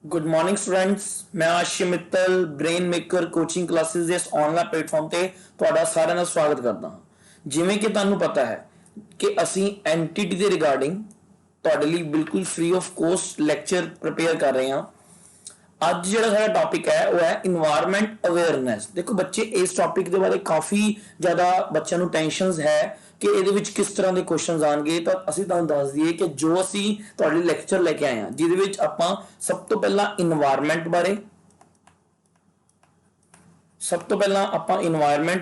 Good morning students. ਮੈਂ Aashi Mittal brain maker coaching classes ਦੇ ਇਸ ਆਨਲਾਈਨ ਪਲੇਟਫਾਰਮ ਤੇ ਤੁਹਾਡਾ ਸਾਰਿਆਂ ਦਾ ਸਵਾਗਤ ਕਰਦਾ ਹਾਂ। ਜਿਵੇਂ ਕਿ ਤੁਹਾਨੂੰ ਪਤਾ ਹੈ ਕਿ ਅਸੀਂ ਐਂਟੀਟੀ ਦੇ ਰਿਗਾਰਡਿੰਗ ਤੁਹਾਡੇ ਲਈ ਬਿਲਕੁਲ free of cost lecture prepare ਕਰ ਰਹੇ ਹਾਂ। ਅੱਜ ਜਿਹੜਾ ਸਾਡਾ ਟੌਪਿਕ ਹੈ ਉਹ ਹੈ ਇਨਵਾਇਰਨਮੈਂਟ ਅਵੇਅਰਨੈਸ। ਦੇਖੋ ਬੱਚੇ, ਇਸ ਟੌਪਿਕ ਦੇ ਬਾਰੇ ਕਾਫੀ ਜ਼ਿਆਦਾ ਬੱਚਿਆਂ ਨੂੰ ਟੈਨਸ਼ਨਸ ਹੈ ਕਿ ਇਹਦੇ ਵਿੱਚ ਕਿਸ ਤਰ੍ਹਾਂ ਦੇ ਕੁਐਸਚਨਸ ਆਣਗੇ। ਤਾਂ ਅਸੀਂ ਤੁਹਾਨੂੰ ਦੱਸ ਦਈਏ ਕਿ ਜੋ ਅਸੀਂ ਤੁਹਾਡੇ ਲਈ ਲੈਕਚਰ ਲੈ ਕੇ ਆਏ ਹਾਂ, ਜਿਹਦੇ ਵਿੱਚ ਆਪਾਂ ਸਭ ਤੋਂ ਪਹਿਲਾਂ ਇਨਵਾਇਰਨਮੈਂਟ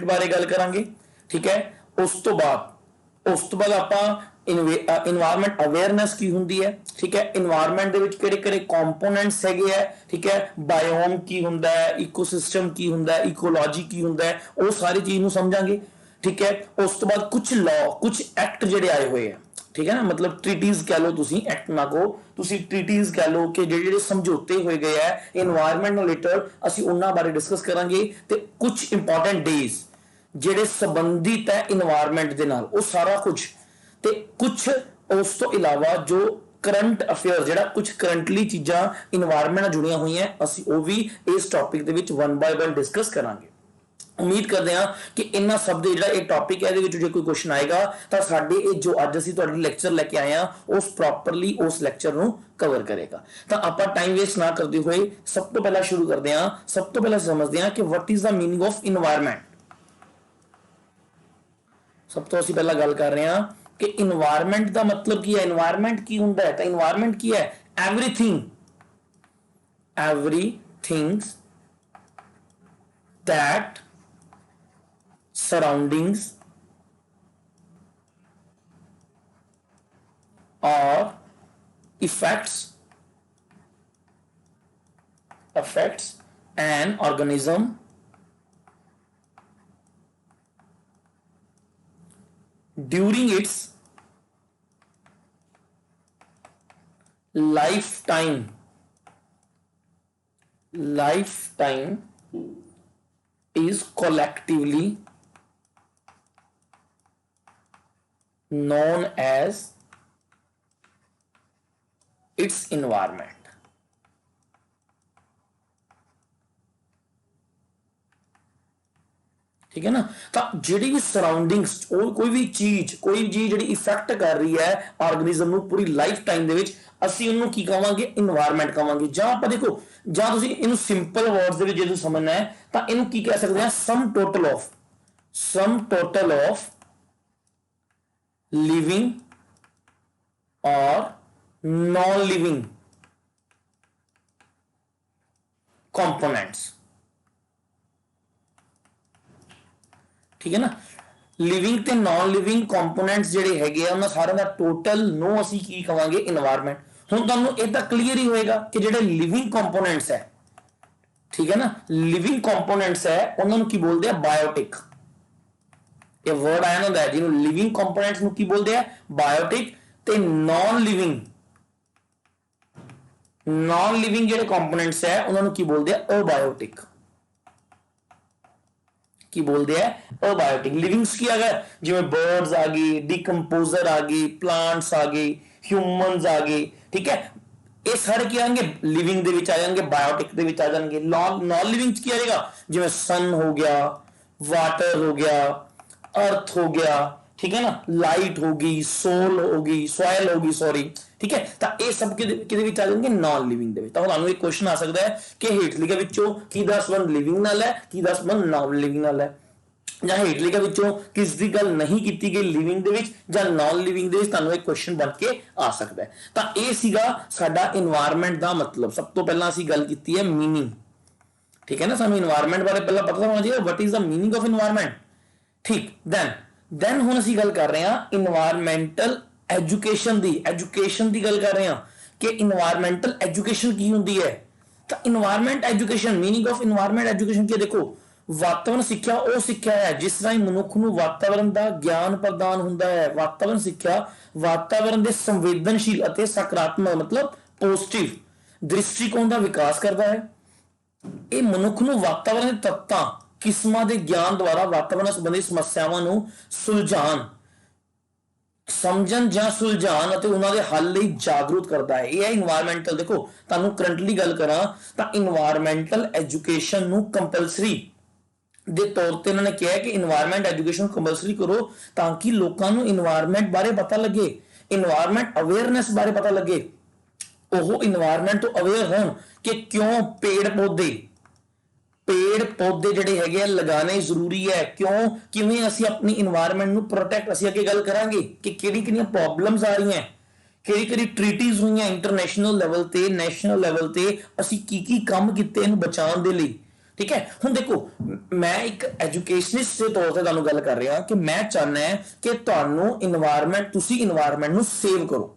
ਬਾਰੇ ਗੱਲ ਕਰਾਂਗੇ। ਠੀਕ ਹੈ। ਉਸ ਤੋਂ ਬਾਅਦ ਆਪਾਂ ਇਨਵਾਇਰਨਮੈਂਟ ਅਵੇਅਰਨੈਸ ਕੀ ਹੁੰਦੀ ਹੈ। ਠੀਕ ਹੈ। ਇਨਵਾਇਰਨਮੈਂਟ ਦੇ ਵਿੱਚ ਕਿਹੜੇ ਕਿਹੜੇ ਕੰਪੋਨੈਂਟਸ ਹੈਗੇ ਆ। ਠੀਕ ਹੈ। ਬਾਇਓਮ ਕੀ ਹੁੰਦਾ ਹੈ, ਇਕੋਸਿਸਟਮ ਕੀ ਹੁੰਦਾ ਹੈ, ਇਕੋਲੋਜੀ ਕੀ ਹੁੰਦਾ ਹੈ, ਉਹ ਸਾਰੀ ਚੀਜ਼ ਨੂੰ ਸਮਝਾਂਗੇ। ਠੀਕ ਹੈ। ਉਸ ਤੋਂ ਬਾਅਦ ਕੁਝ ਲਾਅ, ਕੁਝ ਐਕਟ ਜਿਹੜੇ ਆਏ ਹੋਏ ਆ। ਠੀਕ ਹੈ ਨਾ, ਮਤਲਬ ਟ੍ਰੀਟੀਜ਼ ਕਹਿ ਲਓ, ਤੁਸੀਂ ਐਕਟ ਨਾ ਕਹੋ, ਤੁਸੀਂ ਟ੍ਰੀਟੀਜ਼ ਕਹਿ ਲਓ ਕਿ ਜਿਹੜੇ ਜਿਹੜੇ ਸਮਝੌਤੇ ਹੋਏ ਗਏ ਆ ਇਨਵਾਇਰਨਮੈਂਟ ਨਾਲ ਰਿਲੇਟਡ, ਅਸੀਂ ਉਹਨਾਂ ਬਾਰੇ ਡਿਸਕਸ ਕਰਾਂਗੇ। ਤੇ ਕੁਝ ਇੰਪੋਰਟੈਂਟ ਡੇਜ਼ ਜਿਹੜੇ ਸੰਬੰਧਿਤ ਹੈ ਇਨਵਾਇਰਨਮੈਂਟ ਦੇ ਨਾਲ, ਉਹ ਸਾਰਾ ਕੁਝ। ਤੇ ਕੁਝ ਉਸ ਤੋਂ ਇਲਾਵਾ ਜੋ ਕਰੰਟ ਅਫੇਅਰ, ਜਿਹੜਾ ਕੁਝ ਕਰੰਟਲੀ ਚੀਜ਼ਾਂ ਇਨਵਾਇਰਨਮੈਂਟ ਨਾਲ ਜੁੜੀਆਂ ਹੋਈਆਂ, ਅਸੀਂ ਉਹ ਵੀ ਇਸ ਟੌਪਿਕ ਦੇ ਵਿੱਚ 1 ਬਾय 1 ਡਿਸਕਸ ਕਰਾਂਗੇ। ਉਮੀਦ ਕਰਦੇ ਹਾਂ ਕਿ ਇਹਨਾਂ ਸਭ ਦੇ ਜਿਹੜਾ ਇਹ ਟੌਪਿਕ ਹੈ, ਇਹਦੇ ਵਿੱਚ ਜੇ ਕੋਈ ਕੁਐਸਚਨ ਆਏਗਾ ਤਾਂ ਸਾਡੇ ਇਹ ਜੋ ਅੱਜ ਅਸੀਂ ਤੁਹਾਡੇ ਲੈਕਚਰ ਲੈ ਕੇ ਆਏ ਹਾਂ ਉਸ ਪ੍ਰੋਪਰਲੀ ਉਸ ਲੈਕਚਰ ਨੂੰ ਕਵਰ ਕਰੇਗਾ। ਤਾਂ ਆਪਾਂ ਟਾਈਮ ਵੇਸਟ ਨਾ ਕਰਦੇ ਹੋਏ ਸਭ ਤੋਂ ਪਹਿਲਾਂ ਸ਼ੁਰੂ ਕਰਦੇ ਹਾਂ। ਸਭ ਤੋਂ ਪਹਿਲਾਂ ਸਮਝਦੇ ਹਾਂ ਕਿ what is the meaning of environment. ਸਭ ਤੋਂ ਅਸੀਂ ਪਹਿਲਾਂ ਗੱਲ ਕਰ ਰਹੇ ਹਾਂ ਕਿ ਇਨਵਾਇਰਨਮੈਂਟ ਦਾ ਮਤਲਬ ਕੀ ਹੈ, ਇਨਵਾਇਰਨਮੈਂਟ ਕੀ ਹੁੰਦਾ ਹੈ। ਤਾਂ ਇਨਵਾਇਰਨਮੈਂਟ ਕੀ ਹੈ? everything that surroundings or affects an organism during its lifetime is collectively known as its environment। ठीक है ना। तो ਜਿਹੜੀ ਵੀ ਸਰਾਊਂਡਿੰਗਸ, ਕੋਈ ਵੀ ਚੀਜ਼ ਜਿਹੜੀ ਇਫੈਕਟ ਕਰ ਰਹੀ ਹੈ ਆਰਗੇਨਿਜ਼ਮ ਨੂੰ ਪੂਰੀ ਲਾਈਫ ਟਾਈਮ ਦੇ ਵਿੱਚ, ਅਸੀਂ ਉਹਨੂੰ ਕੀ ਕਹਾਂਗੇ? ਇਨਵਾਇਰਨਮੈਂਟ ਕਹਾਂਗੇ। ਜਾਂ ਆਪਾਂ ਦੇਖੋ, ਜਾਂ ਤੁਸੀਂ ਇਹਨੂੰ ਸਿੰਪਲ ਵਰਡਸ ਦੇ ਵਿੱਚ ਜੇ ਤੁਸੀਂ ਸਮਝਣਾ ਹੈ ਤਾਂ ਇਹਨੂੰ ਕੀ ਕਹਿ ਸਕਦੇ ਹਾਂ? ਸਮ ਟੋਟਲ ਆਫ ਲਿਵਿੰਗ ਔਰ ਨॉन लिविंग कंपोनेंट्स। ठीक है ना। लिविंग ते नॉन लिविंग कंपोनेंट्स ਜਿਹੜੇ ਹੈਗੇ ਆ, ਉਹਨਾਂ ਸਾਰਿਆਂ ਦਾ ਟੋਟਲ ਨੂੰ ਅਸੀਂ ਕੀ ਕਹਾਂਗੇ? ਇਨਵਾਇਰਨਮੈਂਟ। ਹੁਣ ਤੁਹਾਨੂੰ ਇਹ ਤਾਂ ਕਲੀਅਰ ਹੀ ਹੋਏਗਾ ਕਿ ਜਿਹੜੇ ਲਿਵਿੰਗ ਕੰਪੋਨੈਂਟਸ ਹੈ, ਠੀਕ ਹੈ ਨਾ, ਲਿਵਿੰਗ ਕੰਪੋਨੈਂਟਸ ਹੈ, ਉਹਨਾਂ ਨੂੰ ਕੀ ਬੋਲਦੇ ਆ? ਬਾਇਓਟਿਕ। ਇਹ ਵਰਡ ਆਇਆ ਹੁੰਦਾ ਹੈ ਜਿਹਨੂੰ ਲਿਵਿੰਗ ਕੰਪੋਨੈਂਟਸ ਨੂੰ ਕੀ ਬੋਲਦੇ ਆ? ਬਾਇਓਟਿਕ। ਤੇ ਨॉन ਲਿਵਿੰਗ ਜਿਹੜੇ ਕੰਪੋਨੈਂਟਸ ਹੈ ਉਹਨਾਂ ਨੂੰ ਕੀ ਬੋਲਦੇ ਆ? ਅਬਾਇਓਟਿਕ। ਕੀ ਬੋਲਦੇ ਆ? ਅਬਾਇਓਟਿਕ। ਲਿਵਿੰਗਸ ਕੀ ਆ ਗਏ? ਜਿਵੇਂ ਬਰਡਸ ਆ ਗਈ, ਡੀਕੰਪੋਜ਼ਰ ਆ ਗਈ, ਪਲਾਂਟਸ ਆ ਗਏ, ਹਿਊਮਨਸ ਆ ਗਏ। ਠੀਕ ਹੈ। ਇਹ ਸਾਰੇ ਕੀ ਆਣਗੇ? ਲਿਵਿੰਗ ਦੇ ਵਿੱਚ ਆ ਜਾਣਗੇ, ਬਾਇਓਟਿਕ ਦੇ ਵਿੱਚ ਆ ਜਾਣਗੇ। ਨॉन लिविंग ਚ ਕੀ ਆਏਗਾ? ਜਿਵੇਂ ਸਨ ਹੋ ਗਿਆ, ਵਾਟਰ ਹੋ ਗਿਆ, अर्थ हो गया। ठीक है ना। लाइट होगी, सोल होगी, सॉइल होगी, सॉरी। ठीक है। तो ये सब किहदे विच आ जाएंगे? नॉन लिविंग दे विच। तो तुहानूं एक क्वेश्चन आ सकता है कि हेठ लिखे विचों किहदा संबंध लिविंग नाल है, किहदा संबंध नॉन लिविंग नाल है, ਜਾਂ हेठ लिखे विचों किस दी गल नहीं कीती गई लिविंग दे विच ਜਾਂ नॉन लिविंग दे विच। तुहानूं एक क्वेश्चन बन के आ सकता है। तो ये सीगा साडा इन्वायरमेंट दा मतलब। सब तो पहलां असीं गल कीती है मीनिंग। ठीक है ना। सानूं इन्वायरमेंट बारे पहला पता होना चाहिए what is the meaning of environment. ठीक। then ਹੁਣ ਅਸੀਂ ਗੱਲ ਕਰ ਰਹੇ ਹਾਂ ਇਨਵਾਇਰਨਮੈਂਟਲ ਐਜੂਕੇਸ਼ਨ ਦੀ ਗੱਲ ਕਰ ਰਹੇ ਹਾਂ ਕਿ ਇਨਵਾਇਰਨਮੈਂਟਲ ਐਜੂਕੇਸ਼ਨ ਕੀ ਹੁੰਦੀ ਹੈ। ਤਾਂ environment education, meaning of environment education ਕੀ ਹੈ? ਦੇਖੋ, ਵਾਤਾਵਰਣ ਸਿੱਖਿਆ ਉਹ ਸਿੱਖਿਆ ਹੈ ਜਿਸ ਤਰ੍ਹਾਂ ਹੀ ਮਨੁੱਖ ਨੂੰ ਵਾਤਾਵਰਣ ਦਾ ਗਿਆਨ ਪ੍ਰਦਾਨ ਹੁੰਦਾ ਹੈ। ਵਾਤਾਵਰਣ ਸਿੱਖਿਆ ਵਾਤਾਵਰਣ ਦੇ ਸੰਵੇਦਨਸ਼ੀਲ ਅਤੇ ਸਕਾਰਾਤਮਕ, ਮਤਲਬ ਪੋਜ਼ਿਟਿਵ ਦ੍ਰਿਸ਼ਟੀਕੋਣ ਦਾ ਵਿਕਾਸ ਕਰਦਾ ਹੈ। ਇਹ ਮਨੁੱਖ ਨੂੰ ਵਾਤਾਵਰਣ ਦੇ ਤੱਤਾਂ, ਕਿਸਮਾਂ ਦੇ ਗਿਆਨ ਦੁਆਰਾ ਵਾਤਾਵਰਣ ਸੰਬੰਧੀ ਸਮੱਸਿਆਵਾਂ ਨੂੰ ਸੁਲਝਾਉਣ ਸਮਝਣ ਜਾਂ ਸੁਲਝਾਉਣ ਅਤੇ ਉਹਨਾਂ ਦੇ ਹੱਲ ਲਈ ਜਾਗਰੂਕ ਕਰਦਾ ਹੈ। ਇਹ ਹੈ ਇਨਵਾਇਰਮੈਂਟਲ। ਦੇਖੋ ਤੁਹਾਨੂੰ ਕਰੰਟਲੀ ਗੱਲ ਕਰਾਂ ਤਾਂ ਇਨਵਾਇਰਮੈਂਟਲ ਐਜੂਕੇਸ਼ਨ ਨੂੰ ਕੰਪਲਸਰੀ ਦੇ ਤੌਰ ਤੇ ਇਹਨਾਂ ਨੇ ਕਿਹਾ ਕਿ ਇਨਵਾਇਰਮੈਂਟ ਐਜੂਕੇਸ਼ਨ ਕੰਪਲਸਰੀ ਕਰੋ ਤਾਂ ਕਿ ਲੋਕਾਂ ਨੂੰ ਇਨਵਾਇਰਮੈਂਟ ਬਾਰੇ ਪਤਾ ਲੱਗੇ, ਇਨਵਾਇਰਮੈਂਟ ਅਵੇਅਰਨੈਸ ਬਾਰੇ ਪਤਾ ਲੱਗੇ, ਉਹ ਇਨਵਾਇਰਮੈਂਟ ਤੋਂ ਅਵੇਅਰ ਹੋਣ ਕਿ ਕਿਉਂ ਪੇੜ ਪੌਦੇ ਜਿਹੜੇ ਹੈਗੇ ਆ ਲਗਾਣੇ ਜ਼ਰੂਰੀ ਹੈ, ਕਿਉਂ ਕਿਵੇਂ ਅਸੀਂ ਆਪਣੀ ਇਨਵਾਇਰਮੈਂਟ ਨੂੰ ਪ੍ਰੋਟੈਕਟ। ਅਸੀਂ ਅੱਗੇ ਗੱਲ ਕਰਾਂਗੇ ਕਿ ਕਿਹੜੀਆਂ ਪ੍ਰੋਬਲਮਸ ਆ ਰਹੀਆਂ, ਕਿਹੜੀ ਟ੍ਰੀਟੀਜ਼ ਹੋਈਆਂ ਇੰਟਰਨੈਸ਼ਨਲ ਲੈਵਲ ਤੇ, ਨੈਸ਼ਨਲ ਲੈਵਲ ਤੇ, ਅਸੀਂ ਕੀ ਕੰਮ ਕੀਤੇ ਇਹਨੂੰ ਬਚਾਉਣ ਦੇ ਲਈ। ਠੀਕ ਹੈ, ਹੁਣ ਦੇਖੋ ਮੈਂ ਇੱਕ ਐਜੂਕੇਸ਼ਨਿਸਟ ਦੇ ਤੌਰ ਤੇ ਤੁਹਾਨੂੰ ਗੱਲ ਕਰ ਰਿਹਾ ਕਿ ਮੈਂ ਚਾਹੁੰਦਾ ਕਿ ਤੁਹਾਨੂੰ ਤੁਸੀਂ ਇਨਵਾਇਰਮੈਂਟ ਨੂੰ ਸੇਵ ਕਰੋ।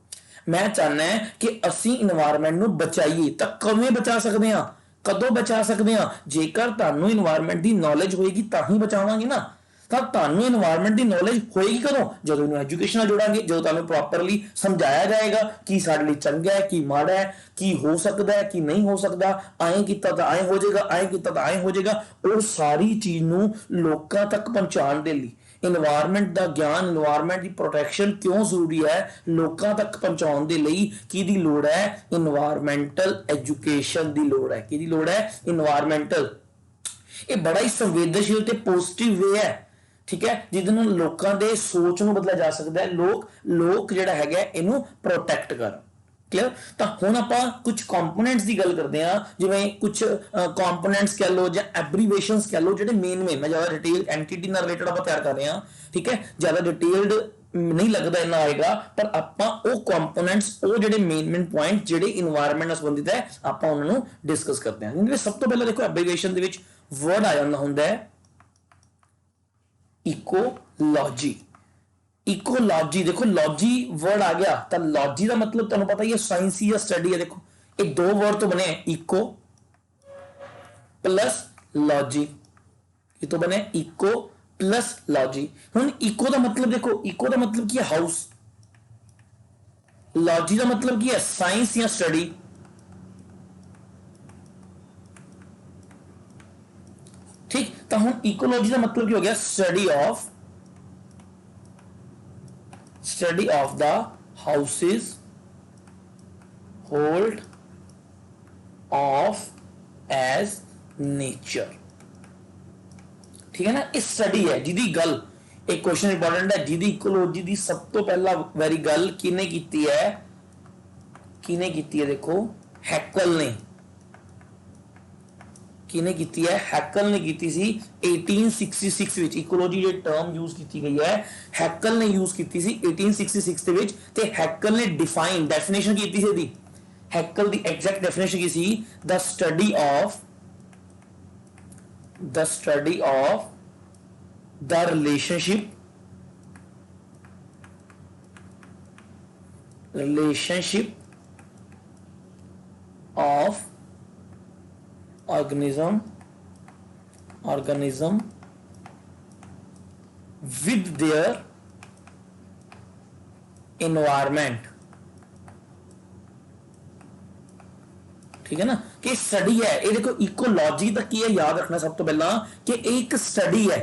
ਮੈਂ ਚਾਹੁੰਦਾ ਕਿ ਅਸੀਂ ਇਨਵਾਇਰਮੈਂਟ ਨੂੰ ਬਚਾਈਏ। ਤਾਂ ਕਿਵੇਂ ਬਚਾ ਸਕਦੇ ਹਾਂ, ਕਦੋਂ ਬਚਾ ਸਕਦੇ ਹਾਂ? ਜੇਕਰ ਤੁਹਾਨੂੰ ਇਨਵਾਇਰਮੈਂਟ ਦੀ ਨੌਲੇਜ ਹੋਏਗੀ ਤਾਂ ਹੀ ਬਚਾਵਾਂਗੇ ਨਾ। ਤਾਂ ਤੁਹਾਨੂੰ ਇਨਵਾਇਰਮੈਂਟ ਦੀ ਨੌਲੇਜ ਹੋਏਗੀ ਕਦੋਂ? ਜਦੋਂ ਇਹਨੂੰ ਐਜੂਕੇਸ਼ਨ ਨਾਲ ਜੋੜਾਂਗੇ, ਜਦੋਂ ਤੁਹਾਨੂੰ ਪ੍ਰੋਪਰਲੀ ਸਮਝਾਇਆ ਜਾਏਗਾ ਕੀ ਸਾਡੇ ਲਈ ਚੰਗਾ ਹੈ, ਕੀ ਮਾੜਾ ਹੈ, ਕੀ ਹੋ ਸਕਦਾ ਹੈ, ਕੀ ਨਹੀਂ ਹੋ ਸਕਦਾ, ਐਂ ਕੀਤਾ ਤਾਂ ਐਂ ਹੋ ਜਾਏਗਾ, ਐਂ ਕੀਤਾ ਤਾਂ ਐਂ ਹੋ ਜਾਏਗਾ। ਉਹ ਸਾਰੀ ਚੀਜ਼ ਨੂੰ ਲੋਕਾਂ ਤੱਕ ਪਹੁੰਚਾਉਣ ਦੇ ਲਈ ਇਨਵਾਇਰਮੈਂਟ ਦਾ ਗਿਆਨ, ਇਨਵਾਇਰਮੈਂਟ ਦੀ ਪ੍ਰੋਟੈਕਸ਼ਨ ਕਿਉਂ ਜ਼ਰੂਰੀ ਹੈ, ਲੋਕਾਂ ਤੱਕ ਪਹੁੰਚਾਉਣ ਦੇ ਲਈ ਕਿਹਦੀ ਲੋੜ ਹੈ? ਇਨਵਾਇਰਮੈਂਟਲ ਐਜੂਕੇਸ਼ਨ ਦੀ ਲੋੜ ਹੈ। ਕਿਹਦੀ ਲੋੜ ਹੈ? ਇਨਵਾਇਰਮੈਂਟਲ। ਇਹ ਬੜਾ ਹੀ ਸੰਵੇਦਨਸ਼ੀਲ ਤੇ ਪੋਜ਼ਿਟਿਵ ਵੇ ਹੈ। ਠੀਕ ਹੈ, ਜਿਹਦੇ ਨਾਲ ਲੋਕਾਂ ਦੇ ਸੋਚ ਨੂੰ ਬਦਲਿਆ ਜਾ ਸਕਦਾ ਹੈ। ਲੋਕ ਜਿਹੜਾ ਹੈਗਾ ਇਹਨੂੰ ਪ੍ਰੋਟੈਕਟ ਕਰਨ। ਕਲੀਅਰ? ਤਾਂ ਹੁਣ ਆਪਾਂ ਕੁਝ ਕੰਪੋਨੈਂਟਸ ਦੀ ਗੱਲ ਕਰਦੇ ਹਾਂ, ਜਿਵੇਂ ਕੁਝ ਕੰਪੋਨੈਂਟਸ ਕਹਿ ਲਓ ਜਾਂ ਐਬਰੀਵੇਸ਼ਨਸ ਕਹਿ ਲਓ, ਜਿਹੜੇ ਮੇਨ ਮੈਂ ਜ਼ਿਆਦਾ ਡਿਟੇਲ ਐਂਟੀਟੀ ਨਾਲ ਰਿਲੇਟਡ ਆਪਾਂ ਤਿਆਰ ਕਰ ਰਹੇ ਹਾਂ। ਠੀਕ ਹੈ, ਜ਼ਿਆਦਾ ਡਿਟੇਲਡ ਨਹੀਂ ਲੱਗਦਾ ਇੰਨਾ ਆਏਗਾ, ਪਰ ਆਪਾਂ ਉਹ ਕੰਪੋਨੈਂਟਸ, ਉਹ ਜਿਹੜੇ ਮੇਨ ਪੁਆਇੰਟ ਜਿਹੜੇ ਇਨਵਾਇਰਨਮੈਂਟ ਨਾਲ ਸੰਬੰਧਿਤ ਹੈ, ਆਪਾਂ ਉਹਨਾਂ ਨੂੰ ਡਿਸਕਸ ਕਰਦੇ ਹਾਂ। ਜਿਵੇਂ ਸਭ ਤੋਂ ਪਹਿਲਾਂ ਦੇਖੋ ਐਬਰੀਵੇਸ਼ਨ ਦੇ ਵਿੱਚ ਵਰਡ ਆ ਜਾਂਦਾ ਹੁੰਦਾ ਹੈ ਇਕੋਲੋਜੀ। ਇਕੋਲੋਜੀ, ਦੇਖੋ ਲॉजी वर्ड आ गया तो लॉजी का मतलब तुहानू पता ही है साइंस या स्टडी है। देखो ये दो वर्ड तो बने इको प्लस लॉजी, ये तो बने इको प्लस लॉजी। हुण इको का मतलब देखो, इको का मतलब की है हाउस, लॉजी का मतलब की है साइंस या स्टडी। ठीक, तो हुण इकोलॉजी का मतलब की हो गया study of the houses hold of as nature। ठीक है ना, इस स्टडी है जिदी गल, एक क्वेश्चन इंपॉर्टेंट है, जिदी इकोलॉजी दी सब तो पहला वेरी गल किने कीती है? देखो हैकल ने। किने कीती है? हैकल ने कीती सी 1866 विच। इकोलॉजी जो टर्म यूज की गई है हैकल ने यूज की सी 1866 ਦੇ ਵਿੱਚ, ਤੇ हैकल ने डिफाइन डेफिनेशन की थी। हैकल दी एग्जैक्ट डेफिनेशन की see the study of the relationship of organism with their environment। ठीक है ना, कि स्टडी है ये। देखो इकोलॉजी तक की है, याद रखना सब तो पहला कि एक स्टडी है।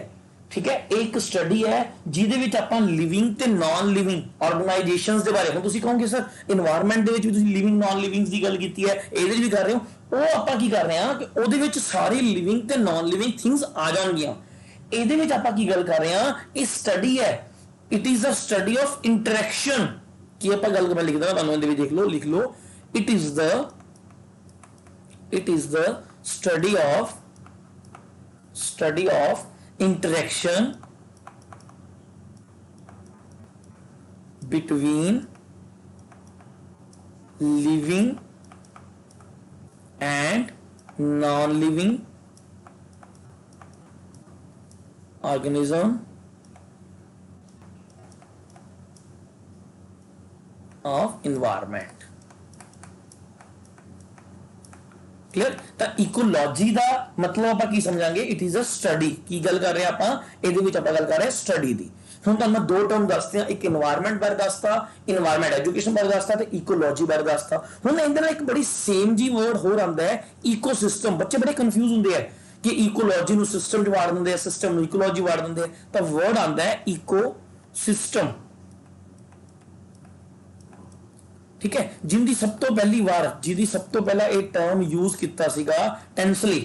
ठीक है, एक स्टडी है ਜਿਹਦੇ ਵਿੱਚ ਆਪਾਂ ਲਿਵਿੰਗ ਤੇ ਨਾਨ ਲਿਵਿੰਗ ਆਰਗੇਨਾਈਜੇਸ਼ਨਸ ਦੇ ਬਾਰੇ। ਹੁਣ ਤੁਸੀਂ ਕਹੋਗੇ ਸਰ এনवायरमेंट ਦੇ ਵਿੱਚ ਵੀ ਤੁਸੀਂ ਲਿਵਿੰਗ ਨਾਨ ਲਿਵਿੰਗਸ ਦੀ ਗੱਲ ਕੀਤੀ ਹੈ, ਇਹਦੇ ਵਿੱਚ ਵੀ ਕਰ ਰਹੇ ਹੋ। ਉਹ ਆਪਾਂ ਕੀ ਕਰ ਰਹੇ ਹਾਂ ਕਿ ਉਹਦੇ ਵਿੱਚ ਸਾਰੀ ਲਿਵਿੰਗ ਤੇ ਨਾਨ ਲਿਵਿੰਗ ਥਿੰਗਸ ਆ ਜਾਣਗੀਆਂ। ਇਹਦੇ ਵਿੱਚ ਆਪਾਂ ਕੀ ਗੱਲ ਕਰ ਰਹੇ ਹਾਂ? ਇਹ ਸਟੱਡੀ ਹੈ, it is a study of interaction. ਕੀ ਆਪਾਂ ਗੱਲ ਮੈਂ ਲਿਖਦਾ ਤੁਹਾਨੂੰ ਇਹਦੇ ਵਿੱਚ ਲਿਖ ਲਓ it is the study of interaction between living and non-living organism of environment। Clear? तो इकोलॉजी का मतलब ਆਪਾਂ ਕੀ ਸਮਝਾਂਗੇ? It is a study. की गल कर रहे हैं ਆਪਾਂ? ਇਹਦੇ ਵਿੱਚ ਆਪਾਂ ਗੱਲ ਕਰ ਰਹੇ ਹਾਂ ਸਟੱਡੀ ਦੀ। ਹੁਣ ਤੁਹਾਨੂੰ ਮੈਂ ਦੋ ਟਰਮ ਦੱਸਦੇ ਹਾਂ, ਇੱਕ এনवायरमेंट ਬਾਰੇ ਦੱਸਤਾ, এনवायरमेंट ਐਜੂਕੇਸ਼ਨ ਬਾਰੇ ਦੱਸਤਾ ਤੇ ਇਕੋਲॉजी ਬਾਰੇ ਦੱਸਤਾ। ਹੁਣ ਇਹਦੇ ਨਾਲ ਇੱਕ ਬੜੀ ਸੇਮ ਜੀ ਵਰਡ ਹੋਰ ਆਉਂਦਾ ਹੈ ਇਕੋਸਿਸਟਮ। ਬੱਚੇ ਬੜੇ ਕੰਫਿਊਜ਼ ਹੁੰਦੇ ਆ ਕਿ ਇਕੋਲॉजी ਨੂੰ ਸਿਸਟਮ ਚ ਵਾੜ ਦਿੰਦੇ ਆ, ਸਿਸਟਮ ਨੂੰ ਇਕੋਲॉजी ਵਾੜ ਦਿੰਦੇ ਆ। ਤਾਂ ਵਰਡ ਆਉਂਦਾ ਹੈ ਇਕੋਸਿਸਟਮ। ठीक है, जिंदी सब तो पहली बार जिंदी सब तो पहला ये टर्म यूज किया सीगा टेंसली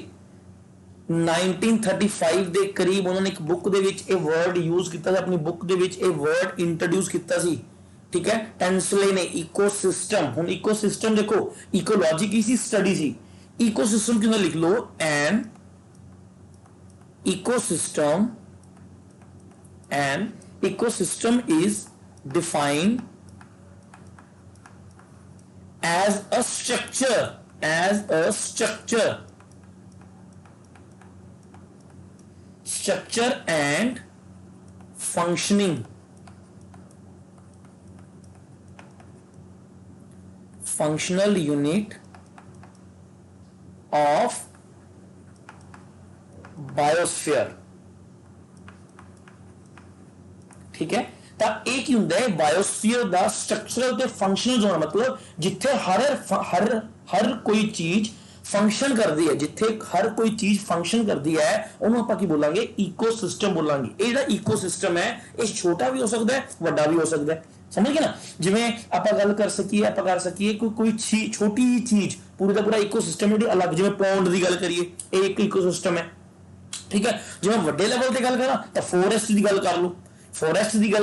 1935 ਦੇ ਕਰੀਬ ਉਹਨਾਂ ਨੇ ਇੱਕ ਬੁੱਕ ਦੇ ਵਿੱਚ ਇਹ ਵਰਡ ਯੂਜ਼ ਕੀਤਾ ਸੀ, ਆਪਣੀ ਬੁੱਕ ਦੇ ਵਿੱਚ ਇਹ ਵਰਡ ਇੰਟਰੋਡਿਊਸ ਕੀਤਾ ਸੀ। ਠੀਕ ਹੈ, ਟੈਂਸਲੇ ਨੇ ਇਕੋਸਿਸਟਮ। ਹੁਣ ਇਕੋਸਿਸਟਮ ਦੇਖੋ, ਇਕੋਲੋਜੀ ਕੀ ਸੀ, ਸਟੱਡੀ ਸੀ। ਇਕੋਸਿਸਟਮ ਕਿਉਂ ਲਿਖ ਲਓ, ਐਨ ecosystem, and ecosystem is defined as a structure and functional unit of biosphere. ठीक है, ਤਾਂ ਇਹ ਕੀ ਹੁੰਦਾ ਹੈ, ਬਾਇਓਸਫੀਅਰ ਦਾ ਸਟਰਕਚਰਲ ਤੇ ਫੰਕਸ਼ਨਲ ਜ਼ੋਨ, ਮਤਲਬ ਜਿੱਥੇ ਹਰ ਕੋਈ ਚੀਜ਼ ਫੰਕਸ਼ਨ ਕਰਦੀ ਹੈ, ਜਿੱਥੇ ਹਰ ਕੋਈ ਚੀਜ਼ ਫੰਕਸ਼ਨ ਕਰਦੀ ਹੈ ਉਹਨੂੰ ਆਪਾਂ ਕੀ ਬੋਲਾਂਗੇ, ਇਕੋਸਿਸਟਮ ਬੋਲਾਂਗੇ। ਇਹ ਜਿਹੜਾ ਇਕੋਸਿਸਟਮ ਹੈ ਇਹ ਛੋਟਾ ਵੀ ਹੋ ਸਕਦਾ ਹੈ, ਵੱਡਾ ਵੀ ਹੋ ਸਕਦਾ ਹੈ। समझ गए ना, जिवें आप गल कर सकीए कोई छोटी चीज पूरी का पूरा इकोसिस्टम है अलग, जिवें पौंड की गल करिए एक इकोसिस्टम है। ठीक है, जिवें वड्डे लेवल पे गल करा तो फॉरेस्ट की गल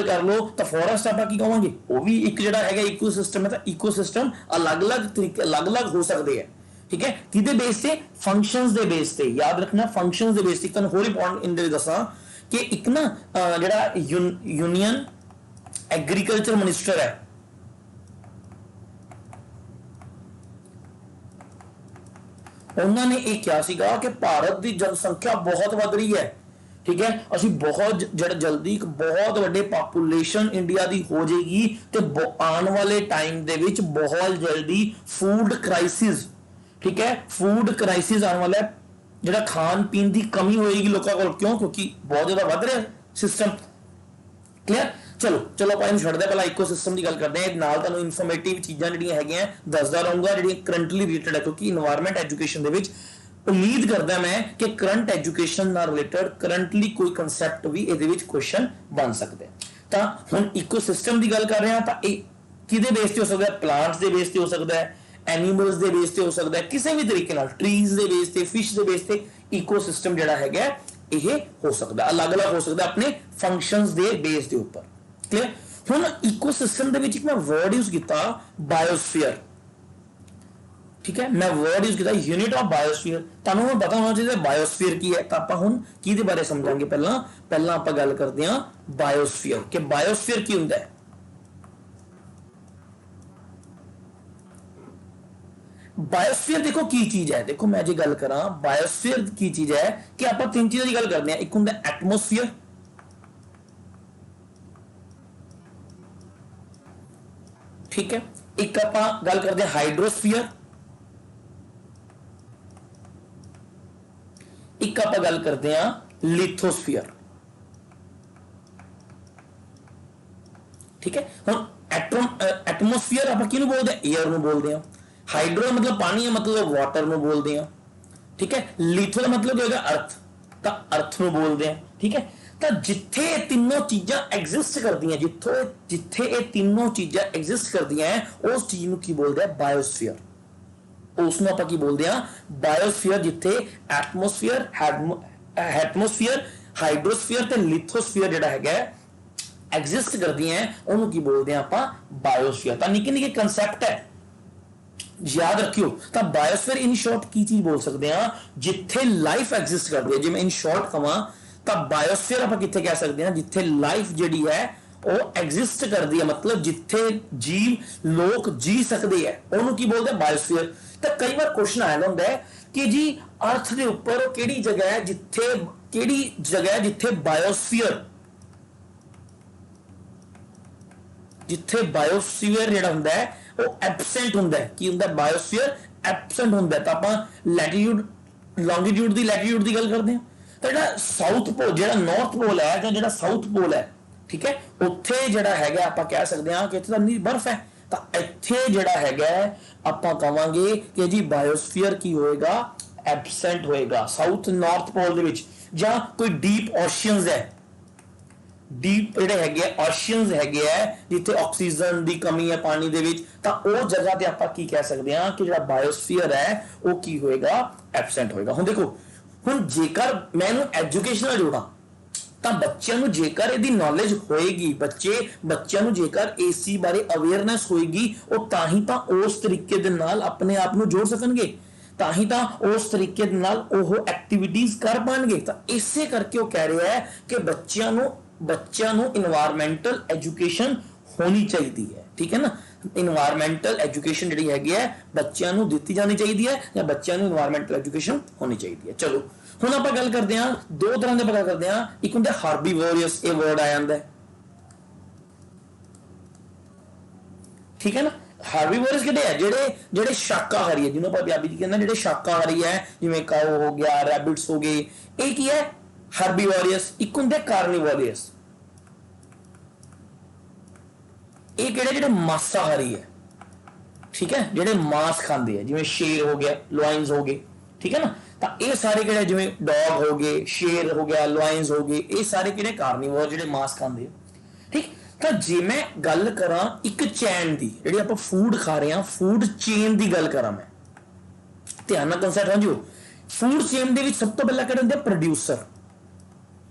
कर लो, तो फॉरेस्ट आप की कहांगे वो भी एक जिहड़ा हैगा इकोसिस्टम है। तो इकोसिस्टम अलग-अलग तरीके अलग-अलग हो सकते हैं। ठीक है, किदे बेस से, फंक्शंस दे बेस से, याद रखना फंक्शंस दे बेस से। एक होर पॉइंट इन दे दसां कि एक ना जिहड़ा यूनियन एग्रीकल्चर मिनिस्टर है, उन्होंने ये क्या सीगा कि भारत की जनसंख्या बहुत बढ़ रही है। ठीक है, असी बहुत जल्दी बहुत बड़े पॉपुलेशन इंडिया की हो जाएगी, तो आने वाले टाइम दे विच बहुत जल्दी फूड क्राइसिस, ठीक है, फूड क्राइसिस आने वाला है, जिहड़ा खान पीन की कमी होएगी लोगों को। क्यों? क्योंकि बहुत ज्यादा बढ़ रहा है सिस्टम। क्लियर, चलो ਆਪਾਂ ਇਹਨੂੰ ਛੱਡਦੇ ਪਹਿਲਾਂ ਇਕੋਸਿਸਟਮ ਦੀ ਗੱਲ ਕਰਦੇ ਹਾਂ। ਨਾਲ ਤੁਹਾਨੂੰ ਇਨਫੋਰਮੇਟਿਵ ਚੀਜ਼ਾਂ ਜਿਹੜੀਆਂ ਹੈਗੀਆਂ ਦੱਸਦਾ ਰਹੂੰਗਾ, ਜਿਹੜੀਆਂ ਕਰੰਟਲੀ ਰਿਲੇਟਡ ਹੈ, ਕਿਉਂਕਿ এনवायरमेंट ਐਜੂਕੇਸ਼ਨ ਦੇ ਵਿੱਚ ਉਮੀਦ ਕਰਦਾ ਮੈਂ ਕਿ ਕਰੰਟ ਐਜੂਕੇਸ਼ਨ ਨਾਲ ਰਿਲੇਟਡ ਕਰੰਟਲੀ ਕੋਈ ਕਨਸੈਪਟ ਵੀ ਇਹਦੇ ਵਿੱਚ ਕੁਐਸਚਨ ਬਣ ਸਕਦਾ ਹੈ। ਤਾਂ ਹੁਣ ਇਕੋਸਿਸਟਮ ਦੀ ਗੱਲ ਕਰ ਰਹੇ ਹਾਂ, ਤਾਂ ਇਹ ਕਿਹਦੇ ਬੇਸ ਤੇ ਹੋ ਸਕਦਾ ਹੈ? ਪਲਾਂਟਸ ਦੇ ਬੇਸ ਤੇ ਹੋ ਸਕਦਾ ਹੈ, ਐਨੀਮਲਸ ਦੇ ਬੇਸ ਤੇ ਹੋ ਸਕਦਾ ਹੈ, ਕਿਸੇ ਵੀ ਤਰੀਕੇ ਨਾਲ ਟਰੀਜ਼ ਦੇ ਬੇਸ ਤੇ, ਫਿਸ਼ ਦੇ ਬੇਸ ਤੇ ਇਕੋਸਿਸਟਮ ਜਿਹੜਾ ਹੈਗਾ ਇਹ ਹੋ ਸਕਦਾ, ਅਲੱਗ-ਅਲੱਗ ਹੋ ਸਕਦਾ ਆਪਣੇ ਫੰਕਸ਼ਨਸ ਦੇ ਬੇਸ ਦੇ ਉੱਪਰ। क्लियर, हुण इकोसिस्टम दे विच मैं वर्ड यूज किया बायोस्फीयर। ठीक है, मैं वर्ड यूज किया यूनिट ऑफ बायोस्फीयर। तुहानूं हुण पता होना चाहिए बायोस्फीयर की है, तो आपां हुण किहदे बारे समझांगे। पहला आपां गल करदे हां बायोस्फीयर कि बायोस्फीयर की हुंदा है। बायोस्फीयर देखो की चीज है, देखो मैं जे गल करा बायोस्फीयर की चीज है कि आपां तीन चीज़ों की गल करदे हां। एक हुंदा एटमोस्फीयर, ठीक है, एक आपां गल करते हैं हाइड्रोस्फीयर, एक आपां गल करते हैं लिथोस्फीयर। ठीक है, हुण एटमोस्फीयर आपां किहनूं बोलदे हैं? एयर नूं बोलदे हैं। हाइड्रो मतलब पानी है, मतलब वाटर नूं बोलदे हैं। ठीक है, लिथो का मतलब होगा अर्थ, तो अर्थ नूं बोलदे हैं। ठीक है, तो जिथे तीनों चीज़ां एग्जिस्ट करदियां, जिथे ये तीनों चीज़ां एग्जिस्ट करदियां उस चीज़ नूं की बोलदे हैं बायोस्फीयर। उसनूं आपां की बोलदे हैं बायोस्फीयर, जिथे एटमोस्फीयर, हाइड्रोस्फीयर ते लिथोस्फीयर जिहड़ा हैगा एग्जिस्ट करदियां उहनूं की बोलदे हैं आपां बायोस्फीयर। तां निक्के निक्के कंसैप्ट है, याद रखियो। तो बायोस्फीयर इन शॉर्ट की चीज बोल सकते हैं जिथे लाइफ एग्जिस्ट करती है। जे मैं इन शॉर्ट कहां तो बायोस्फीयर आप किथे कह सकते हैं जिथे लाइफ जिहड़ी है वो एग्जिस्ट करती है, मतलब जिथे जीव लोग जी सकते हैं उन्होंने की बोलते हैं बायोस्फीयर। तो कई बार क्वेश्चन आया होंगे कि जी अर्थ के ऊपर केड़ी जगह है जिथे बायोस्फीयर जिहड़ा हुंदा है वो एब्सेंट हुंदा है। की हुंदा बायोस्फीयर एब्सेंट हुंदा है। तो आप लैटीट्यूड लॉन्गिट्यूड दी लैटीट्यूड की गल करते हैं, तो जिहड़ा साउथ पोल जिहड़ा नॉर्थ पोल है जां जिहड़ा साउथ पोल है, ठीक है, उत्थे जिहड़ा हैगा आपां कह सकते हैं कि इत्थे तां बर्फ है। तो इत्थे जिहड़ा हैगा आपां कहांगे कि जी बायोस्फीयर की होएगा, एब्सेंट होएगा साउथ नॉर्थ पोल दे विच। जां कोई डीप ओशियंस है, ਡੀਪ ਜਿਹੜੇ ਹੈਗੇ ਆ ਓਸ਼ੀਅਨਸ ਹੈਗੇ ਆ ਜਿੱਥੇ ਆਕਸੀਜਨ ਦੀ ਕਮੀ ਹੈ ਪਾਣੀ ਦੇ ਵਿੱਚ, ਤਾਂ ਉਹ ਜਗ੍ਹਾ ਤੇ ਆਪਾਂ ਕੀ ਕਹਿ ਸਕਦੇ ਹਾਂ ਕਿ ਜਿਹੜਾ ਬਾਇਓਸਫੀਅਰ ਹੈ ਉਹ ਕੀ ਹੋਏਗਾ, ਐਬਸੈਂਟ ਹੋਏਗਾ। ਹੁਣ ਦੇਖੋ, ਹੁਣ ਜੇਕਰ ਮੈਂ ਇਹਨੂੰ ਐਜੂਕੇਸ਼ਨ ਨਾਲ ਜੋੜਾਂ ਤਾਂ ਬੱਚਿਆਂ ਨੂੰ ਜੇਕਰ ਇਹਦੀ ਨੌਲੇਜ ਹੋਏਗੀ, ਬੱਚਿਆਂ ਨੂੰ ਜੇਕਰ ਇਸ ਚੀਜ਼ ਬਾਰੇ ਅਵੇਅਰਨੈਸ ਹੋਏਗੀ, ਉਹ ਤਾਂ ਹੀ ਤਾਂ ਉਸ ਤਰੀਕੇ ਦੇ ਨਾਲ ਆਪਣੇ ਆਪ ਨੂੰ ਜੋੜ ਸਕਣਗੇ, ਤਾਂ ਹੀ ਤਾਂ ਉਸ ਤਰੀਕੇ ਦੇ ਨਾਲ ਉਹ ਐਕਟੀਵਿਟੀਜ਼ ਕਰ ਪਾਣਗੇ। ਤਾਂ ਇਸੇ ਕਰਕੇ ਉਹ ਕਹਿ ਰਿਹਾ ਹੈ ਕਿ ਬੱਚਿਆਂ ਨੂੰ ਇਨਵਾਇਰਮੈਂਟਲ ਐਜੂਕੇਸ਼ਨ ਹੋਣੀ ਚਾਹੀਦੀ ਹੈ, ਠੀਕ ਹੈ ਨਾ। ਇਨਵਾਇਰਮੈਂਟਲ ਐਜੂਕੇਸ਼ਨ ਜਿਹੜੀ ਹੈਗੀ ਹੈ ਬੱਚਿਆਂ ਨੂੰ ਦਿੱਤੀ ਜਾਣੀ ਚਾਹੀਦੀ ਹੈ, ਜਾਂ ਬੱਚਿਆਂ ਨੂੰ ਇਨਵਾਇਰਮੈਂਟਲ ਐਜੂਕੇਸ਼ਨ ਹੋਣੀ ਚਾਹੀਦੀ ਹੈ। ਚਲੋ ਹੁਣ ਆਪਾਂ ਗੱਲ ਕਰਦੇ ਹਾਂ, ਦੋ ਤਰ੍ਹਾਂ ਦੇ ਪਤਾ ਕਰਦੇ ਹਾਂ। ਇੱਕ ਹੁੰਦਾ ਹਾਰਬੀਵੋਰਸ, ਇਹ ਵਰਡ ਆ ਜਾਂਦਾ ਹੈ, ਠੀਕ ਹੈ ਨਾ। ਹਾਰਬੀਵੋਰਸ ਕਿਹੜੇ ਹੈ, ਜਿਹੜੇ ਸ਼ਾਕਾਹਾਰੀ ਹੈ, ਜਿਹਨੂੰ ਆਪਾਂ ਪੰਜਾਬੀ ਚ ਕਹਿੰਦੇ ਜਿਹੜੇ ਸ਼ਾਕਾਹਾਰੀ ਹੈ, ਜਿਵੇਂ ਕਾਓ ਹੋ ਗਿਆ, ਰੈਬਿਟਸ ਹੋ ਗਏ, ਇਹ ਕੀ ਹੈ ਹਾਰਬੀਵੋਰਸ। ਇੱਕ ਹੁੰਦੇ ਕਾਰਨੀਵੋਰਸ, ਇਹ ਕਿਹੜੇ ਜਿਹੜੇ ਮਾਸਾਹਾਰੀ ਹੈ, ਠੀਕ ਹੈ, ਜਿਹੜੇ ਮਾंस ਖਾਂਦੇ ਆ, ਜਿਵੇਂ ਸ਼ੇਰ ਹੋ ਗਿਆ, ਲਾਇਨਸ ਹੋ ਗਏ, ਠੀਕ ਹੈ ਨਾ। ਤਾਂ ਇਹ ਸਾਰੇ ਕਿਹੜੇ, ਜਿਵੇਂ ਡੌਗ ਹੋ ਗਏ, ਸ਼ੇਰ ਹੋ ਗਿਆ, ਲਾਇਨਸ ਹੋ ਗਏ, ਇਹ ਸਾਰੇ ਕਿਹੜੇ ਕਾਰਨੀਵੋਰ, ਜਿਹੜੇ ਮਾंस ਖਾਂਦੇ ਆ, ਠੀਕ। ਤਾਂ ਜੇ ਮੈਂ ਗੱਲ ਕਰਾਂ ਇੱਕ ਚੈਨ ਦੀ, ਜਿਹੜੀ ਆਪਾਂ ਫੂਡ ਖਾ ਰਹੇ ਹਾਂ, ਫੂਡ ਚੇਨ ਦੀ ਗੱਲ ਕਰਾਂ ਮੈਂ, ਧਿਆਨ ਨਾਲ ਕਨਸੈਪਟ ਸਮਝਿਓ। ਫੂਡ ਚੇਨ ਦੇ ਵਿੱਚ ਸਭ ਤੋਂ ਪਹਿਲਾਂ ਕਿਹੜੇ ਹੁੰਦੇ, ਪ੍ਰੋਡਿਊਸਰ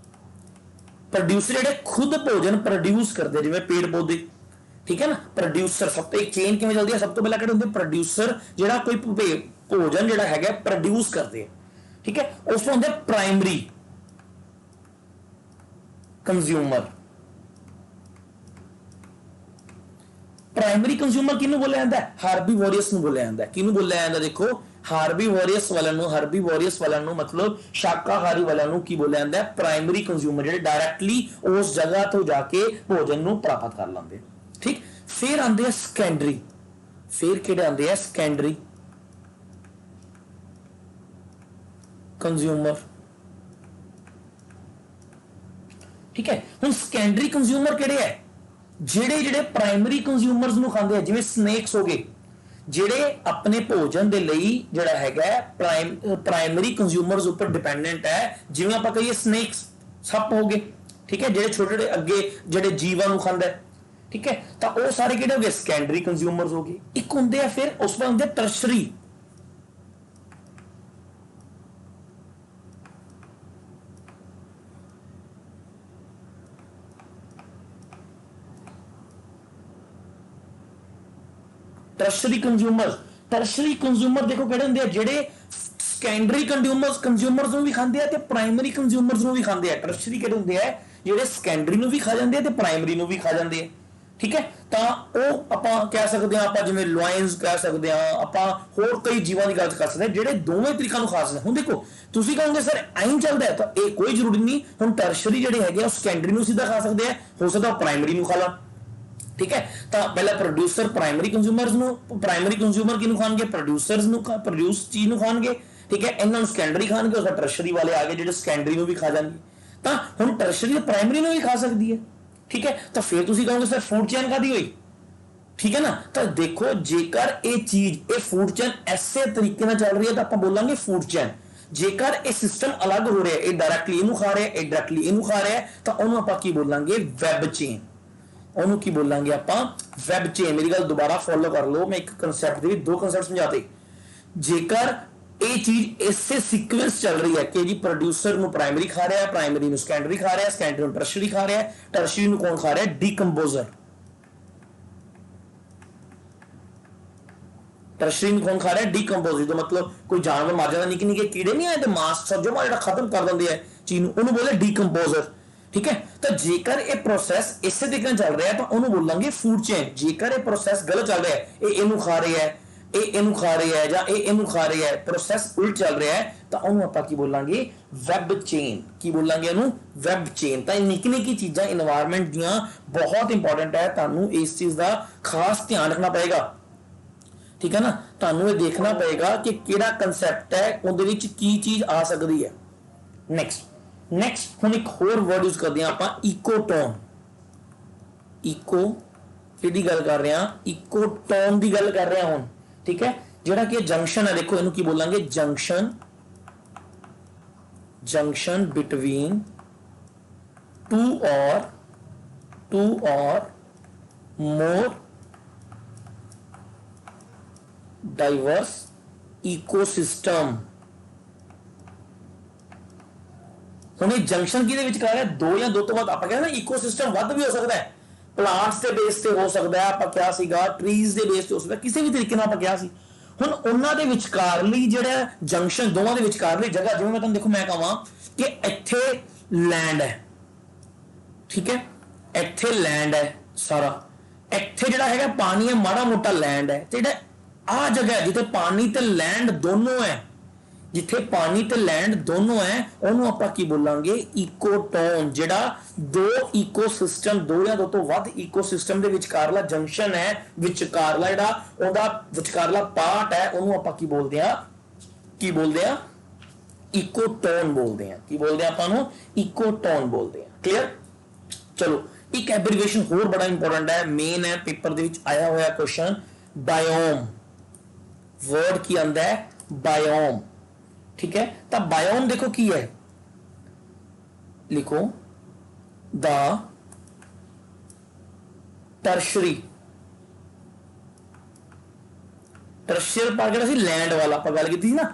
ਜਿਹੜੇ ਖੁਦ ਭੋਜਨ ਪ੍ਰੋਡਿਊਸ ਕਰਦੇ, ਜਿਵੇਂ ਪੇੜ ਪੌਦੇ, ਠੀਕ ਹੈ ਨਾ। ਪ੍ਰੋਡਿਊਸਰ ਸਭ ਤੋਂ, ਇੱਕ ਚੇਨ ਕਿਵੇਂ ਚੱਲਦੀ ਹੈ, ਸਭ ਤੋਂ ਪਹਿਲਾਂ ਕਿਹੜੇ ਹੁੰਦੇ, ਪ੍ਰੋਡਿਊਸਰ, ਜਿਹੜਾ ਕੋਈ ਭੋਜਨ ਜਿਹੜਾ ਹੈਗਾ ਪ੍ਰੋਡਿਊਸ ਕਰਦੇ, ਠੀਕ ਹੈ। ਉਸ ਤੋਂ ਹੁੰਦੇ ਪ੍ਰਾਇਮਰੀ ਕੰਜ਼ਿਊਮਰ। ਪ੍ਰਾਇਮਰੀ ਕੰਜ਼ਿਊਮਰ ਕਿਹਨੂੰ ਬੋਲਿਆ ਜਾਂਦਾ ਹੈ, ਹਾਰਬੀਵੋਰਸ ਨੂੰ ਬੋਲਿਆ ਜਾਂਦਾ ਹੈ। ਕਿਹਨੂੰ ਬੋਲਿਆ ਜਾਂਦਾ, ਦੇਖੋ ਹਾਰਬੀਵੋਰਸ ਵਾਲਿਆਂ ਨੂੰ ਮਤਲਬ ਸ਼ਾਕਾਹਾਰੀ ਵਾਲਿਆਂ ਨੂੰ ਕੀ ਬੋਲਿਆ ਜਾਂਦਾ ਹੈ, ਪ੍ਰਾਇਮਰੀ ਕੰਜ਼ਿਊਮਰ, ਜਿਹੜੇ ਡਾਇਰੈਕਟਲੀ ਉਸ ਜਗ੍ਹਾ ਤੋਂ ਜਾ ਕੇ ਭੋਜਨ ਨੂੰ ਪ੍ਰਾਪਤ ਕਰ ਲੈਂਦੇ, ਠੀਕ। ਫਿਰ ਆਉਂਦੇ ਆ ਸੈਕੰਡਰੀ, ਫਿਰ ਕਿਹੜੇ ਆਉਂਦੇ ਆ, ਸੈਕੰਡਰੀ ਕੰਜ਼ਿਊਮਰ, ਠੀਕ ਹੈ। ਹੁਣ ਸੈਕੰਡਰੀ ਕੰਜ਼ਿਊਮਰ ਕਿਹੜੇ ਹੈ, ਜਿਹੜੇ ਪ੍ਰਾਇਮਰੀ ਕੰਜ਼ਿਊਮਰਸ ਨੂੰ ਖਾਂਦੇ ਆ, ਜਿਵੇਂ ਸਨੇਕਸ ਹੋ ਗਏ, ਜਿਹੜੇ ਆਪਣੇ ਭੋਜਨ ਦੇ ਲਈ ਜਿਹੜਾ ਹੈਗਾ ਪ੍ਰਾਇਮਰੀ ਕੰਜ਼ਿਊਮਰਸ ਉੱਪਰ ਡਿਪੈਂਡੈਂਟ ਹੈ, ਜਿਵੇਂ ਆਪਾਂ ਕਹੀਏ ਸਨੇਕਸ, ਸੱਪ ਹੋ ਗਏ, ਠੀਕ ਹੈ, ਜਿਹੜੇ ਛੋਟੇ ਅੱਗੇ ਜਿਹੜੇ ਜੀਵਾਂ ਨੂੰ ਖਾਂਦਾ, ਠੀਕ ਹੈ। ਤਾਂ ਉਹ ਸਾਰੇ ਕਿਹੜੇ ਹੋ ਗਏ, ਸੈਕੰਡਰੀ ਕੰਜ਼ਿਊਮਰਸ ਹੋ ਗਏ। ਇੱਕ ਹੁੰਦੇ ਆ ਫਿਰ ਉਸ ਤੋਂ ਹੁੰਦੇ ਟਰਸ਼ਰੀ, ਟਰਸ਼ਰੀ ਕੰਜ਼ਿਊਮਰ ਦੇਖੋ ਕਿਹੜੇ ਹੁੰਦੇ ਆ, ਜਿਹੜੇ ਸੈਕੰਡਰੀ ਕੰਜ਼ਿਊਮਰਸ ਨੂੰ ਵੀ ਖਾਂਦੇ ਆ ਤੇ ਪ੍ਰਾਇਮਰੀ ਕੰਜ਼ਿਊਮਰਸ ਨੂੰ ਵੀ ਖਾਂਦੇ ਆ। ਟਰਸ਼ਰੀ ਕਿਹੜੇ ਹੁੰਦੇ ਆ, ਜਿਹੜੇ ਸੈਕੰਡਰੀ ਨੂੰ ਵੀ ਖਾ ਜਾਂਦੇ ਆ ਤੇ ਪ੍ਰਾਇਮਰੀ ਨੂੰ ਵੀ ਖਾ ਜਾਂਦੇ ਆ, ਠੀਕ ਹੈ। ਤਾਂ ਉਹ ਆਪਾਂ ਕਹਿ ਸਕਦੇ ਹਾਂ, ਆਪਾਂ ਜਿਵੇਂ ਲਾਇਨਸ ਕਹਿ ਸਕਦੇ ਹਾਂ, ਆਪਾਂ ਹੋਰ ਕਈ ਜੀਵਾਂ ਦੀ ਗੱਲ ਕਰ ਸਕਦੇ ਹਾਂ ਜਿਹੜੇ ਦੋਵੇਂ ਤਰੀਕਾਂ ਨੂੰ ਖਾ ਸਕਦੇ। ਹੁਣ ਦੇਖੋ ਤੁਸੀਂ ਕਹੋਗੇ ਸਰ ਐਂ ਚੱਲਦਾ ਹੈ, ਤਾਂ ਇਹ ਕੋਈ ਜ਼ਰੂਰੀ ਨਹੀਂ। ਹੁਣ ਟਰਸ਼ਰੀ ਜਿਹੜੇ ਹੈਗੇ ਉਹ ਸੈਕੰਡਰੀ ਨੂੰ ਸਿੱਧਾ ਖਾ ਸਕਦੇ ਆ, ਹੋ ਸਕਦਾ ਪ੍ਰਾਇਮਰੀ ਨੂੰ ਖਾ ਲੈਣ, ਠੀਕ ਹੈ। ਤਾਂ ਪਹਿਲਾਂ ਪ੍ਰੋਡਿਊਸਰ ਪ੍ਰਾਇਮਰੀ ਕੰਜ਼ਿਊਮਰ ਕਿਹਨੂੰ ਖਾਣਗੇ, ਪ੍ਰੋਡਿਊਸਰਸ ਨੂੰ, ਪ੍ਰੋਡਿਊਸ ਚੀਜ਼ ਨੂੰ ਖਾਣਗੇ, ਠੀਕ ਹੈ। ਇਹਨਾਂ ਨੂੰ ਸੈਕੰਡਰੀ ਖਾਣਗੇ, ਉਸ ਦਾ ਟਰਸ਼ਰੀ ਵਾਲੇ ਆ ਗਏ ਜਿਹੜੇ ਸੈਕੰਡਰੀ ਨੂੰ ਵੀ ਖਾ ਜਾਣਗੇ। ਤਾਂ ਹੁਣ ਟਰਸ਼ਰੀ ਪ੍ਰਾਇਮਰੀ ਨੂੰ ਵੀ ਖਾ ਸਕਦੀ ਹੈ, ਠੀਕ ਹੈ। ਤਾਂ ਫਿਰ ਤੁਸੀਂ ਕਹੋਗੇ ਸਰ ਫੂਡ ਚੇਨ ਕਾਦੀ ਹੋਈ, ਠੀਕ ਹੈ ਨਾ। ਤਾਂ ਦੇਖੋ ਜੇਕਰ ਇਹ ਫੂਡ ਚੇਨ ਐਸੇ ਤਰੀਕੇ ਨਾਲ ਚੱਲ ਰਹੀ ਹੈ ਤਾਂ ਆਪਾਂ ਬੋਲਾਂਗੇ ਫੂਡ ਚੇਨ। ਜੇਕਰ ਇਹ ਸਿਸਟਮ ਅਲੱਗ ਹੋ ਰਿਹਾ, ਇਹ ਡਾਇਰੈਕਟਲੀ ਇਹਨੂੰ ਖਾ ਰਿਹਾ, ਇਹ ਡਾਇਰੈਕਟਲੀ ਇਹਨੂੰ ਖਾ ਰਿਹਾ, ਤਾਂ ਉਹਨੂੰ ਆਪਾਂ ਕੀ ਬੋਲਾਂਗੇ, ਵੈਬ ਚੇਨ। ਉਹਨੂੰ ਕੀ ਬੋਲਾਂਗੇ ਆਪਾਂ, ਵੈਬ ਚੇਨ। ਮੇਰੀ ਗੱਲ ਦੁਬਾਰਾ ਫੋਲੋ ਕਰ ਲਓ, ਮੈਂ ਇੱਕ ਕਨਸੈਪਟ ਦੇ ਵਿੱਚ ਦੋ ਕਨਸੈਪਟ ਸਮਝਾਤੇ। ਜੇਕਰ ਇਹ ਚੀਜ਼ ਇਸੇ ਸੀਕੁਐਂਸ ਚੱਲ ਰਹੀ ਹੈ ਕਿ ਜੀ ਪ੍ਰੋਡਿਊਸਰ ਨੂੰ ਪ੍ਰਾਇਮਰੀ ਖਾ ਰਿਹਾ, ਪ੍ਰਾਇਮਰੀ ਨੂੰ ਸੈਕੰਡਰੀ ਖਾ ਰਿਹਾ, ਸੈਕੰਡਰੀ ਨੂੰ ਟਰਸ਼ਰੀ ਖਾ ਰਿਹਾ, ਟਰਸ਼ਰੀ ਨੂੰ ਕੌਣ ਖਾ ਰਿਹਾ, ਡੀਕੰਪੋਜ਼ਰ। ਟਰਸ਼ਰੀ ਨੂੰ ਕੌਣ ਖਾ ਰਿਹਾ, ਡੀਕੰਪੋਜ਼ਰ। ਦਾ ਮਤਲਬ ਕੋਈ ਜਾਨਵਰ ਮਾਰ ਜਾਂਦਾ, ਨਿੱਕੇ ਨਿੱਕੇ ਕੀੜੇ ਨਹੀਂ ਆਏ ਤੇ ਮਾਸ ਸੱਜੋ ਜਿਹੜਾ ਖਤਮ ਕਰ ਦਿੰਦੇ ਆ ਚੀਜ਼ ਨੂੰ, ਉਹਨੂੰ ਬੋਲੇ ਡੀਕੰਪੋਜ਼ਰ, ਠੀਕ ਹੈ। ਤਾਂ ਜੇਕਰ ਇਹ ਪ੍ਰੋਸੈਸ ਇਸੇ ਤਰੀਕੇ ਨਾਲ ਚੱਲ ਰਿਹਾ ਤਾਂ ਉਹਨੂੰ ਬੋਲਾਂਗੇ ਫੂਡ ਚੇਨ। ਜੇਕਰ ਇਹ ਪ੍ਰੋਸੈਸ ਗਲਤ ਚੱਲ ਰਿਹਾ ਹੈ, ਇਹ ਇਹਨੂੰ ਖਾ ਰਿਹਾ ਹੈ, ਇਹ ਇਹਨੂੰ ਖਾ ਰਿਹਾ ਹੈ, ਜਾਂ ਇਹ ਇਹਨੂੰ ਖਾ ਰਿਹਾ ਹੈ, ਪ੍ਰੋਸੈਸ ਉਲਟ ਚੱਲ ਰਿਹਾ ਹੈ, ਤਾਂ ਉਹਨੂੰ ਆਪਾਂ ਕੀ ਬੋਲਾਂਗੇ, ਵੈਬ ਚੇਨ। ਕੀ ਬੋਲਾਂਗੇ ਉਹਨੂੰ, ਵੈਬ ਚੇਨ। ਤਾਂ ਇਹ ਨਿੱਕੀ ਨਿੱਕੀ ਚੀਜ਼ਾਂ এনवायरमेंट ਦੀਆਂ ਬਹੁਤ ਇੰਪੋਰਟੈਂਟ ਹੈ, ਤੁਹਾਨੂੰ ਇਸ ਚੀਜ਼ ਦਾ ਖਾਸ ਧਿਆਨ ਰੱਖਣਾ ਪਏਗਾ, ਠੀਕ ਹੈ ਨਾ। ਤੁਹਾਨੂੰ ਇਹ ਦੇਖਣਾ ਪਏਗਾ ਕਿ ਕਿਹੜਾ ਕਨਸੈਪਟ ਹੈ, ਉਹਦੇ ਵਿੱਚ ਕੀ ਚੀਜ਼ ਆ ਸਕਦੀ ਹੈ। ਨੈਕਸਟ ਹੁਣ ਇੱਕ ਹੋਰ ਵਰਡ ਯੂਜ਼ ਕਰਦੇ ਹਾਂ ਆਪਾਂ, ਇਕੋਟੋਨ। ਇਕੋ ਕਿਹਦੀ ਗੱਲ ਕਰ ਰਹੇ ਹਾਂ, ਇਕੋਟੋਨ ਦੀ ਗੱਲ ਕਰ ਰਹੇ ਹਾਂ ਹੁਣ, ਠੀਕ ਹੈ। ਜਿਹੜਾ ਕਿ ਜੰਕਸ਼ਨ ਹੈ, ਦੇਖੋ ਇਹਨੂੰ ਕੀ ਬੋਲਾਂਗੇ, ਜੰਕਸ਼ਨ ਬਿਟਵੀਨ ਟੂ ਔਰ 2 or more diverse ecosystem। ਹੁਣ ਇਹ ਜੰਕਸ਼ਨ ਕਿਹਦੇ ਵਿਚਕਾਰ ਹੈ? ਦੋ ਜਾਂ ਦੋ ਤੋਂ ਵੱਧ। ਆਪਾਂ ਕਹਿੰਦੇ ਨਾ ਈਕੋਸਿਸਟਮ ਵੱਧ ਵੀ ਹੋ ਸਕਦਾ ਹੈ, ਪਲਾਂਟਸ ਦੇ ਬੇਸ ਤੇ ਹੋ ਸਕਦਾ ਹੈ, ਆਪਾਂ ਕਿਹਾ ਸੀਗਾ ਟਰੀਜ਼ ਦੇ ਬੇਸ ਤੇ ਹੋ ਸਕਦਾ, ਕਿਸੇ ਵੀ ਤਰੀਕੇ ਨਾਲ ਆਪਾਂ ਕਿਹਾ ਸੀ। ਹੁਣ ਉਹਨਾਂ ਦੇ ਵਿਚਕਾਰਲੀ ਜਿਹੜਾ ਜੰਕਸ਼ਨ, ਦੋਵਾਂ ਦੇ ਵਿਚਕਾਰਲੀ ਜਗ੍ਹਾ, ਜਿਵੇਂ ਮੈਂ ਤੁਹਾਨੂੰ ਦੇਖੋ ਮੈਂ ਕਹਾਂ ਕਿ ਇੱਥੇ ਲੈਂਡ ਹੈ, ਠੀਕ ਹੈ, ਇੱਥੇ ਲੈਂਡ ਹੈ ਸਾਰਾ, ਇੱਥੇ ਜਿਹੜਾ ਹੈਗਾ ਪਾਣੀ ਹੈ, ਮਾੜਾ ਮੋਟਾ ਲੈਂਡ ਹੈ, ਤੇ ਜਿਹੜਾ ਆਹ ਜਗ੍ਹਾ ਹੈ ਜਿੱਥੇ ਪਾਣੀ ਤੇ ਲੈਂਡ ਦੋਨੋਂ ਹੈ, ਜਿੱਥੇ ਪਾਣੀ ਤੇ ਲੈਂਡ ਦੋਨੋਂ ਹੈ, ਉਹਨੂੰ ਆਪਾਂ ਕੀ ਬੋਲਾਂਗੇ? ਇਕੋਟੋਨ। ਜਿਹੜਾ ਦੋ ਇਕੋਸਿਸਟਮ, ਦੋ ਜਾਂ ਦੋ ਤੋਂ ਵੱਧ ਇਕੋਸਿਸਟਮ ਦੇ ਵਿਚਕਾਰਲਾ ਜੰਕਸ਼ਨ ਹੈ, ਵਿਚਕਾਰਲਾ ਜਿਹੜਾ ਉਹਦਾ ਵਿਚਕਾਰਲਾ ਪਾਰਟ ਹੈ, ਉਹਨੂੰ ਆਪਾਂ ਕੀ ਬੋਲਦੇ ਆ? ਕੀ ਬੋਲਦੇ ਆ? ਇਕੋਟੋਨ ਬੋਲਦੇ ਆ। ਕੀ ਬੋਲਦੇ ਆ ਆਪਾਂ ਨੂੰ? ਇਕੋਟੋਨ ਬੋਲਦੇ ਆ। ਕਲੀਅਰ? ਚਲੋ, ਇੱਕ ਐਬਰੀਵੇਸ਼ਨ ਹੋਰ ਬੜਾ ਇੰਪੋਰਟੈਂਟ ਹੈ, ਮੇਨ ਹੈ, ਪੇਪਰ ਦੇ ਵਿੱਚ ਆਇਆ ਹੋਇਆ ਕੁਐਸਚਨ, ਬਾਇਓਮ। वर्ड की आंदा है बायोम, ठीक है। तो बायोम देखो की है, लिखो द टर्शरी, टर्शियर पार्ट जो लैंड वाला आप गल की ना,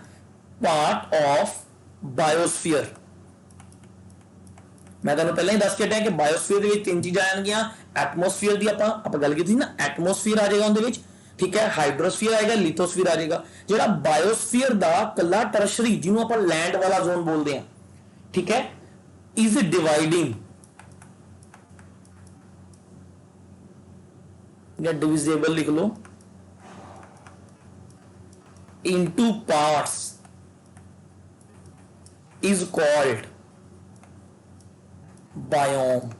पार्ट ऑफ बायोस्फीयर। मैं तुहानू पहले ही दस के हटिया कि बायोस्फीयर दे विच तीन चीज़ां आउणगियां। एटमोस्फीयर की आप गल की ना, एटमोस्फीयर आ जाएगा उहदे विच, ठीक है, हाइड्रोस्फीयर आएगा, लिथोस्फीयर आ जाएगा। जो बायोस्फीयर दा कला टर्शरी जिन्हों आप लैंड वाला जोन बोलते हैं, ठीक है, इज डिवाइडिंग या डिविजिबल लिख लो into parts is called biome.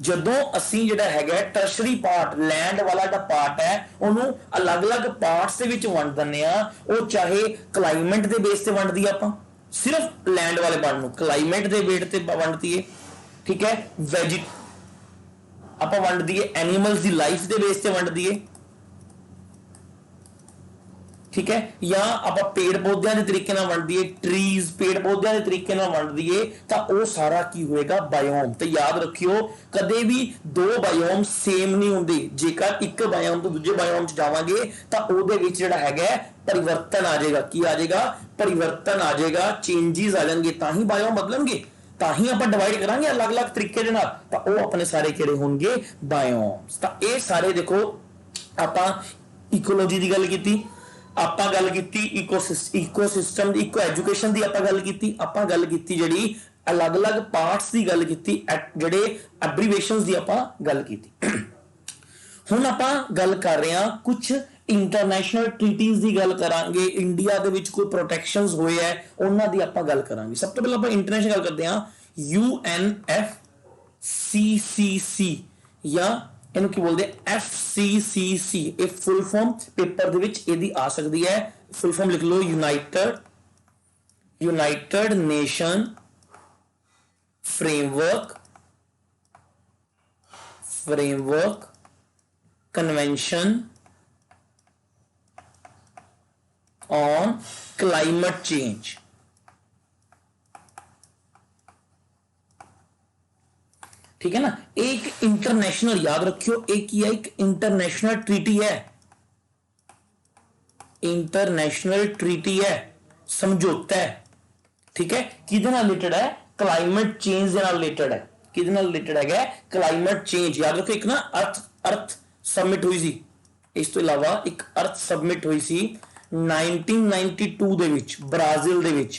ਜਦੋਂ ਅਸੀਂ ਜਿਹੜਾ ਹੈਗਾ ਟਰਸ਼ਰੀ ਪਾਰਟ, ਲੈਂਡ ਵਾਲਾ ਜਿਹੜਾ ਪਾਰਟ ਹੈ, ਉਹਨੂੰ ਅਲੱਗ-ਅਲੱਗ ਪਾਰਟਸ ਦੇ ਵਿੱਚ ਵੰਡ ਦਿੰਦੇ ਆ। ਉਹ ਚਾਹੇ ਕਲਾਈਮੇਟ ਦੇ ਬੇਸ ਤੇ ਵੰਡਦੀ ਆਪਾਂ, ਸਿਰਫ ਲੈਂਡ ਵਾਲੇ ਪਾਰਟ ਨੂੰ ਕਲਾਈਮੇਟ ਦੇ ਬੇਸ ਤੇ ਵੰਡਦੀ ਹੈ, ਠੀਕ ਹੈ, ਵੈਜੀ ਆਪਾਂ ਵੰਡਦੀ ਹੈ, ਐਨੀਮਲਸ ਦੀ ਲਾਈਫ ਦੇ ਬੇਸ ਤੇ ਵੰਡਦੀ ਹੈ, ठीक है, या आप पेड़ पौधों के तरीके वंड दिए, ट्रीज पेड़ पौधों के तरीके वंड दिए, तो वह सारा की होएगा बायोम। तो याद रखियो कदे भी दो बायोम सेम नहीं होंगे। जेकर एक बायोम तो दूसरे बायोम च जावांगे तो ਉਹਦੇ ਵਿੱਚ ਜਿਹੜਾ ਹੈਗਾ परिवर्तन आ जाएगा। की आ जाएगा? परिवर्तन आ जाएगा, चेंजेस आ जाएंगे, ਤਾਂ ਹੀ बायोम बदलणगे, ਤਾਂ ਹੀ ਆਪਾਂ डिवाइड करांगे अलग-अलग तरीके ਦੇ ਨਾਲ, ਤਾਂ ਉਹ ਆਪਣੇ ਸਾਰੇ ਕਿਹੜੇ ਹੋਣਗੇ? बायोम्स। ਤਾਂ ਇਹ ਸਾਰੇ ਦੇਖੋ ਆਪਾਂ ਇਕੋਲੋਜੀ ਦੀ ਗੱਲ ਕੀਤੀ, ਆਪਾਂ ਗੱਲ ਕੀਤੀ ਇਕੋਸਿਸਟਮ ਦੀ, ਇਕੋ ਐਜੂਕੇਸ਼ਨ ਦੀ ਆਪਾਂ ਗੱਲ ਕੀਤੀ, ਆਪਾਂ ਗੱਲ ਕੀਤੀ ਜਿਹੜੀ ਅਲੱਗ-ਅਲੱਗ ਪਾਰਟਸ ਦੀ ਗੱਲ ਕੀਤੀ, ਜਿਹੜੇ ਐਬਰੀਵੇਸ਼ਨਸ ਦੀ ਆਪਾਂ ਗੱਲ ਕੀਤੀ। ਹੁਣ ਆਪਾਂ ਗੱਲ ਕਰ ਰਹੇ ਹਾਂ ਕੁਝ ਇੰਟਰਨੈਸ਼ਨਲ ਟ੍ਰੀਟੀਜ਼ ਦੀ ਗੱਲ ਕਰਾਂਗੇ, ਇੰਡੀਆ ਦੇ ਵਿੱਚ ਕੋਈ ਪ੍ਰੋਟੈਕਸ਼ਨਸ ਹੋਏ ਹੈ ਉਹਨਾਂ ਦੀ ਆਪਾਂ ਗੱਲ ਕਰਾਂਗੇ। ਸਭ ਤੋਂ ਪਹਿਲਾਂ ਆਪਾਂ ਇੰਟਰਨੈਸ਼ਨਲ ਗੱਲ ਕਰਦੇ ਹਾਂ, UNFCCC ਜਾਂ ਇਹਨੂੰ ਕੀ ਬੋਲਦੇ FCCC। ਇਹ ਫੁੱਲ ਫਾਰਮ ਪੇਪਰ ਦੇ ਵਿੱਚ ਇਹਦੀ ਆ ਸਕਦੀ ਹੈ, ਫੁੱਲ ਫਾਰਮ ਲਿਖ ਲਓ, United nation framework convention on climate change. ठीक है ना, एक इंटरनेशनल, याद रखियो एक ही है, एक इंटरनेशनल ट्रीटी है, इंटरनेशनल ट्रीटी है, समझौता है, ठीक है, किदे नाल रिलेटेड है? क्लाइमेट चेंज दे नाल रिलेटेड है। किदे नाल रिलेटेड है? Climate change. याद रखो एक ना अर्थ सबमिट हुई सी, इस तो इलावा एक अर्थ सबमिट हुई सी 1992 दे विच ब्राजील दे विच।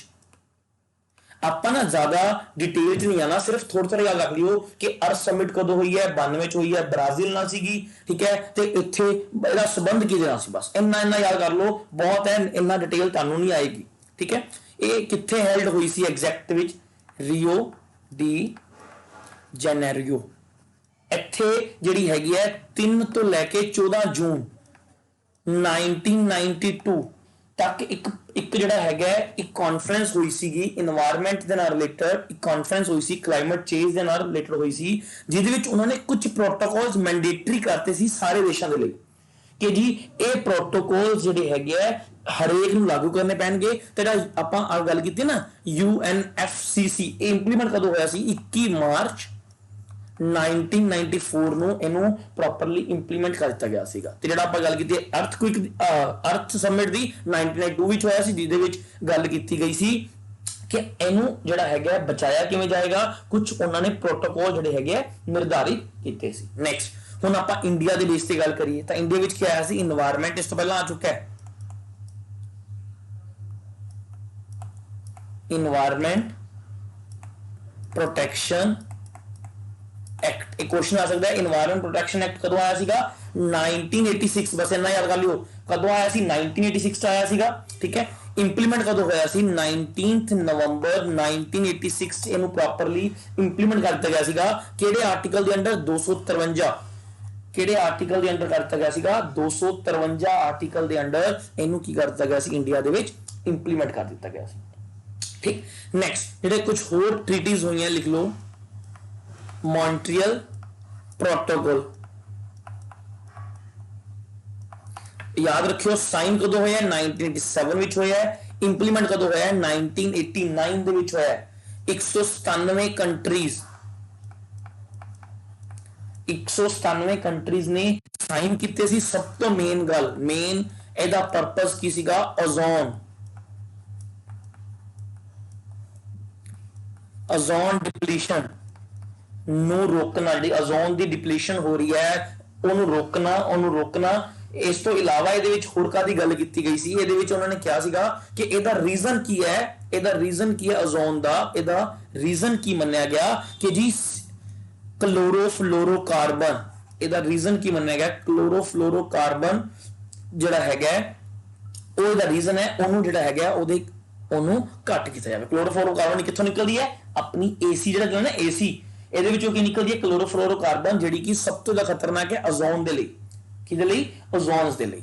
ਆਪਾਂ ਨਾ ਜ਼ਿਆਦਾ ਡਿਟੇਲ ਚ ਨਹੀਂ ਆਣਾ, ਸਿਰਫ ਥੋੜਾ ਥੋੜਾ ਯਾਦ ਰੱਖ ਲਿਓ ਕਿ ਅਰਥ ਸਬਮਿਟ ਕਦੋਂ ਹੋਈ ਹੈ? 92 ਚ ਹੋਈ ਹੈ, ਬ੍ਰਾਜ਼ੀਲ ਨਾਲ ਸੀਗੀ, ਠੀਕ ਹੈ, ਤੇ ਇੱਥੇ ਇਹਦਾ ਸੰਬੰਧ ਕਿਹਦੇ ਨਾਲ ਸੀ? ਬਸ ਇੰਨਾ ਯਾਦ ਕਰ ਲਓ, ਬਹੁਤ ਹੈ, ਇੰਨਾ ਡਿਟੇਲ ਤੁਹਾਨੂੰ ਨਹੀਂ ਆਏਗੀ, ਠੀਕ ਹੈ। ਇਹ ਕਿੱਥੇ ਹੈਲਡ ਹੋਈ ਸੀ ਐਗਜ਼ੈਕਟ ਵਿੱਚ? Rio de Janeiro. ਇੱਥੇ ਜਿਹੜੀ ਹੈਗੀ ਹੈ 3 ਤੋਂ ਲੈ ਕੇ 14 ਜੂਨ 1992 ਤੱਕ ਇੱਕ ਜਿਹੜਾ ਹੈਗਾ ਇੱਕ ਕਾਨਫਰੰਸ ਹੋਈ ਸੀਗੀ এনवायरमेंट ਦੇ ਨਾਲ ਰਿਲੇਟਡ, ਇੱਕ ਕਾਨਫਰੰਸ ਹੋਈ ਸੀ ਕਲਾਈਮੇਟ ਚੇਂਜ ਦੇ ਨਾਲ ਰਿਲੇਟਡ ਹੋਈ ਸੀ, ਜਿਹਦੇ ਵਿੱਚ ਉਹਨਾਂ ਨੇ ਕੁਝ ਪ੍ਰੋਟੋਕੋਲਸ ਮੈਂਡੇਟਰੀ ਕਰਤੇ ਸੀ ਸਾਰੇ ਦੇਸ਼ਾਂ ਦੇ ਲਈ ਕਿ ਜੀ ਇਹ ਪ੍ਰੋਟੋਕੋਲਸ ਜਿਹੜੇ ਹੈਗੇ ਆ ਹਰੇਕ ਨੂੰ ਲਾਗੂ ਕਰਨੇ ਪੈਣਗੇ। ਤੇ ਜਿਹੜਾ ਆਪਾਂ ਆ ਗੱਲ ਕੀਤੀ ਨਾ UNFCC, ਇਹ ਇੰਪਲੀਮੈਂਟ ਕਦੋਂ ਹੋਇਆ ਸੀ? 21 ਮਾਰਚ 1994 ਨੂੰ ਇਹਨੂੰ ਪ੍ਰੋਪਰਲੀ ਇੰਪਲੀਮੈਂਟ ਕਰ ਦਿੱਤਾ ਗਿਆ ਸੀਗਾ। ਤੇ ਜਿਹੜਾ ਆਪਾਂ ਗੱਲ ਕੀਤੀ ਅਰਥ ਸਮਿਟ ਦੀ 1992 ਵਿੱਚ ਹੋਇਆ ਸੀ, ਜਿਹਦੇ ਵਿੱਚ ਗੱਲ ਕੀਤੀ ਗਈ ਸੀ ਕਿ ਇਹਨੂੰ ਜਿਹੜਾ ਹੈਗਾ ਬਚਾਇਆ ਕਿਵੇਂ ਜਾਏਗਾ, ਕੁਝ ਉਹਨਾਂ ਨੇ ਪ੍ਰੋਟੋਕੋਲ ਜਿਹੜੇ ਹੈਗੇ ਨਿਰਧਾਰਿਤ ਕੀਤੇ ਸੀ। ਨੈਕਸਟ ਹੁਣ ਆਪਾਂ ਇੰਡੀਆ ਦੇ ਬੇਸ ਤੇ ਗੱਲ ਕਰੀਏ ਤਾਂ ਇੰਡੀਆ ਵਿੱਚ ਕੀ ਆਇਆ ਸੀ, ਇਨਵਾਇਰਨਮੈਂਟ ਇਸ ਤੋਂ ਪਹਿਲਾਂ ਆ ਚੁੱਕਾ ਹੈ, ਇਨਵਾयरमेंट प्रोटेक्शन एक्ट। एक क्वेश्चन आ सकता है इन्वायरमेंट प्रोटेक्शन एक्ट कदों आया सीगा 1986, बस इतना याद कर लियो कदों आया सी 1986 आया सीगा, ठीक है। इंप्लीमेंट कदों होया सी 19 नवंबर 1986 ਇਹਨੂੰ ਪ੍ਰੋਪਰਲੀ ਇੰਪਲੀਮੈਂਟ ਕਰ ਦਿੱਤਾ ਗਿਆ ਸੀਗਾ। ਕਿਹੜੇ ਆਰਟੀਕਲ ਦੇ ਅੰਡਰ 253, ਕਿਹੜੇ ਆਰਟੀਕਲ ਦੇ ਅੰਡਰ ਕਰ ਦਿੱਤਾ ਗਿਆ ਸੀਗਾ 253 ਆਰਟੀਕਲ ਦੇ ਅੰਡਰ ਇਹਨੂੰ ਕੀ ਕਰ ਦਿੱਤਾ ਗਿਆ ਸੀ, ਇੰਡੀਆ ਦੇ ਵਿੱਚ ਇੰਪਲੀਮੈਂਟ ਕਰ ਦਿੱਤਾ ਗਿਆ ਸੀ, ठीक। नेक्स्ट जेडे कुछ होर ट्रीटीज हुई हैं लिख लो, मॉन्ट्रियल प्रोटोकॉल याद रखियो, साइन कदों होया 1987 विच होया है, इंप्लीमेंट कदों होया है 1989 दे विच होया है। 197 कंट्रीज 197 कंट्रीज ने साइन कीते सी। सब तो मेन गल मेन एदा पर्पस की सीगा ओजोन ओजोन डिप्लीशन ਨੂੰ ਰੋਕਣਾ, ਜਿਹੜੀ ਓਜ਼ੋਨ ਦੀ ਡਿਪਲੀਸ਼ਨ ਹੋ ਰਹੀ ਹੈ ਉਹਨੂੰ ਰੋਕਣਾ। ਇਸ ਤੋਂ ਇਲਾਵਾ ਇਹਦੇ ਵਿੱਚ ਹੋਰ ਕਾਦੀ ਗੱਲ ਕੀਤੀ ਗਈ ਸੀ, ਇਹਦੇ ਵਿੱਚ ਉਹਨਾਂ ਨੇ ਕਿਹਾ ਸੀਗਾ ਕਿ ਇਹਦਾ ਰੀਜ਼ਨ ਕੀ ਹੈ, ਇਹਦਾ ਰੀਜ਼ਨ ਕੀ ਹੈ ਓਜ਼ੋਨ ਦਾ, ਇਹਦਾ ਰੀਜ਼ਨ ਕੀ ਮੰਨਿਆ ਗਿਆ ਕਿ ਜੀ ਕਲੋਰੋਫਲੋਰੋਕਾਰਬਨ, ਇਹਦਾ ਰੀਜ਼ਨ ਕੀ ਮੰਨਿਆ ਗਿਆ ਕਲੋਰੋਫਲੋਰੋਕਾਰਬਨ ਜਿਹੜਾ ਹੈਗਾ ਉਹ ਇਹਦਾ ਰੀਜ਼ਨ ਹੈ, ਉਹਨੂੰ ਜਿਹੜਾ ਹੈਗਾ ਉਹਨੂੰ ਘੱਟ ਕੀਤਾ ਜਾਵੇ। ਕਲੋਰੋਫਲੋਰੋਕਾਰਬਨ ਕਿੱਥੋਂ ਨਿਕਲਦੀ ਹੈ, ਆਪਣੀ ਏਸੀ ਜਿਹੜਾ ਕਹਿੰਦੇ ਨਾ ਏਸੀ, ਇਹਦੇ ਵਿੱਚੋਂ ਕੀ ਨਿਕਲਦੀ ਹੈ ਕਲੋਰੋਫਲੋਰੋਕਾਰਬਨ, ਜਿਹੜੀ ਕਿ ਸਭ ਤੋਂ ਜ਼ਿਆਦਾ ਖਤਰਨਾਕ ਹੈ ਓਜ਼ੋਨ ਦੇ ਲਈ, ਕਿਹਦੇ ਲਈ, ਓਜ਼ੋਨਸ ਦੇ ਲਈ।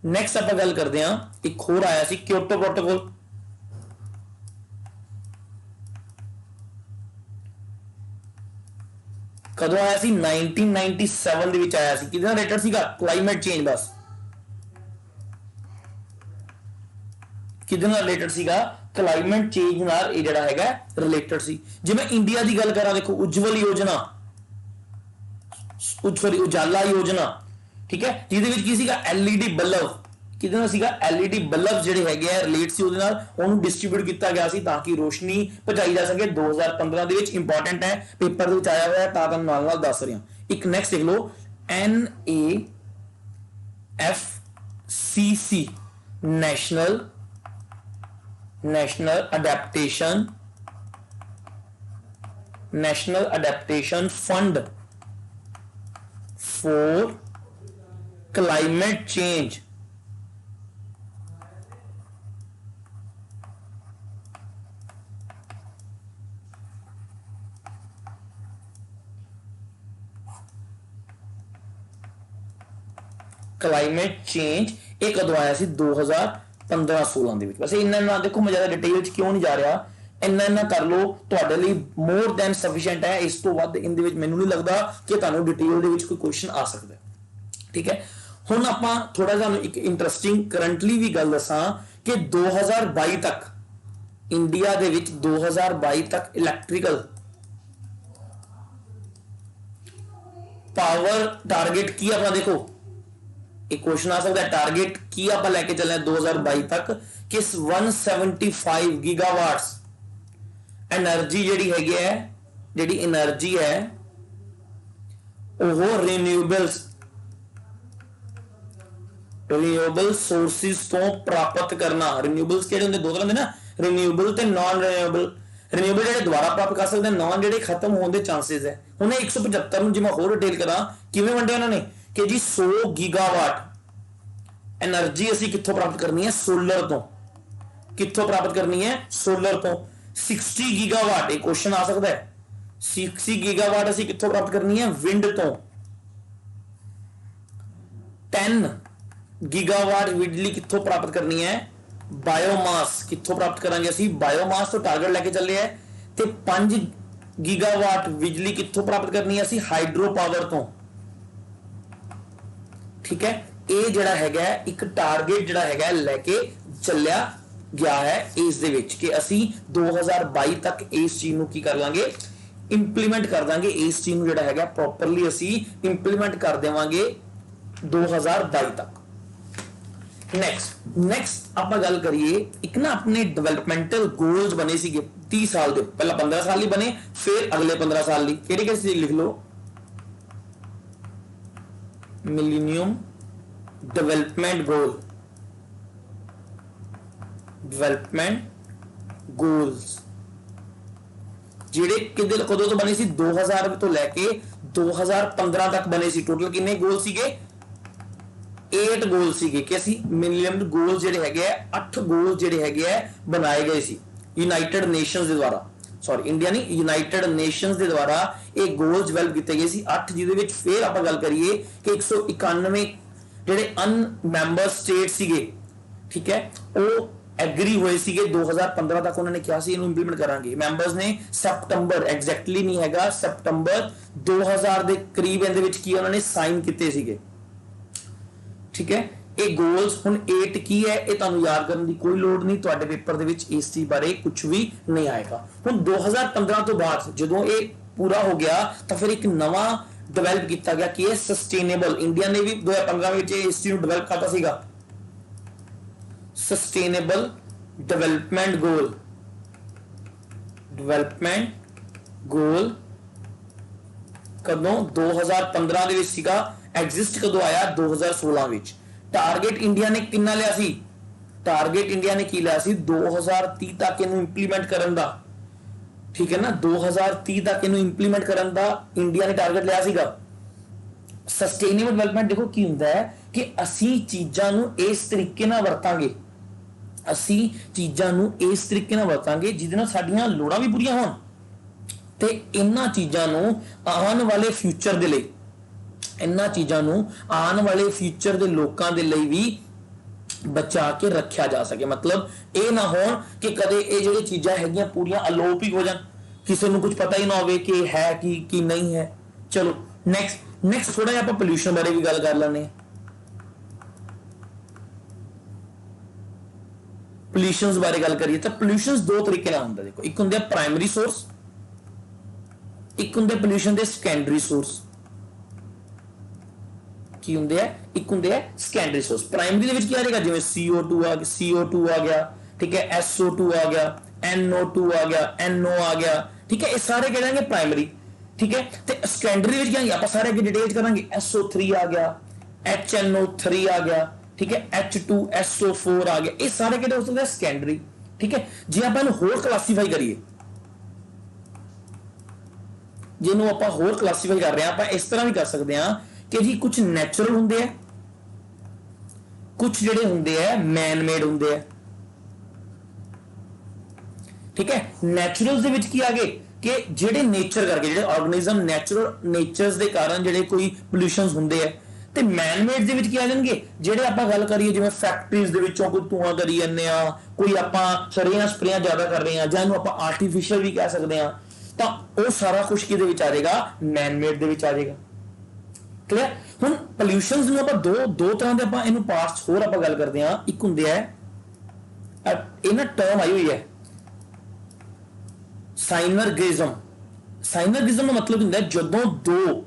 ਨੈਕਸਟ ਆਪਾਂ ਗੱਲ ਕਰਦੇ ਹਾਂ, ਇੱਕ ਹੋਰ ਆਇਆ ਸੀ ਕਿਓਟੋ ਪ੍ਰੋਟੋਕੋਲ। ਕਦੋਂ ਆਇਆ ਸੀ 1997 ਦੇ ਵਿੱਚ ਆਇਆ ਸੀ। ਕਿਹਦੇ ਨਾਲ ਰਿਲੇਟਡ ਸੀਗਾ, ਕਲਾਈਮੇਟ ਚੇਂਜ। ਬਸ ਕਿਹਦੇ ਨਾਲ ਰਿਲੇਟਡ ਸੀਗਾ, ਕਲਾਈਮੇਟ ਚੇਂਜ ਨਾਲ ਇਹ ਜਿਹੜਾ ਹੈਗਾ ਰਿਲੇਟਡ ਸੀ। ਜੇ ਮੈਂ ਇੰਡੀਆ ਦੀ ਗੱਲ ਕਰਾਂ, ਦੇਖੋ ਉਜਵਲ ਯੋਜਨਾ, ਉਜਾਲਾ ਯੋਜਨਾ, ਠੀਕ ਹੈ, ਜਿਹਦੇ ਵਿੱਚ ਕੀ ਸੀਗਾ LED ਬਲਬ, ਕਿਹਦੇ ਨਾਲ ਸੀਗਾ LED ਬਲਬ ਜਿਹੜੇ ਹੈਗੇ ਆ ਰਿਲੇਟ ਸੀ ਉਹਦੇ ਨਾਲ, ਉਹਨੂੰ ਡਿਸਟ੍ਰੀਬਿਊਟ ਕੀਤਾ ਗਿਆ ਸੀ ਤਾਂ ਕਿ ਰੋਸ਼ਨੀ ਪਹੁੰਚਾਈ ਜਾ ਸਕੇ। 2015 ਦੇ ਵਿੱਚ ਇੰਪੋਰਟੈਂਟ ਹੈ, ਪੇਪਰ ਦੇ ਵਿੱਚ ਆਇਆ ਹੋਇਆ ਤਾਂ ਤੁਹਾਨੂੰ ਨਾਲ ਦੱਸ ਰਿਹਾ। ਇੱਕ ਨੈਕਸਟ ਦੇਖ ਲਓ NAFCC National Adaptation Fund for Climate Change। Climate change एक कदों आया सी 2015-16 ਦੇ ਵਿੱਚ। ਵੈਸੇ ਇੰਨਾ ਦੇਖੋ ਮੈਂ ਜ਼ਿਆਦਾ ਡਿਟੇਲ ਚ ਕਿਉਂ ਨਹੀਂ ਜਾ ਰਿਹਾ, ਇੰਨਾ ਕਰ ਲਓ, ਤੁਹਾਡੇ ਲਈ ਮੋਰ ਦੈਨ ਸਫੀਸ਼ੀਐਂਟ ਹੈ। ਇਸ ਤੋਂ ਵੱਧ ਇਹਦੇ ਵਿੱਚ ਮੈਨੂੰ ਨਹੀਂ ਲੱਗਦਾ ਕਿ ਤੁਹਾਨੂੰ ਡਿਟੇਲ ਦੇ ਵਿੱਚ ਕੋਈ ਕੁਐਸਚਨ ਆ ਸਕਦਾ, ਠੀਕ ਹੈ। ਹੁਣ ਆਪਾਂ ਥੋੜਾ ਜਿਹਾ ਇੱਕ ਇੰਟਰਸਟਿੰਗ ਕਰੰਟਲੀ ਵੀ ਗੱਲ ਦੱਸਾਂ ਕਿ 2022 ਤੱਕ ਇੰਡੀਆ ਦੇ ਵਿੱਚ 2022 ਤੱਕ ਇਲੈਕਟ੍ਰੀਕਲ ਪਾਵਰ ਟਾਰਗੇਟ ਕੀ ਆਪਣਾ, ਦੇਖੋ एक क्वेश्चन आ सकता है टारगेट की आप लेके चले 2022 तक किस 175 गीगावाट्स एनर्जी ਜਿਹੜੀ ਹੈਗੀ ਹੈ, ਜਿਹੜੀ એનર્ਜੀ ਹੈ ਉਹ ਰਿਨਿਊਏਬਲ ਸੋਰਸਿਸ ਤੋਂ ਪ੍ਰਾਪਤ ਕਰਨਾ। ਰਿਨਿਊਏਬਲਸ ਕਿਹੜੇ ਹੁੰਦੇ, ਦੋ ਤਰ੍ਹਾਂ ਦੇ ਨਾ, ਰਿਨਿਊਏਬਲ ਤੇ ਨਾਨ ਰਿਨਿਊਏਬਲ। ਰਿਨਿਊਏਬਲ ਜਿਹੜੇ ਦੁਬਾਰਾ ਪ੍ਰਾਪਤ ਕਰ ਸਕਦੇ, ਨਾਨ ਜਿਹੜੇ ਖਤਮ ਹੋਣ ਦੇ ਚਾਂਸਸ ਹੈ। ਹੁਣ 175 ਨੂੰ ਜੇ ਮੈਂ ਹੋਰ ਡਿਟੇਲ ਕਰਾਂ ਕਿਵੇਂ ਵੰਡਿਆ ਉਹਨਾਂ ਨੇ ਕਿ ਜੀ 100 ਗੀਗਾਵਾਟ એનર્ਜੀ ਅਸੀਂ ਕਿੱਥੋਂ ਪ੍ਰਾਪਤ ਕਰਨੀ ਹੈ, ਸੋਲਰ ਤੋਂ। ਕਿੱਥੋਂ ਪ੍ਰਾਪਤ ਕਰਨੀ ਹੈ, ਸੋਲਰ ਤੋਂ। 60 ਗੀਗਾਵਾਟ, ਇਹ ਕੁਐਸਚਨ ਆ ਸਕਦਾ ਹੈ, 60 ਗੀਗਾਵਾਟ ਅਸੀਂ ਕਿੱਥੋਂ ਪ੍ਰਾਪਤ ਕਰਨੀ ਹੈ, ਵਿੰਡ ਤੋਂ। 10 ਗੀਗਾਵਾਟ ਬਿਜਲੀ ਕਿੱਥੋਂ ਪ੍ਰਾਪਤ ਕਰਨੀ ਹੈ, ਬਾਇਓਮਾਸ। ਕਿੱਥੋਂ ਪ੍ਰਾਪਤ ਕਰਾਂਗੇ ਅਸੀਂ, ਬਾਇਓਮਾਸ ਤੋਂ ਟਾਰਗੇਟ ਲੈ ਕੇ ਚੱਲੇ ਆ। ਤੇ 5 ਗੀਗਾਵਾਟ ਬਿਜਲੀ ਕਿੱਥੋਂ ਪ੍ਰਾਪਤ ਕਰਨੀ ਹੈ ਅਸੀਂ, ਹਾਈਡਰੋ ਪਾਵਰ ਤੋਂ, ਠੀਕ ਹੈ। ਇਹ ਜਿਹੜਾ ਹੈਗਾ ਇੱਕ ਟਾਰਗੇਟ ਜਿਹੜਾ ਹੈਗਾ ਲੈ ਕੇ ਚੱਲਿਆ ਗਿਆ ਹੈ ਇਸ ਦੇ ਵਿੱਚ ਕਿ ਅਸੀਂ 2022 ਤੱਕ ਇਸ ਚੀਜ਼ ਨੂੰ ਕੀ ਕਰ ਲਾਂਗੇ, ਇੰਪਲੀਮੈਂਟ ਕਰ ਦਾਂਗੇ ਇਸ ਚੀਜ਼ ਨੂੰ, ਜਿਹੜਾ ਹੈਗਾ ਪ੍ਰੋਪਰਲੀ ਅਸੀਂ ਇੰਪਲੀਮੈਂਟ ਕਰ ਦੇਵਾਂਗੇ 2022 ਤੱਕ। ਨੈਕਸਟ ਆਪਾਂ ਗੱਲ ਕਰੀਏ, ਇੱਕ ਨਾ ਆਪਣੇ ਡਿਵੈਲਪਮੈਂਟਲ ਗੋਲਸ ਬਣੇ ਸੀਗੇ 30 ਸਾਲ ਦੇ, ਪਹਿਲਾਂ 15 ਸਾਲ ਲਈ ਬਣੇ, ਫਿਰ ਅਗਲੇ 15 ਸਾਲ ਲਈ ਕਿਹੜੇ ਕਿਹੜੇ ਸੀ, ਲਿਖ ਲਓ। ਮਿਲੀਨੀਅਮ ਡਿਵੈਲਪਮੈਂਟ ਗੋਲਸ ਜਿਹੜੇ ਕਦੋਂ ਤੋਂ ਬਣੇ ਸੀ, 2000 ਤੋਂ ਲੈ ਕੇ 2015 ਤੱਕ ਬਣੇ ਸੀ। ਟੋਟਲ ਕਿੰਨੇ ਗੋਲ ਸੀਗੇ, 8 ਗੋਲ ਸੀਗੇ ਕਿ ਅਸੀਂ ਮਿਲੀਨੀਅਮ ਗੋਲ ਜਿਹੜੇ ਹੈਗੇ ਆ, 8 ਗੋਲ ਜਿਹੜੇ ਹੈਗੇ ਆ ਬਣਾਏ ਗਏ ਸੀ ਯੂਨਾਈਟਿਡ ਨੇਸ਼ਨਸ ਦੇ ਦੁਆਰਾ, ਸੌਰੀ ਇੰਡੀਆ ਨਹੀਂ, ਯੂਨਾਈਟਿਡ ਨੇਸ਼ਨਸ ਦੇ ਦੁਆਰਾ ਇਹ ਗੋਲ ਡਿਵੈਲਪ ਕੀਤੇ ਗਏ ਸੀ 8, ਜਿਹਦੇ ਵਿੱਚ ਫਿਰ ਆਪਾਂ ਗੱਲ ਕਰੀਏ ਕਿ 191 ਜਿਹੜੇ ਮੈਂਬਰ ਸਟੇਟ ਸੀਗੇ, ਠੀਕ ਹੈ, ਉਹ ਐਗਰੀ ਹੋਏ ਸੀਗੇ 2015 ਤੱਕ, ਉਹਨਾਂ ਨੇ ਕਿਹਾ ਸੀ ਇਹਨੂੰ ਇੰਪਲੀਮੈਂਟ ਕਰਾਂਗੇ। ਮੈਂਬਰਸ ਨੇ ਸੈਪਟੰਬਰ, ਐਗਜ਼ੈਕਟਲੀ ਨਹੀਂ ਹੈਗਾ, ਸੈਪਟੰਬਰ 2000 ਦੇ ਕਰੀਬ ਇਹਦੇ ਵਿੱਚ ਕੀ ਉਹਨਾਂ ਨੇ ਸਾਈਨ ਕੀਤੇ ਸੀਗੇ, ਠੀਕ ਹੈ। ਇਹ ਗੋਲਸ ਹੁਣ 8 ਕੀ ਹੈ, ਇਹ ਤੁਹਾਨੂੰ ਯਾਦ ਕਰਨ ਦੀ ਕੋਈ ਲੋੜ ਨਹੀਂ, ਤੁਹਾਡੇ ਪੇਪਰ ਦੇ ਵਿੱਚ ਇਸ ਚੀਜ਼ ਬਾਰੇ ਕੁਝ ਵੀ ਨਹੀਂ ਆਏਗਾ। ਹੁਣ 2015 ਤੋਂ ਬਾਅਦ ਜਦੋਂ ਇਹ ਪੂਰਾ ਹੋ ਗਿਆ ਤਾਂ ਫਿਰ ਇੱਕ ਨਵਾਂ ਡਿਵੈਲਪ ਕੀਤਾ ਗਿਆ ਕਿ ਇਹ ਸਸਟੇਨੇਬਲ, ਇੰਡੀਆ ਨੇ ਵੀ 2015 ਵਿੱਚ ਇਸ ਚੀਜ਼ ਨੂੰ ਡਿਵੈਲਪ ਕਰਤਾ ਸੀਗਾ, ਸਸਟੇਨੇਬਲ ਡਿਵੈਲਪਮੈਂਟ ਗੋਲ ਕਦੋਂ 2015 ਦੇ ਵਿੱਚ ਸੀਗਾ, ਐਗਜ਼ਿਸਟ ਕਦੋਂ ਆਇਆ 2016 ਵਿੱਚ। ਟਾਰਗੇਟ ਇੰਡੀਆ ਨੇ ਕਿੰਨਾ ਲਿਆ ਸੀ, ਟਾਰਗੇਟ ਇੰਡੀਆ ਨੇ ਕੀ ਲਿਆ ਸੀ 2030 ਤੱਕ ਇਹਨੂੰ ਇੰਪਲੀਮੈਂਟ ਕਰਨ ਦਾ, ਠੀਕ ਹੈ ਨਾ, 2030 ਤੱਕ ਇਹਨੂੰ ਇੰਪਲੀਮੈਂਟ ਕਰਨ ਦਾ ਇੰਡੀਆ ਨੇ ਟਾਰਗੇਟ ਲਿਆ ਸੀਗਾ। ਸਸਟੇਨੇਬਲ ਡਿਵੈਲਪਮੈਂਟ ਦੇਖੋ ਕੀ ਹੁੰਦਾ ਹੈ ਕਿ ਅਸੀਂ ਚੀਜ਼ਾਂ ਨੂੰ ਇਸ ਤਰੀਕੇ ਨਾਲ ਵਰਤਾਂਗੇ, ਅਸੀਂ ਚੀਜ਼ਾਂ ਨੂੰ ਇਸ ਤਰੀਕੇ ਨਾਲ ਵਰਤਾਂਗੇ ਜਿਹਦੇ ਨਾਲ ਸਾਡੀਆਂ ਲੋੜਾਂ ਵੀ ਪੂਰੀਆਂ ਹੋਣ ਤੇ ਇਹਨਾਂ ਚੀਜ਼ਾਂ ਨੂੰ ਆਉਣ ਵਾਲੇ ਫਿਊਚਰ ਦੇ ਲਈ, ਇਹਨਾਂ ਚੀਜ਼ਾਂ ਨੂੰ ਆਉਣ ਵਾਲੇ ਫਿਊਚਰ ਦੇ ਲੋਕਾਂ ਦੇ ਲਈ ਵੀ ਬਚਾ ਕੇ ਰੱਖਿਆ ਜਾ ਸਕੇ। ਮਤਲਬ ਇਹ ਨਾ ਹੋਣ ਕਿ ਕਦੇ ਇਹ ਜਿਹੜੀ ਚੀਜ਼ਾਂ ਹੈਗੀਆਂ ਪੂਰੀਆਂ ਅਲੋਪ ਹੀ ਹੋ ਜਾਣ, ਕਿਸੇ ਨੂੰ ਕੁਝ ਪਤਾ ਹੀ ਨਾ ਹੋਵੇ ਕਿ ਹੈ ਕੀ ਨਹੀਂ ਹੈ। ਚਲੋ ਨੈਕਸਟ ਥੋੜਾ ਜਿਹਾ ਆਪਾਂ ਪੋਲਿਊਸ਼ਨ ਬਾਰੇ ਵੀ ਗੱਲ ਕਰ ਲੈਂਦੇ ਹਾਂ। ਪੋਲਿਊਸ਼ਨਸ ਬਾਰੇ ਗੱਲ ਕਰੀਏ ਤਾਂ ਪੋਲਿਊਸ਼ਨਸ ਦੋ ਤਰੀਕੇ ਨਾਲ ਹੁੰਦਾ, ਦੇਖੋ, ਇੱਕ ਹੁੰਦੇ ਆ ਪ੍ਰਾਇਮਰੀ ਸੋਰਸ, ਇੱਕ ਹੁੰਦੇ ਪੋਲਿਊਸ਼ਨ ਦੇ ਸੈਕੰਡਰੀ ਸੋਰਸ। ਕੀ ਹੁੰਦੇ ਆ, ਇੱਕ ਹੁੰਦੇ ਆ ਸੈਕੰਡਰੀ ਸੋਰਸ। ਪ੍ਰਾਇਮਰੀ ਦੇ ਵਿੱਚ ਕੀ ਆ ਜਾਏਗਾ, ਜਿਵੇਂ CO2 ਆ ਗਿਆ, ਠੀਕ ਹੈ, SO2 ਆ ਗਿਆ, NO2 ਆ ਗਿਆ, NO ਆ ਗਿਆ, ਠੀਕ ਹੈ, ਇਹ ਸਾਰੇ ਕਹਿ ਦਾਂਗੇ ਪ੍ਰਾਇਮਰੀ, ਠੀਕ ਹੈ। ਤੇ ਸੈਕੰਡਰੀ ਵਿੱਚ ਕੀ ਆਏਗਾ, ਆਪਾਂ ਸਾਰੇ ਅੱਗੇ ਡਿਟੇਲ ਕਰਾਂਗੇ। SO3 ਆ ਗਿਆ, HNO3 ਆ ਗਿਆ, ਠੀਕ ਹੈ, H2SO4 ਆ ਗਿਆ, ਇਹ ਸਾਰੇ ਕਿਹੜੇ ਹੋ ਸਕਦੇ ਆ, ਸੈਕੰਡਰੀ, ਠੀਕ ਹੈ। ਜੇ ਆਪਾਂ ਇਹਨੂੰ ਹੋਰ ਕਲਾਸੀਫਾਈ ਕਰੀਏ, ਜਿਹਨੂੰ ਆਪਾਂ ਹੋਰ ਕਲਾਸੀਫਾਈ ਕਰ ਰਹੇ ਹਾਂ, ਆਪਾਂ ਇਸ ਤਰ੍ਹਾਂ ਵੀ ਕਰ ਸਕਦੇ ਹਾਂ ਕਿ ਜੀ ਕੁਝ ਨੈਚੁਰਲ ਹੁੰਦੇ ਆ, ਕੁਝ ਜਿਹੜੇ ਹੁੰਦੇ ਆ ਮੈਨ ਮੇਡ ਹੁੰਦੇ ਆ, ਠੀਕ ਹੈ। ਨੈਚੁਰਲਸ ਦੇ ਵਿੱਚ ਕੀ ਆ ਗਏ ਕਿ ਜਿਹੜੇ ਨੇਚਰ ਕਰਕੇ, ਜਿਹੜੇ ਆਰਗੇਨਿਜ਼ਮ ਨੇਚਰਸ ਦੇ ਕਾਰਨ ਜਿਹੜੇ ਕੋਈ ਪੋਲਿਊਸ਼ਨਸ ਹੁੰਦੇ ਆ, ਤੇ ਮੈਨ ਮੇਡ ਦੇ ਵਿੱਚ ਕੀ ਆ ਜਾਣਗੇ, ਜਿਹੜੇ ਆਪਾਂ ਗੱਲ ਕਰੀਏ ਜਿਵੇਂ ਫੈਕਟਰੀਜ਼ ਦੇ ਵਿੱਚੋਂ ਕੋਈ ਧੂਆਂ ਕਰੀ ਜਾਂਦੇ ਆ, ਕੋਈ ਆਪਾਂ ਸਪਰੇਆਂ ਜ਼ਿਆਦਾ ਕਰ ਰਹੇ ਆ, ਜਾਂ ਇਹਨੂੰ ਆਪਾਂ ਆਰਟੀਫੀਸ਼ੀਅਲ ਵੀ ਕਹਿ ਸਕਦੇ ਆ, ਤਾਂ ਉਹ ਸਾਰਾ ਕੁਝ ਕਿਹਦੇ ਵਿੱਚ ਆ ਜਾਏਗਾ, ਮੈਨ ਮੇਡ ਦੇ ਵਿੱਚ ਆ ਜਾਏਗਾ। ਕਲੀਅਰ। ਹੁਣ ਪੋਲਿਊਸ਼ਨਸ ਨੂੰ ਆਪਾਂ ਦੋ ਤਰ੍ਹਾਂ ਦੇ ਆਪਾਂ ਇਹਨੂੰ ਪਾਰਟਸ ਹੋਰ ਆਪਾਂ ਗੱਲ ਕਰਦੇ ਆ। ਇੱਕ ਹੁੰਦੇ ਆ, ਇਹ ਨਾ ਟਰਮ ਆਈ ਹੋਈ ਹੈ ਸਾਈਨਰਗਿਜ਼ਮ। ਸਾਈਨਰਗਿਜ਼ਮ ਦਾ ਮਤਲਬ ਹੁੰਦਾ ਜਦੋਂ ਦੋ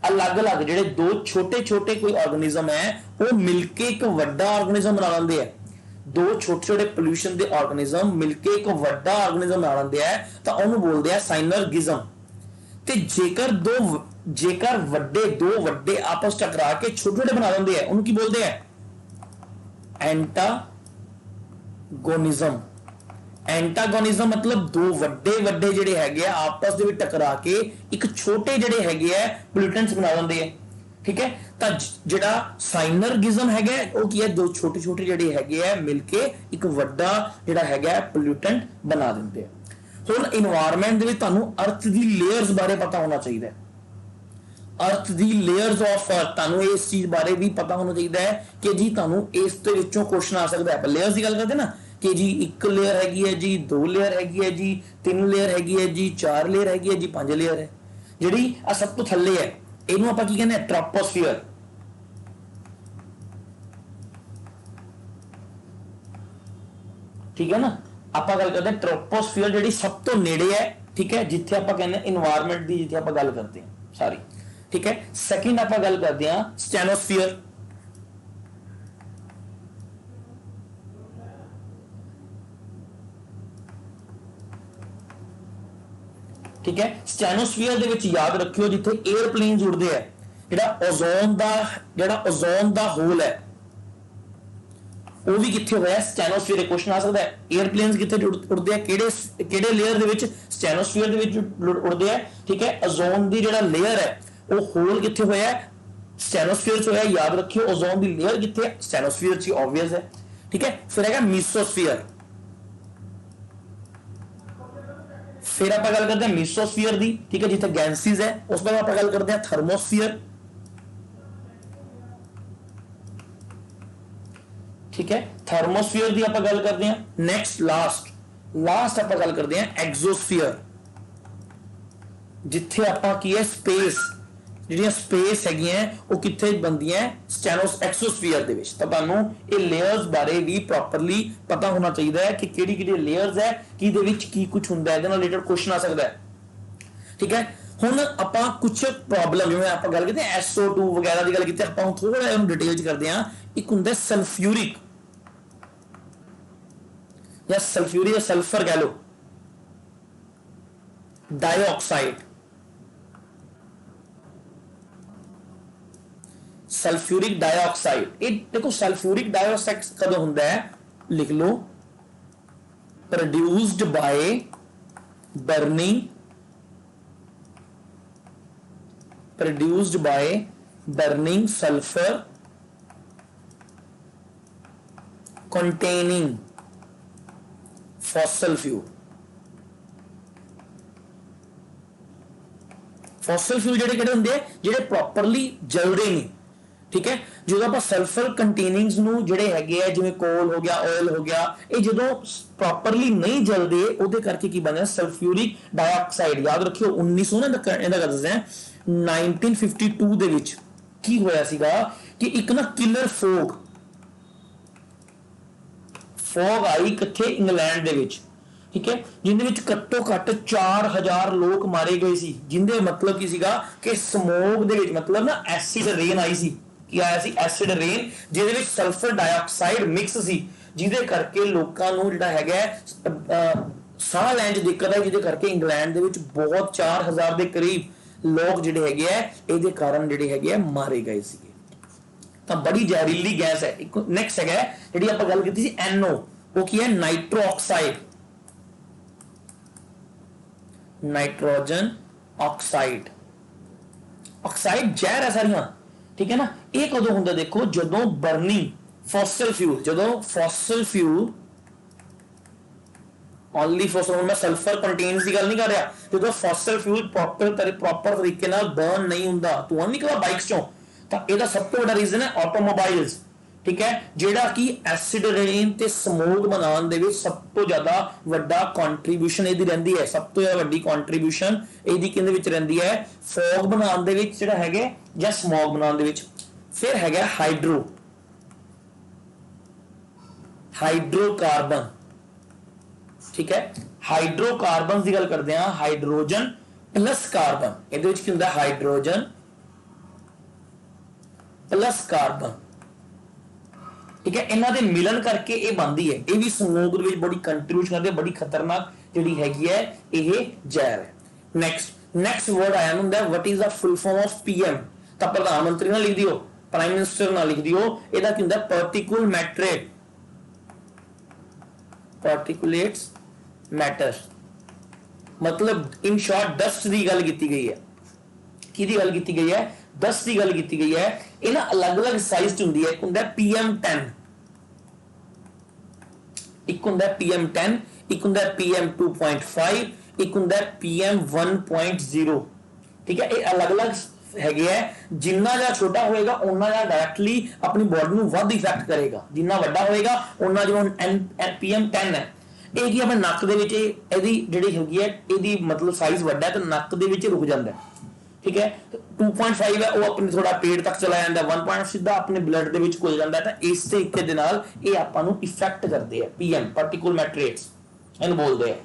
ਅਲੱਗ-ਅਲੱਗ ਜਿਹੜੇ ਦੋ ਛੋਟੇ-ਛੋਟੇ ਕੋਈ ਆਰਗੇਨਿਜ਼ਮ ਹੈ ਉਹ ਮਿਲ ਕੇ ਇੱਕ ਵੱਡਾ ਆਰਗੇਨਿਜ਼ਮ ਬਣਾ ਲੈਂਦੇ ਆ। ਦੋ ਛੋਟੇ-ਛੋਟੇ ਪੋਲਿਊਸ਼ਨ ਦੇ ਆਰਗੇਨਿਜ਼ਮ ਮਿਲ ਕੇ ਇੱਕ ਵੱਡਾ ਆਰਗੇਨਿਜ਼ਮ ਬਣਾ ਲੈਂਦੇ ਆ, ਤਾਂ ਉਹਨੂੰ ਬੋਲਦੇ ਆ ਸਾਈਨਰਗਿਜ਼ਮ। ਤੇ ਜੇਕਰ ਦੋ ਵੱਡੇ ਆਪਸ ਟਕਰਾ ਕੇ ਛੋਟੇ-ਛੋਟੇ ਬਣਾ ਲੈਂਦੇ ਆ, ਉਹਨੂੰ ਕੀ ਬੋਲਦੇ ਆ, ਐਂਟਾਗੋਨਿਜ਼ਮ। ਐਂਟਾਗੋਨਿਜ਼ਮ ਮਤਲਬ ਦੋ ਵੱਡੇ ਜਿਹੜੇ ਹੈਗੇ ਆ ਆਪਸ ਦੇ ਵਿੱਚ ਟਕਰਾ ਕੇ ਇੱਕ ਛੋਟੇ ਜਿਹੜੇ ਹੈਗੇ ਆ ਪੋਲਿਊਟੈਂਟਸ ਬਣਾ ਲੈਂਦੇ ਆ, ਠੀਕ ਹੈ। ਤਾਂ ਜਿਹੜਾ ਸਾਈਨਰਗਿਜ਼ਮ ਹੈਗਾ ਉਹ ਕੀ ਹੈ, ਦੋ ਛੋਟੇ ਜਿਹੜੇ ਹੈਗੇ ਆ ਮਿਲ ਕੇ ਇੱਕ ਵੱਡਾ ਜਿਹੜਾ ਹੈਗਾ ਪੋਲਿਊਟੈਂਟ ਬਣਾ ਦਿੰਦੇ ਆ। ਹੁਣ এনवायरमेंट ਦੇ ਵਿੱਚ ਤੁਹਾਨੂੰ ਅਰਥ ਦੀ ਲੇਅਰਸ ਬਾਰੇ ਪਤਾ ਹੋਣਾ ਚਾਹੀਦਾ ਹੈ। ਅਰਥ ਦੀ ਲੇਅਰਸ ਆਫ ਅਰਥ, ਤੁਹਾਨੂੰ ਇਸ ਚੀਜ਼ ਬਾਰੇ ਵੀ ਪਤਾ ਹੋਣਾ ਚਾਹੀਦਾ ਹੈ ਕਿ ਜੀ ਤੁਹਾਨੂੰ ਇਸ ਦੇ ਵਿੱਚੋਂ ਕੁਐਸਚਨ ਆ ਸਕਦਾ ਹੈ। ਆਪਾਂ ਲੇਅਰਸ ਦੀ ਗੱਲ ਕਰਦੇ ਨਾ ਕਿ ਜੀ ਇੱਕ ਲੇਅਰ ਹੈਗੀ ਹੈ ਜੀ, ਦੋ ਲੇਅਰ ਹੈਗੀ ਹੈ ਜੀ, ਤਿੰਨ ਲੇਅਰ ਹੈਗੀ ਹੈ ਜੀ, ਚਾਰ ਲੇਅਰ ਹੈਗੀ ਹੈ ਜੀ, ਪੰਜ ਲੇਅਰ ਹੈ। ਜਿਹੜੀ ਆ ਸਭ ਤੋਂ ਥੱਲੇ ਹੈ ਇਹਨੂੰ ਆਪਾਂ ਕੀ ਕਹਿੰਦੇ ਆ, ਟ੍ਰੋਪੋਸਫੀਅਰ। ਠੀਕ ਹੈ ਨਾ, ਆਪਾਂ ਗੱਲ ਕਰਦੇ ਹਾਂ ਟ੍ਰੋਪੋਸਫੀਅਰ ਜਿਹੜੀ ਸਭ ਤੋਂ ਨੇੜੇ ਹੈ ठीक है, जिथे आप कहने इन्वायरमेंट की जिथे आप गल करते हैं सारी, ठीक है। सैकेंड आप गल करते हैं स्टेनोस्फीयर, ठीक है। स्टेनोस्फीयर दे विच याद रखियो जिथे एयरप्लेन्स उड़ते हैं, ओजोन दा होल है वो भी कितने होया स्टेनोस्फीयर। क्वेश्चन आ सकता है एयरप्लेन्स कितने उड़ते हैं, किहड़े लेयर दे विच, स्टेनोस्फीयर दे विच उड़ते हैं, ठीक है। ओजोन दी जिहड़ा लेयर है वो होल कितने होया है, स्टेनोस्फीयर च होया। याद रखियो ओजोन दी लेयर कितने है, स्टेनोस्फीयर च, ऑब्वियस है, ठीक है। फिर है मीसोस्फीयर, फिर आप गल करते हैं मीसोस्फीयर दी, ठीक है, जिथे गैसेस है। उस बाद आप गल करते हैं थर्मोस्फीयर, ठीक है। थर्मोस्फीयर की आप गल करते हैं। नेक्स्ट लास्ट आप गल करते हैं एक्सोस्फीयर, जिथे आप की है स्पेस, ਜਿਹੜੀਆਂ स्पेस है वो कितने बनदियां स्टेनोस एक्सोस्फीयर ਦੇ ਵਿੱਚ। ਤਾਂ ਤੁਹਾਨੂੰ ਇਹ ਲੇਅਰਸ ਬਾਰੇ ਵੀ ਪ੍ਰੋਪਰਲੀ ਪਤਾ ਹੋਣਾ ਚਾਹੀਦਾ ਹੈ ਕਿ ਕਿਹੜੀ ਕਿਹੜੀ ਲੇਅਰਸ ਹੈ, ਕਿਹਦੇ ਵਿੱਚ ਕੀ ਕੁਝ ਹੁੰਦਾ ਹੈ, ਇਹਦੇ ਨਾਲ ਰਿਲੇਟਡ ਕੁਐਸਚਨ ਆ ਸਕਦਾ ਹੈ, ਠੀਕ ਹੈ। ਹੁਣ ਆਪਾਂ ਕੁਝ ਪ੍ਰੋਬਲਮ ਜਿਵੇਂ ਆਪਾਂ ਗੱਲ ਕਰਦੇ ਹਾਂ SO2 ਵਗੈਰਾ ਦੀ ਗੱਲ ਕੀਤੀ, ਆਪਾਂ ਹੁਣ ਥੋੜਾ ਜਿਹਾ ਡਿਟੇਲ ਚ ਕਰਦੇ ਹਾਂ। ਇੱਕ ਹੁੰਦਾ ਸਲਫਿਊਰਿਕ ਜਾਂ ਸਲਫਿਊਰਿਕ ਸल्फर कह लो, डाइऑक्साइड, सल्फ्यूरिक डाइऑक्साइड। ये देखो सल्फ्यूरिक डाइऑक्साइड कदों होंदा है, लिख लो, produced by burning sulphur containing fossil fuel। Fossil fuel ਜਿਹੜੇ ਕਿਹੜੇ ਹੁੰਦੇ ਆ, ਜਿਹੜੇ ਪ੍ਰੋਪਰਲੀ ਜਲਦੇ ਨਹੀਂ, ਠੀਕ ਹੈ। ਜਦੋਂ ਆਪਾਂ ਸਲਫਰ ਕੰਟੇਨਿੰਗਸ ਨੂੰ ਜਿਹੜੇ ਹੈਗੇ ਆ ਜਿਵੇਂ ਕੋਲ ਹੋ ਗਿਆ, ਆਇਲ ਹੋ ਗਿਆ, ਇਹ ਜਦੋਂ ਪ੍ਰੋਪਰਲੀ ਨਹੀਂ ਜਲਦੇ ਉਹਦੇ ਕਰਕੇ ਕੀ ਬਣਦਾ ਸਲਫਿਊਰਿਕ ਡਾਈਆਕਸਾਈਡ। ਯਾਦ ਰੱਖਿਓ 1900 ਨਾ ਇਹਦਾ ਕਰ ਦੱਸਦੇ ਆ 1952 ਦੇ ਵਿੱਚ ਕੀ ਹੋਇਆ ਸੀਗਾ ਕਿ ਇੱਕ ਨਾ ਕਿਲਰ ਫੌਗ ਆਈ ਕਿੱਥੇ, ਇੰਗਲੈਂਡ ਦੇ ਵਿੱਚ, ठीक है, जिंदे विच घट्टो घट 4000 लोग मारे गए सी, जिंदे मतलब की सीगा कि स्मोक दे विच मतलब ना एसिड रेन आई सी, की आया सी एसिड रेन, जिहदे विच सल्फर डाइऑक्साइड मिक्स सी, जिहदे करके लोकां नूं जिहड़ा हैगा साह लैण च दिक्कत है, जिहदे करके इंग्लैंड दे विच बहुत 4000 दे करीब लोग जिहड़े हैगे आ इहदे कारण जिहड़े हैगे आ मारे गए सीगे। तां बड़ी जहरीली गैस है। एक नेक्स्ट हैगा जिहड़ी आपां गल कीती सी NO, वो की है nitro oxide, nitrogen oxide. Oxide जहर है सारियां, ठीक है ना। ये कदों हुंदा देखो जदों बर्निंग फॉसल फ्यूल, जदों फॉसल फ्यूल ओनली फॉसल, मैं सल्फर कंटेन्स की गल नहीं कर रहा, जदों फॉसल फ्यूल प्रॉपर तरीके नाल बर्न नहीं हुंदा, धुआं निकलदा बाइक्स चों, तां इहदा सब तो बड़ा रीजन है ऑटोमोबाइल्स, ठीक है, जेड़ा कि एसिड रेन ते स्मोक बनाने दे विच सब तो ज्यादा वड्डा कंट्रीब्यूशन इहदी रहिंदी है। सब तो ज्यादा वड्डी कंट्रीब्यूशन इहदी किहदे विच रहिंदी है, फॉग बनाने दे विच जेड़ा हैगे जां स्मोक बनाने दे विच। फिर हैगा हाइड्रोकार्बन, ठीक है। हाइड्रोकार्बन की गल करते हैं, हाइड्रोजन प्लस कार्बन, इहदे विच की हुंदा हाइड्रोजन प्लस कार्बन, ठीक है। इन्हां दे मिलन करके ये बनती है, ये भी स्मोक दे विच बड़ी कंट्रीब्यूशन करती है, बड़ी खतरनाक जिहड़ी हैगी है ये जहर है। नेक्स्ट वर्ड आया हुंदा है what is the full form of PM, तां प्रधानमंत्री ना लिख दियो, प्राइम मिनिस्टर ना लिख दियो, इहदा की हुंदा पार्टिकुलेट्स मैटर, मतलब इन शॉर्ट डस्ट की गल की गई है। किहदी गल की गई है, डस्ट की गल की गई है। ये ना अलग अलग साइज हुंदी है, एक हुंदा PM10, एक हुंदा PM10, एक हुंदा PM2.5, एक हुंदा PM1.0, ठीक है। ये अलग अलग हैगे है, जिन्ना जा छोटा होएगा उन्ना जा डायरेक्टली अपनी बॉडी नूं वध इफेक्ट करेगा, जिन्ना वड्डा होएगा उन्ना जो PM10 है ये कि अपने नक दे विच इहदी जिहड़ी हैगी है इहदी मतलब साइज वड्डा है तो नक दे विच रुक जांदा है, ठीक है। 2.5 है वो अपने थोड़ा पेट तक चला जाता है, 1. सीधा अपने ब्लड दे विच घुल जाता है, तो इस तरीके दे नाल ये आपां नूं इफेक्ट करते हैं। PM पार्टिकुल मैट्रेट्स इहनूं बोलदे हैं,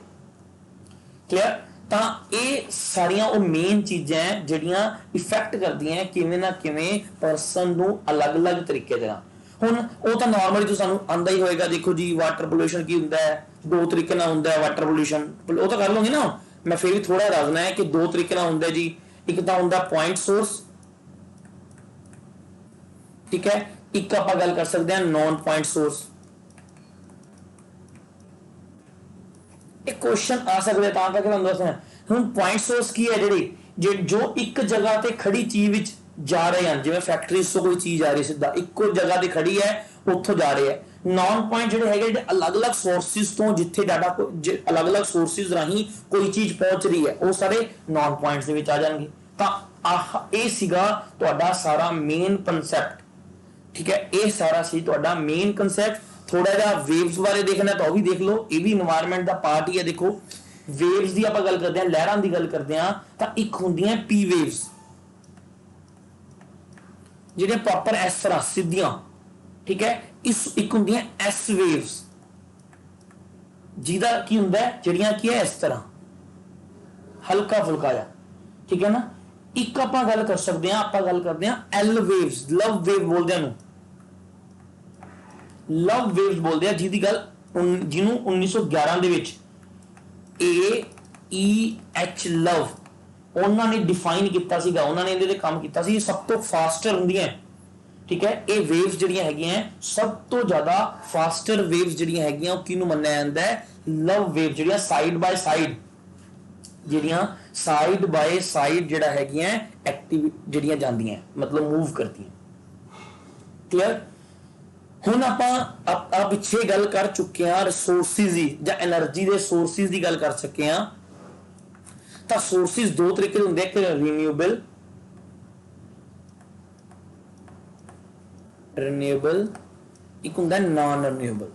क्लियर। ਤਾਂ ਇਹ ਸਾਰੀਆਂ ਉਹ ਮੇਨ ਚੀਜ਼ਾਂ ਜਿਹੜੀਆਂ ਇਫੈਕਟ ਕਰਦੀਆਂ ਕਿਵੇਂ ਨਾ ਕਿਵੇਂ ਪਰਸਨ ਨੂੰ ਅਲੱਗ-ਅਲੱਗ ਤਰੀਕੇ ਦੇ ਨਾਲ। ਹੁਣ ਉਹ ਤਾਂ ਨਾਰਮਲੀ ਤਾਂ ਸਾਨੂੰ ਆਂਦਾ ਹੀ ਹੋਏਗਾ। ਦੇਖੋ ਜੀ ਵਾਟਰ ਪੋਲਿਊਸ਼ਨ ਕੀ ਹੁੰਦਾ ਹੈ, ਦੋ ਤਰੀਕੇ ਨਾਲ ਹੁੰਦਾ ਹੈ ਵਾਟਰ ਪੋਲਿਊਸ਼ਨ, ਉਹ ਤਾਂ ਕਰ ਲਵਾਂਗੇ ਨਾ। ਮੈਂ ਫਿਰ ਵੀ ਥੋੜਾ ਦੱਸਣਾ ਹੈ ਕਿ ਦੋ ਤਰੀਕੇ ਨਾਲ ਹੁੰਦਾ ਜੀ। ਇੱਕ ਤਾਂ ਹੁੰਦਾ ਪੁਆਇੰਟ ਸੋਰਸ, ਠੀਕ ਹੈ, ਇੱਕ ਆਪਾਂ ਗੱਲ ਕਰ ਸਕਦੇ ਹਾਂ ਨॉन ਪੁਆਇੰਟ ਸੋਰਸ। ਇਹ ਕੁਐਸਚਨ ਆ ਸਕਦੇ ਤਾਂ ਕਰਕੇ ਤੁਹਾਨੂੰ ਦੱਸਣਾ। ਹੁਣ ਪੁਆਇੰਟ ਸੋਰਸ ਕੀ ਹੈ, ਜਿਹੜੇ ਜੋ ਇੱਕ ਜਗ੍ਹਾ ਤੇ ਖੜੀ ਚੀਜ਼ ਵਿੱਚ ਜਾ ਰਹੇ ਹਨ, ਜਿਵੇਂ ਫੈਕਟਰੀ ਤੋਂ ਕੋਈ ਚੀਜ਼ ਆ ਰਹੀ ਸਿੱਧਾ ਇੱਕੋ ਜਗ੍ਹਾ ਤੇ ਖੜੀ ਹੈ ਉੱਥੋਂ ਜਾ ਰਹੇ ਹੈ। ਨॉन ਪੁਆਇੰਟ ਜਿਹੜੇ ਹੈਗੇ ਜਿਹੜੇ ਅਲੱਗ-ਅਲੱਗ ਸੋਰਸਿਸ ਤੋਂ ਜਿੱਥੇ ਡਾਟਾ ਅਲੱਗ-ਅਲੱਗ ਸੋਰਸਿਸ ਰਾਹੀਂ ਕੋਈ ਚੀਜ਼ ਪਹੁੰਚ ਰਹੀ ਹੈ ਉਹ ਸਾਰੇ ਨॉन ਪੁਆਇੰਟਸ ਦੇ ਵਿੱਚ ਆ ਜਾਣਗੇ। ਤਾਂ ਇਹ ਸੀਗਾ ਤੁਹਾਡਾ ਸਾਰਾ ਮੇਨ ਕਨਸੈਪਟ, ਠੀਕ ਹੈ। ਇਹ ਸਾਰਾ ਸੀ ਤੁਹਾਡਾ ਮੇਨ ਕਨਸੈਪਟ। ਥੋੜਾ ਜਿਹਾ ਵੇਵਸ ਬਾਰੇ ਦੇਖਣਾ ਤਾਂ ਉਹ ਵੀ ਦੇਖ ਲਓ, ਇਹ ਵੀ ਇਨਵਾਇਰਨਮੈਂਟ ਦਾ ਪਾਰਟ ਹੀ ਹੈ। ਦੇਖੋ ਵੇਵਸ ਦੀ ਆਪਾਂ ਗੱਲ ਕਰਦੇ ਹਾਂ, ਲਹਿਰਾਂ ਦੀ ਗੱਲ ਕਰਦੇ ਹਾਂ, ਤਾਂ ਇੱਕ ਹੁੰਦੀਆਂ ਪੀ ਵੇਵਸ ਜਿਹੜੀਆਂ ਪ੍ਰੋਪਰ ਇਸ ਤਰ੍ਹਾਂ ਸਿੱਧੀਆਂ, ਠੀਕ ਹੈ। ਇੱਕ ਹੁੰਦੀਆਂ ਐਸ ਵੇਵਸ ਜਿਹਦਾ ਕੀ ਹੁੰਦਾ ਜਿਹੜੀਆਂ ਕੀ ਹੈ ਇਸ ਤਰ੍ਹਾਂ ਹਲਕਾ ਫੁਲਕਾ ਜਿਹਾ, ਠੀਕ ਹੈ ਨਾ। ਇੱਕ ਆਪਾਂ ਗੱਲ ਕਰ ਸਕਦੇ ਹਾਂ, ਆਪਾਂ ਗੱਲ ਕਰਦੇ ਹਾਂ ਐਲ ਵੇਵਸ, ਲਵ ਵੇਵ ਬੋਲਦੇ ਆ ਨੂੰ, ਲਵ ਵੇਵਸ ਬੋਲਦੇ ਆ, ਜਿਹਦੀ ਗੱਲ ਜਿਹਨੂੰ 1911 ਦੇ ਵਿੱਚ AEH ਲਵ ਉਹਨਾਂ ਨੇ ਡਿਫਾਈਨ ਕੀਤਾ ਸੀਗਾ, ਉਹਨਾਂ ਨੇ ਇਹਦੇ ਤੇ ਕੰਮ ਕੀਤਾ ਸੀ। ਸਭ ਤੋਂ ਫਾਸਟਰ ਹੁੰਦੀਆਂ, ਠੀਕ ਹੈ। ਇਹ ਵੇਵਸ ਜਿਹੜੀਆਂ ਹੈਗੀਆਂ ਸਭ ਤੋਂ ਜ਼ਿਆਦਾ ਫਾਸਟਰ ਵੇਵਸ ਜਿਹੜੀਆਂ ਹੈਗੀਆਂ ਉਹ ਕਿਹਨੂੰ ਮੰਨਿਆ ਜਾਂਦਾ ਹੈ, ਲਵ ਵੇਵ, ਜਿਹੜੀਆਂ ਸਾਈਡ ਬਾਏ ਸਾਈਡ, ਜਿਹੜੀਆਂ ਸਾਈਡ ਬਾਏ ਸਾਈਡ ਜਿਹੜਾ ਹੈਗੀਆਂ ਐਕਟਿਵ ਜਿਹੜੀਆਂ ਜਾਂਦੀਆਂ, ਮਤਲਬ ਮੂਵ ਕਰਦੀਆਂ। ਕਲੀਅਰ। ਹੁਣ ਆਪਾਂ ਪਿੱਛੇ ਗੱਲ ਕਰ ਚੁੱਕੇ ਹਾਂ ਰਿਸੋਰਸਿਸ ਦੀ ਜਾਂ એનર્ਜੀ ਦੇ ਸੋਰਸਿਸ ਦੀ ਗੱਲ ਕਰ ਚੁੱਕੇ ਹਾਂ। ਤਾਂ ਸੋਰਸਿਸ ਦੋ ਤਰੀਕੇ ਦੇ ਹੁੰਦੇ, ਇੱਕ ਰੀਨਿਊਏਬਲ, ਇੱਕ ਹੁੰਦਾ ਨਾਨ ਰੀਨਿਊਏਬਲ।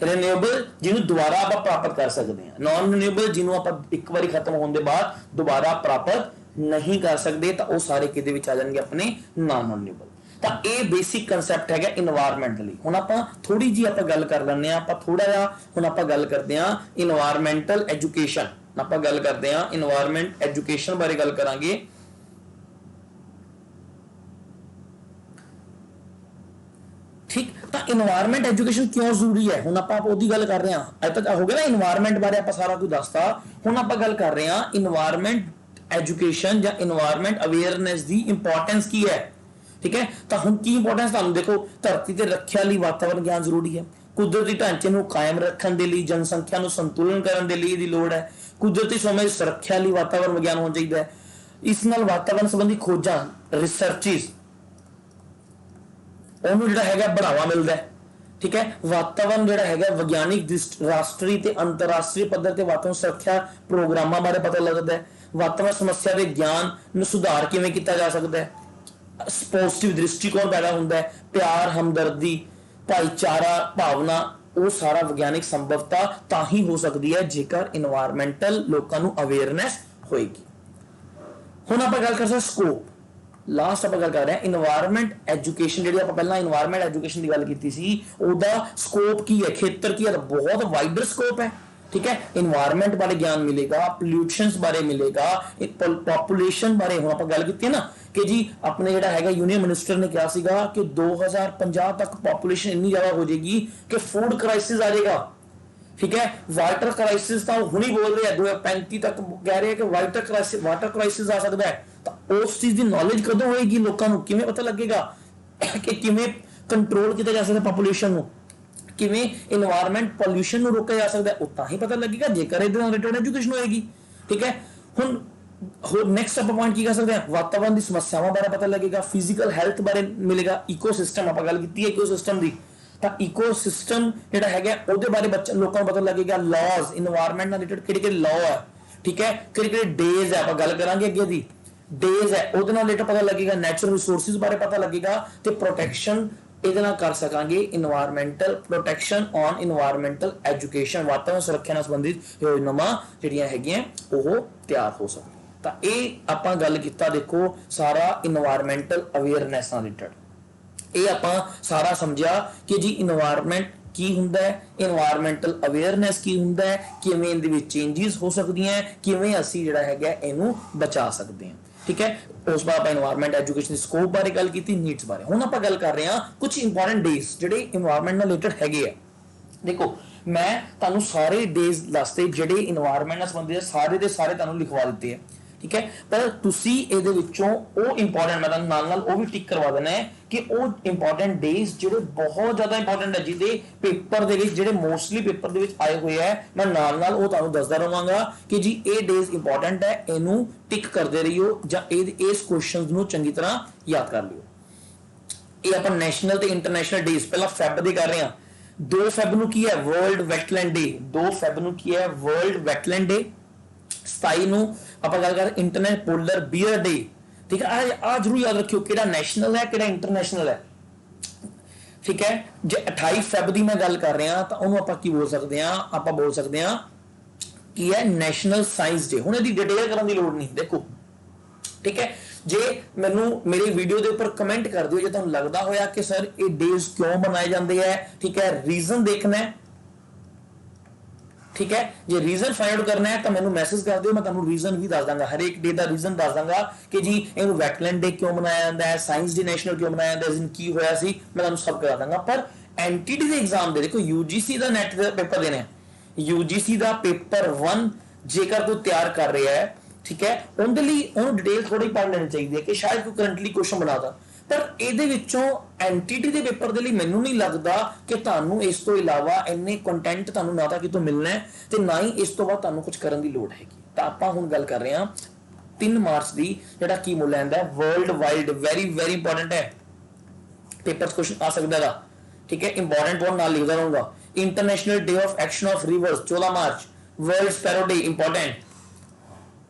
ਰੀਨਿਊਏਬਲ ਜਿਹਨੂੰ ਦੁਬਾਰਾ ਆਪਾਂ ਪ੍ਰਾਪਤ ਕਰ ਸਕਦੇ ਹਾਂ, ਨਾਨ ਰੀਨਿਊਏਬਲ ਜਿਹਨੂੰ ਆਪਾਂ ਇੱਕ ਵਾਰੀ ਖਤਮ ਹੋਣ ਦੇ ਬਾਅਦ ਦੁਬਾਰਾ ਪ੍ਰਾਪਤ ਨਹੀਂ ਕਰ ਸਕਦੇ, ਤਾਂ ਉਹ ਸਾਰੇ ਕਿਹਦੇ ਵਿੱਚ ਆ ਜਾਣਗੇ, ਆਪਣੇ ਨਾਨ ਰੀਨਿਊਏਬਲ। ਤਾਂ ਇਹ ਬੇਸਿਕ ਕਨਸੈਪਟ ਹੈਗਾ ਇਨਵਾਇਰਨਮੈਂਟ ਲਈ। ਹੁਣ ਆਪਾਂ ਥੋੜੀ ਜੀ ਆਪਾਂ ਗੱਲ ਕਰ ਲੈਂਦੇ ਹਾਂ, ਆਪਾਂ ਥੋੜਾ ਜਿਹਾ ਹੁਣ ਆਪਾਂ ਗੱਲ ਕਰਦੇ ਹਾਂ ਇਨਵਾਇਰਨਮੈਂਟਲ ਐਜੂਕੇਸ਼ਨ। ਆਪਾਂ ਗੱਲ ਕਰਦੇ ਹਾਂ ਇਨਵਾਇਰਨਮੈਂਟ ਐਜੂਕੇਸ਼ਨ ਬਾਰੇ ਗੱਲ ਕਰਾਂਗੇ। ਠੀਕ, ਤਾਂ ਇਨਵਾਇਰਨਮੈਂਟ ਐਜੂਕੇਸ਼ਨ ਕਿਉਂ ਜ਼ਰੂਰੀ ਹੈ, ਹੁਣ ਆਪਾਂ ਉਹਦੀ ਗੱਲ ਕਰ ਰਹੇ ਹਾਂ। ਅੱਜ ਤੱਕ ਹੋ ਗਿਆ ਨਾ ਇਨਵਾਇਰਨਮੈਂਟ ਬਾਰੇ ਆਪਾਂ ਸਾਰਾ ਕੁਝ ਦੱਸਤਾ। ਹੁਣ ਆਪਾਂ ਗੱਲ ਕਰ ਰਹੇ ਹਾਂ ਇਨਵਾਇਰਨਮੈਂਟ ਐਜੂਕੇਸ਼ਨ ਜਾਂ ਇਨਵਾਇਰਨਮੈਂਟ ਅਵੇਅਰਨੈਸ ਦੀ ਇੰਪੋਰਟੈਂਸ ਕੀ ਹੈ, ਠੀਕ ਹੈ। ਤਾਂ ਹੁਣ ਕੀ ਇੰਪੋਰਟੈਂਸ ਤੁਹਾਨੂੰ ਦੇਖੋ, ਧਰਤੀ ਤੇ ਰੱਖਿਆ ਲਈ ਵਾਤਾਵਰਣ ਗਿਆਨ ਜ਼ਰੂਰੀ ਹੈ। ਕੁਦਰਤੀ ਢਾਂਚੇ ਨੂੰ ਕਾਇਮ ਰੱਖਣ ਦੇ ਲਈ, ਜਨਸੰਖਿਆ ਨੂੰ ਸੰਤੁਲਨ ਕਰਨ ਦੇ ਲਈ ਇਹਦੀ ਲੋੜ ਹੈ। ਕੁਦਰਤੀ ਸਮੇਂ ਦੀ ਸੁਰੱਖਿਆ ਲਈ ਵਾਤਾਵਰਣ ਵਿਗਿਆਨ ਹੋਣਾ ਚਾਹੀਦਾ ਹੈ। ਇਸ ਨਾਲ ਵਾਤਾਵਰਣ ਸੰਬੰਧੀ ਖੋਜਾਂ, ਰਿਸਰਚਿਸ, ਉਹਨੂੰ ਜਿਹੜਾ ਹੈਗਾ बढ़ावा ਮਿਲਦਾ ਹੈ, ਠੀਕ ਹੈ। ਵਾਤਾਵਰਣ ਜਿਹੜਾ ਹੈਗਾ ਵਿਗਿਆਨਿਕ ਰਾਸ਼ਟਰੀ ਤੇ ਅੰਤਰਰਾਸ਼ਟਰੀ ਪੱਧਰ ਤੇ ਵਾਤਾਵਰਣ ਸੁਰੱਖਿਆ ਪ੍ਰੋਗਰਾਮਾਂ ਬਾਰੇ ਪਤਾ ਲੱਗਦਾ ਹੈ। ਵਾਤਾਵਰਣ ਸਮੱਸਿਆ ਦੇ ਗਿਆਨ ਨੂੰ ਸੁਧਾਰ ਕਿਵੇਂ ਕੀਤਾ ਜਾ ਸਕਦਾ ਹੈ, ਪੋਜ਼ਿਟਿਵ ਦ੍ਰਿਸ਼ਟੀਕੋਣ ਪੈਦਾ ਹੁੰਦਾ ਹੈ, ਪਿਆਰ, ਹਮਦਰਦੀ, ਭਾਈਚਾਰਾ ਭਾਵਨਾ, ਉਹ ਸਾਰਾ ਵਿਗਿਆਨਿਕ ਸੰਭਵਤਾ ਤਾਂ ਹੀ ਹੋ ਸਕਦੀ ਹੈ ਜੇਕਰ ਇਨਵਾਇਰਨਮੈਂਟਲ ਲੋਕਾਂ ਨੂੰ ਅਵੇਅਰਨੈਸ ਹੋਏਗੀ। ਹੁਣ ਆਪਾਂ ਗੱਲ ਕਰਦੇ ਹਾਂ ਸਕੋਪ। ਲਾਸਟ ਆਪਾਂ ਗੱਲ ਕਰ ਰਹੇ ਹਾਂ ਇਨਵਾਇਰਨਮੈਂਟ ਐਜੂਕੇਸ਼ਨ। ਜਿਹੜੀ ਆਪਾਂ ਪਹਿਲਾਂ ਇਨਵਾਇਰਨਮੈਂਟ ਐਜੂਕੇਸ਼ਨ ਦੀ ਗੱਲ ਕੀਤੀ ਸੀ, ਉਹਦਾ ਸਕੋਪ ਕੀ ਹੈ, ਖੇਤਰ ਕੀ ਹੈ, ਬਹੁਤ ਵਾਈਡਰ ਸਕੋਪ ਹੈ, ਠੀਕ ਹੈ। ਇਨਵਾਇਰਨਮੈਂਟ ਬਾਰੇ ਗਿਆਨ ਮਿਲੇਗਾ, ਪੋਲਿਊਸ਼ਨਸ ਬਾਰੇ ਮਿਲੇਗਾ, ਪੋਪੂਲੇਸ਼ਨ ਬਾਰੇ। ਹੁਣ ਆਪਾਂ ਗੱਲ ਕੀਤੀ ਹੈ ਨਾ ਕਿ ਜੀ ਆਪਣੇ ਜਿਹੜਾ ਹੈਗਾ ਯੂਨੀਅਨ ਮਿਨਿਸਟਰ ਨੇ ਕਿਹਾ ਸੀਗਾ ਕਿ 2050 ਤੱਕ ਪੋਪੂਲੇਸ਼ਨ ਇੰਨੀ ਜ਼ਿਆਦਾ ਹੋ ਜਾਏਗੀ ਕਿ ਫੂਡ ਕ੍ਰਾਈਸਿਸ ਆ ਜਾਏਗਾ, ਠੀਕ ਹੈ। ਵਾਟਰ ਕ੍ਰਾਈਸਿਸ ਤਾਂ ਹੁਣੀ ਬੋਲ ਰਹੇ ਆ 2035 ਤੱਕ ਕਹਿ ਰਹੇ ਕਿ ਵਾਟਰ ਕ੍ਰਾਈਸਿਸ ਆ ਸਕਦਾ ਹੈ। ਤਾਂ ਉਸ ਚੀਜ਼ ਦੀ ਨੌਲੇਜ ਕਦੋਂ ਹੋਏਗੀ, ਲੋਕਾਂ ਨੂੰ ਕਿਵੇਂ ਪਤਾ ਲੱਗੇਗਾ ਕਿ ਕਿਵੇਂ ਕੰਟਰੋਲ ਕੀਤਾ ਜਾ ਸਕਦਾ ਪੋਪੂਲੇਸ਼ਨ ਨੂੰ, ਕਿਵੇਂ ਇਨਵਾਇਰਨਮੈਂਟ ਪੋਲਿਊਸ਼ਨ ਨੂੰ ਰੋਕਿਆ ਜਾ ਸਕਦਾ, ਉਹ ਤਾਂ ਹੀ ਪਤਾ ਲੱਗੇਗਾ ਜੇਕਰ ਇਹਦੇ ਨਾਲ ਰਿਲੇਟਡ ਐਜੂਕੇਸ਼ਨ ਹੋਏਗੀ, ਠੀਕ ਹੈ। ਹੁਣ ਹੋਰ ਨੈਕਸਟ ਆਪਾਂ ਪੁਆਇੰਟ ਕੀ ਕਰ ਸਕਦੇ ਹਾਂ, ਵਾਤਾਵਰਣ ਦੀ ਸਮੱਸਿਆਵਾਂ ਬਾਰੇ ਪਤਾ ਲੱਗੇਗਾ, ਫਿਜ਼ੀਕਲ ਹੈਲਥ ਬਾਰੇ ਮਿਲੇਗਾ, ਇਕੋਸਿਸਟਮ ਆਪਾਂ ਗੱਲ ਕੀਤੀ ਹੈ ਇਕੋਸਿਸਟਮ ਦੀ, ਤਾਂ ਇਕੋਸਿਸਟਮ ਜਿਹੜਾ ਹੈਗਾ ਉਹਦੇ ਬਾਰੇ ਲੋਕਾਂ ਨੂੰ ਪਤਾ ਲੱਗੇਗਾ। ਲਾਜ਼, ਇਨਵਾਇਰਨਮੈਂਟ ਨਾਲ ਰਿਲੇਟਡ ਕਿਹੜੇ ਕਿਹੜੇ ਲਾਅ ਹੈ, ਠੀਕ ਹੈ, ਕਿਹੜੇ ਕਿਹੜੇ ਡੇਜ਼ ਹੈ, ਆਪਾਂ ਗੱਲ ਕਰਾਂਗੇ ਅੱਗੇ ਦੀ ਡੇਜ਼ ਹੈ, ਉਹਦੇ ਨਾਲ ਰਿਲੇਟਡ ਪਤਾ ਲੱਗੇਗਾ। ਨੈਚੁਰਲ ਰਿਸੋਰਸਿਸ ਬਾਰੇ ਪਤਾ ਲੱਗੇਗਾ ਤੇ ਪ੍ਰੋਟੈਕਸ਼ਨ ਇਹਦੇ ਨਾਲ ਕਰ ਸਕਾਂਗੇ। Environmental protection on environmental education, ਵਾਤਾਵਰਣ ਸੁਰੱਖਿਆ ਨਾਲ ਸੰਬੰਧਿਤ ਯੋਜਨਾਵਾਂ ਜਿਹੜੀਆਂ ਹੈਗੀਆਂ ਉਹ ਤਿਆਰ ਹੋ ਸਕਦੀਆਂ। ਤਾਂ ਇਹ ਆਪਾਂ ਗੱਲ ਕੀਤਾ ਦੇਖੋ ਸਾਰਾ ਇਨਵਾਇਰਨਮੈਂਟਲ ਅਵੇਅਰਨੈਸ ਨਾਲ ਰਿਲੇਟਡ, ਇਹ ਆਪਾਂ ਸਾਰਾ ਸਮਝਿਆ ਕਿ ਜੀ ਇਨਵਾਇਰਨਮੈਂਟ ਕੀ ਹੁੰਦਾ ਹੈ, ਇਨਵਾਇਰਨਮੈਂਟਲ ਅਵੇਅਰਨੈਸ ਕੀ ਹੁੰਦਾ ਹੈ, ਕਿਵੇਂ ਇਹਦੇ ਵਿੱਚ ਚੇਂਜਸ ਹੋ ਸਕਦੀਆਂ ਹੈ, ਕਿਵੇਂ ਅਸੀਂ ਜਿਹੜਾ ਹੈਗਾ ਇਹਨੂੰ ਬਚਾ ਸਕਦੇ ਹਾਂ। ਠੀਕ ਹੈ, ਉਸ ਬਾਅਦ ਆਪਾਂ ਇਨਵਾਇਰਨਮੈਂਟ ਐਜੂਕੇਸ਼ਨ ਦੇ ਸਕੋਪ ਬਾਰੇ ਗੱਲ ਕੀਤੀ, ਨੀਡਸ ਬਾਰੇ। ਹੁਣ ਆਪਾਂ ਗੱਲ ਕਰ ਰਹੇ ਹਾਂ ਕੁਝ ਇੰਪੋਰਟੈਂਟ ਡੇਜ਼ ਜਿਹੜੇ ਇਨਵਾਇਰਨਮੈਂਟ ਨਾਲ ਰਿਲੇਟਡ ਹੈਗੇ ਆ। ਦੇਖੋ ਮੈਂ ਤੁਹਾਨੂੰ ਸਾਰੇ ਡੇਜ਼ ਦੱਸਦੇ ਜਿਹੜੇ ਇਨਵਾਇਰਨਮੈਂਟ ਨਾਲ ਸੰਬੰਧਿਤ ਹੈ, ਸਾਰੇ ਦੇ ਸਾਰੇ ਤੁਹਾਨੂੰ ਲਿਖਵਾ ਦਿੱਤੇ ਹੈ। ਠੀਕ ਹੈ, ਪਰ ਤੁਸੀਂ ਇਹਦੇ ਵਿੱਚੋਂ ਉਹ ਇੰਪੋਰਟੈਂਟ, ਮੈਂ ਤੁਹਾਨੂੰ ਨਾਲ ਨਾਲ ਉਹ ਵੀ ਟਿਕ ਕਰਵਾ ਦੇਣਾ ਹੈ ਕਿ ਉਹ ਇੰਪੋਰਟੈਂਟ ਡੇਜ਼ ਜਿਹੜੇ ਬਹੁਤ ਜ਼ਿਆਦਾ ਇੰਪੋਰਟੈਂਟ ਹੈ, ਜਿਹਦੇ ਪੇਪਰ ਦੇ ਵਿੱਚ ਜਿਹੜੇ ਮੋਸਟਲੀ ਪੇਪਰ ਦੇ ਵਿੱਚ ਆਏ ਹੋਏ ਹੈ, ਮੈਂ ਨਾਲ ਨਾਲ ਉਹ ਤੁਹਾਨੂੰ ਦੱਸਦਾ ਰਹਾਂਗਾ ਕਿ ਜੀ ਇਹ ਡੇਜ਼ ਇੰਪੋਰਟੈਂਟ ਹੈ, ਇਹਨੂੰ ਟਿਕ ਕਰਦੇ ਰਹੀਓ ਜਾਂ ਇਸ ਕੁਐਸਚਨਸ ਨੂੰ ਚੰਗੀ ਤਰ੍ਹਾਂ ਯਾਦ ਕਰ ਲਿਓ। ਇਹ ਆਪਾਂ ਨੈਸ਼ਨਲ ਤੇ ਇੰਟਰਨੈਸ਼ਨਲ ਡੇਜ਼ ਪਹਿਲਾਂ ਫੈਬ ਦੇ ਕਰ ਰਹੇ ਹਾਂ। 2 ਫੈਬ ਨੂੰ ਕੀ ਹੈ, ਵਰਲਡ ਵੈਟਲੈਂਡ ਡੇ। 2 ਫੈਬ ਨੂੰ ਕੀ ਹੈ, ਵਰਲਡ ਵੈਟਲੈਂਡ ਡੇ। 27 ਨੂੰ ਆਪਾਂ ਗੱਲ ਕਰ ਇੰਟਰਨੈਸ਼ਨਲ ਪੋਲਰ ਬੀਅਰ ਡੇ। ਠੀਕ ਹੈ, ਆ ਜਰੂਰ ਯਾਦ ਰੱਖਿਓ ਕਿਹੜਾ ਨੈਸ਼ਨਲ ਹੈ ਕਿਹੜਾ ਇੰਟਰਨੈਸ਼ਨਲ ਹੈ। ਠੀਕ ਹੈ, ਜੇ 28 ਫੈਬ ਦੀ ਮੈਂ ਗੱਲ ਕਰ ਰਿਹਾ ਤਾਂ ਉਹਨੂੰ ਆਪਾਂ ਕੀ ਬੋਲ ਸਕਦੇ ਹਾਂ, ਆਪਾਂ ਬੋਲ ਸਕਦੇ ਹਾਂ ਕੀ ਹੈ, ਨੈਸ਼ਨਲ ਸਾਇੰਸ ਡੇ। ਹੁਣ ਇਹਦੀ ਡਿਟੇਲ ਕਰਨ ਦੀ ਲੋੜ ਨਹੀਂ। ਦੇਖੋ ਠੀਕ ਹੈ, ਜੇ ਮੈਨੂੰ ਮੇਰੀ ਵੀਡੀਓ ਦੇ ਉੱਪਰ ਕਮੈਂਟ ਕਰ ਦਿਓ ਜੇ ਤੁਹਾਨੂੰ ਲੱਗਦਾ ਹੋਇਆ ਕਿ ਸਰ ਇਹ ਡੇਜ਼ ਕਿਉਂ ਮਨਾਏ ਜਾਂਦੇ ਹੈ। ਠੀਕ ਹੈ, ਰੀਜ਼ਨ ਦੇਖਣਾ ਹੈ। ਠੀਕ ਹੈ, ਜੇ ਰੀਜ਼ਨ ਫਾਈਂਡ ਆਊਟ ਕਰਨਾ ਹੈ ਤਾਂ ਮੈਨੂੰ ਮੈਸੇਜ ਕਰ ਦਿਓ, ਮੈਂ ਤੁਹਾਨੂੰ ਰੀਜ਼ਨ ਵੀ ਦੱਸ ਦਾਂਗਾ, ਹਰ ਇੱਕ ਡੇ ਦਾ ਰੀਜ਼ਨ ਦੱਸ ਦਾਂਗਾ ਕਿ ਜੀ ਇਹਨੂੰ ਵੈਟਲੈਂਡ ਡੇ ਕਿਉਂ ਮਨਾਇਆ ਜਾਂਦਾ ਹੈ, ਸਾਇੰਸ ਡੇ ਨੈਸ਼ਨਲ ਕਿਉਂ ਮਨਾਇਆ ਜਾਂਦਾ ਹੈ, ਕੀ ਹੋਇਆ ਸੀ, ਮੈਂ ਤੁਹਾਨੂੰ ਸਭ ਕਰਾ ਦਾਂਗਾ। ਪਰ ਐਨਟੀਟੀ ਦੇ ਐਗਜ਼ਾਮ ਦੇ ਦੇਖੋ UGC ਦਾ ਨੈਟ ਦਾ ਪੇਪਰ ਦੇਣਾ ਹੈ, UGC ਦਾ ਪੇਪਰ 1 ਜੇਕਰ ਕੋਈ ਤਿਆਰ ਕਰ ਰਿਹਾ ਹੈ, ਠੀਕ ਹੈ, ਉਹਦੇ ਲਈ ਉਹਨੂੰ ਡਿਟੇਲ ਥੋੜੀ ਪੜ੍ਹ ਲੈਣੀ ਚਾਹੀਦੀ ਹੈ ਕਿ ਸ਼ਾਇਦ ਕੋਈ ਕਰੰਟਲੀ ਕੁਐਸਚਨ ਬਣਾਦਾ। ਪਰ ਇਹਦੇ ਵਿੱਚੋਂ ਐਨਟੀਟੀ ਦੇ ਪੇਪਰ ਦੇ ਲਈ ਮੈਨੂੰ ਨਹੀਂ ਲੱਗਦਾ ਕਿ ਤੁਹਾਨੂੰ ਇਸ ਤੋਂ ਇਲਾਵਾ ਇੰਨੇ ਕੰਟੈਂਟ ਤੁਹਾਨੂੰ ਨਾ ਤਾਂ ਕਿਤੋਂ ਮਿਲਣਾ ਹੈ ਤੇ ਨਾ ਹੀ ਇਸ ਤੋਂ ਬਾਅਦ ਤੁਹਾਨੂੰ ਕੁਝ ਕਰਨ ਦੀ ਲੋੜ ਹੈਗੀ। ਤਾਂ ਆਪਾਂ ਹੁਣ ਗੱਲ ਕਰ ਰਹੇ ਹਾਂ 3 ਮਾਰਚ ਦੀ, ਜਿਹੜਾ ਕੀ ਮੁੱਲ ਆਂਦਾ ਹੈ world wide, very very important ਹੈ, ਪੇਪਰ ਕੁਐਸਚਨ ਆ ਸਕਦਾ ਹੈਗਾ। ਠੀਕ ਹੈ, ਇੰਪੋਰਟੈਂਟ ਪॉइंट ਨਾਲ ਲਿਖਦਾ ਰਹੂੰਗਾ। International day of action of rivers 14 March, world sparrow day important.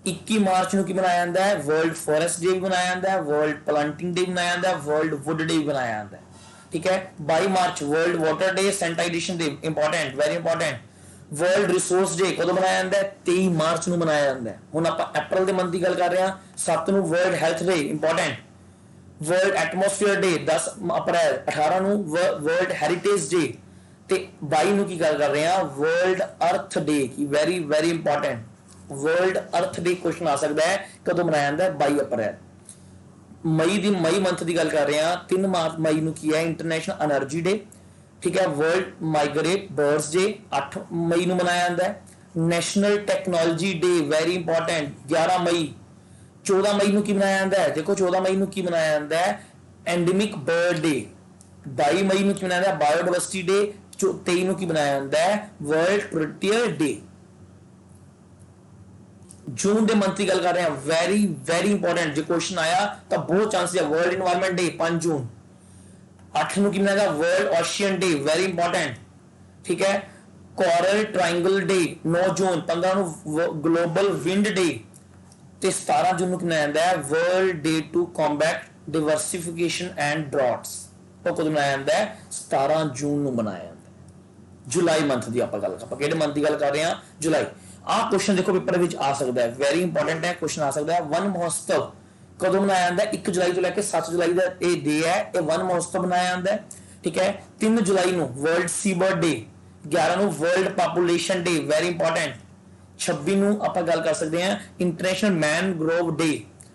21 March ਨੂੰ ਕੀ ਮਨਾਇਆ ਜਾਂਦਾ ਹੈ, ਵਰਲਡ ਫੋਰੈਸਟ ਡੇ ਵੀ ਮਨਾਇਆ ਜਾਂਦਾ ਹੈ, ਵਰਲਡ ਪਲਾਂਟਿੰਗ ਡੇ ਮਨਾਇਆ ਜਾਂਦਾ ਹੈ, ਵਰਲਡ ਵੁੱਡ ਡੇ ਵੀ ਮਨਾਇਆ ਜਾਂਦਾ ਹੈ। ਠੀਕ ਹੈ, 22 March world water day sanitisation day important, very important. World resource day ਕਦੋਂ ਮਨਾਇਆ ਜਾਂਦਾ ਹੈ, 23 ਮਾਰਚ ਨੂੰ ਮਨਾਇਆ ਜਾਂਦਾ ਹੈ। ਹੁਣ ਆਪਾਂ ਅਪ੍ਰੈਲ ਦੇ ਮੰਥ ਦੀ ਗੱਲ ਕਰ ਰਹੇ ਹਾਂ, 7 ਨੂੰ ਵਰਲਡ ਹੈਲਥ ਡੇ ਇੰਪੋਰਟੈਂਟ। ਵਰਲਡ ਐਟਮੋਸਫੀਅਰ ਡੇ 10 ਅਪ੍ਰੈਲ। 18 ਨੂੰ ਵਰਲਡ ਹੈਰੀਟੇਜ ਡੇ ਤੇ 22 ਨੂੰ ਕੀ ਗੱਲ ਕਰ ਰਹੇ ਹਾਂ, ਵਰਲਡ ਅਰਥ ਡੇ ਕੀ, ਵੈਰੀ ਵੈਰੀ ਇੰਪੋਰਟੈਂਟ। ਵਰਲਡ ਅਰਥ ਡੇ ਕੁਐਸਚਨ ਆ ਸਕਦਾ ਹੈ, ਕਦੋਂ ਮਨਾਇਆ ਜਾਂਦਾ ਹੈ, 22 ਅਪ੍ਰੈਲ। ਮਈ ਮੰਥ ਦੀ ਗੱਲ ਕਰ ਰਹੇ ਹਾਂ, 3 ਮਈ ਨੂੰ ਕੀ ਹੈ, ਇੰਟਰਨੈਸ਼ਨਲ એનર્ਜੀ ਡੇ। ਠੀਕ ਹੈ, ਵਰਲਡ ਮਾਈਗ੍ਰੇਟ ਬਰਡਸ ਡੇ 8 ਮਈ ਨੂੰ ਮਨਾਇਆ ਜਾਂਦਾ ਹੈ। ਨੈਸ਼ਨਲ ਟੈਕਨੋਲੋਜੀ ਡੇ ਵੈਰੀ ਇੰਪੋਰਟੈਂਟ 11 ਮਈ। 14 ਮਈ ਨੂੰ ਕੀ ਮਨਾਇਆ ਜਾਂਦਾ ਹੈ, ਦੇਖੋ 14 ਮਈ ਨੂੰ ਕੀ ਮਨਾਇਆ ਜਾਂਦਾ ਹੈ, ਐਂਡੇਮਿਕ ਬਰਡ ਡੇ। 22 ਮਈ ਨੂੰ ਕੀ ਮਨਾਇਆ ਜਾਂਦਾ ਹੈ, ਬਾਇਓਡਾਇਵਰਸਿਟੀ ਡੇ। 23 ਨੂੰ ਕੀ ਮਨਾਇਆ ਜਾਂਦਾ ਹੈ, ਵਰਲਡ ਪ੍ਰੋਟੀਅਰ ਡੇ। ਜੂਨ ਦੇ ਮੰਥ ਦੀ ਗੱਲ ਕਰ ਰਹੇ ਹਾਂ, ਵੈਰੀ ਵੈਰੀ ਇੰਪੋਰਟੈਂਟ, ਜੇ ਕੁਐਸਚਨ ਆਇਆ ਤਾਂ ਬਹੁਤ ਚਾਂਸ ਹੈ। ਵਰਲਡ এনवायरमेंट ਡੇ 5 ਜੂਨ। 8 ਨੂੰ ਕੀ ਮਨਾਇਆ, ਵਰਲਡ ਓਸ਼ੀਅਨ ਡੇ ਵੈਰੀ ਇੰਪੋਰਟੈਂਟ। ਠੀਕ ਹੈ, ਕੋਰਲ ਟ੍ਰਾਇੰਗਲ ਡੇ 9 ਜੂਨ। 15 ਨੂੰ ਗਲੋਬਲ ਵਿੰਡ ਡੇ ਤੇ 17 ਜੂਨ ਨੂੰ ਕੀ ਮਨਾਇਆ ਜਾਂਦਾ ਹੈ, world day to combat diversification and droughts. ਉਹ ਕਦੋਂ ਮਨਾਇਆ ਜਾਂਦਾ ਹੈ, 17 ਜੂਨ ਨੂੰ ਮਨਾਇਆ ਜਾਂਦਾ ਹੈ। ਜੁਲਾਈ ਮੰਥ ਦੀ ਆਪਾਂ ਕਿਹੜੇ ਮੰਥ ਦੀ ਗੱਲ ਕਰ ਰਹੇ ਹਾਂ, ਜੁਲਾਈ। ਆਹ ਕੁਐਸਚਨ ਦੇਖੋ ਪੇਪਰ ਵਿੱਚ ਆ ਸਕਦਾ ਹੈ, ਵੈਰੀ ਇੰਪੋਰਟੈਂਟ ਹੈ, ਕੁਐਸਚਨ ਆ ਸਕਦਾ ਹੈ। ਵਨ ਮਹੋਤਸਵ ਕਦੋਂ ਮਨਾਇਆ ਜਾਂਦਾ ਹੈ, 1 ਜੁਲਾਈ ਤੋਂ ਲੈ ਕੇ 7 ਜੁਲਾਈ ਦਾ ਇਹ ਡੇ ਹੈ, ਇਹ ਵਨ ਮਹੋਤਸਵ ਮਨਾਇਆ ਜਾਂਦਾ ਹੈ। ਠੀਕ ਹੈ, 3 ਜੁਲਾਈ ਨੂੰ ਵਰਲਡ ਸੀ ਬਰਡ ਡੇ। 11 ਨੂੰ ਵਰਲਡ ਪਾਪੂਲੇਸ਼ਨ ਡੇ ਵੈਰੀ ਇੰਪੋਰਟੈਂਟ। 26 ਨੂੰ ਆਪਾਂ ਗੱਲ ਕਰ ਸਕਦੇ ਹਾਂ ਇੰਟਰਨੈਸ਼ਨਲ ਮੈਨਗ੍ਰੋਵ ਡੇ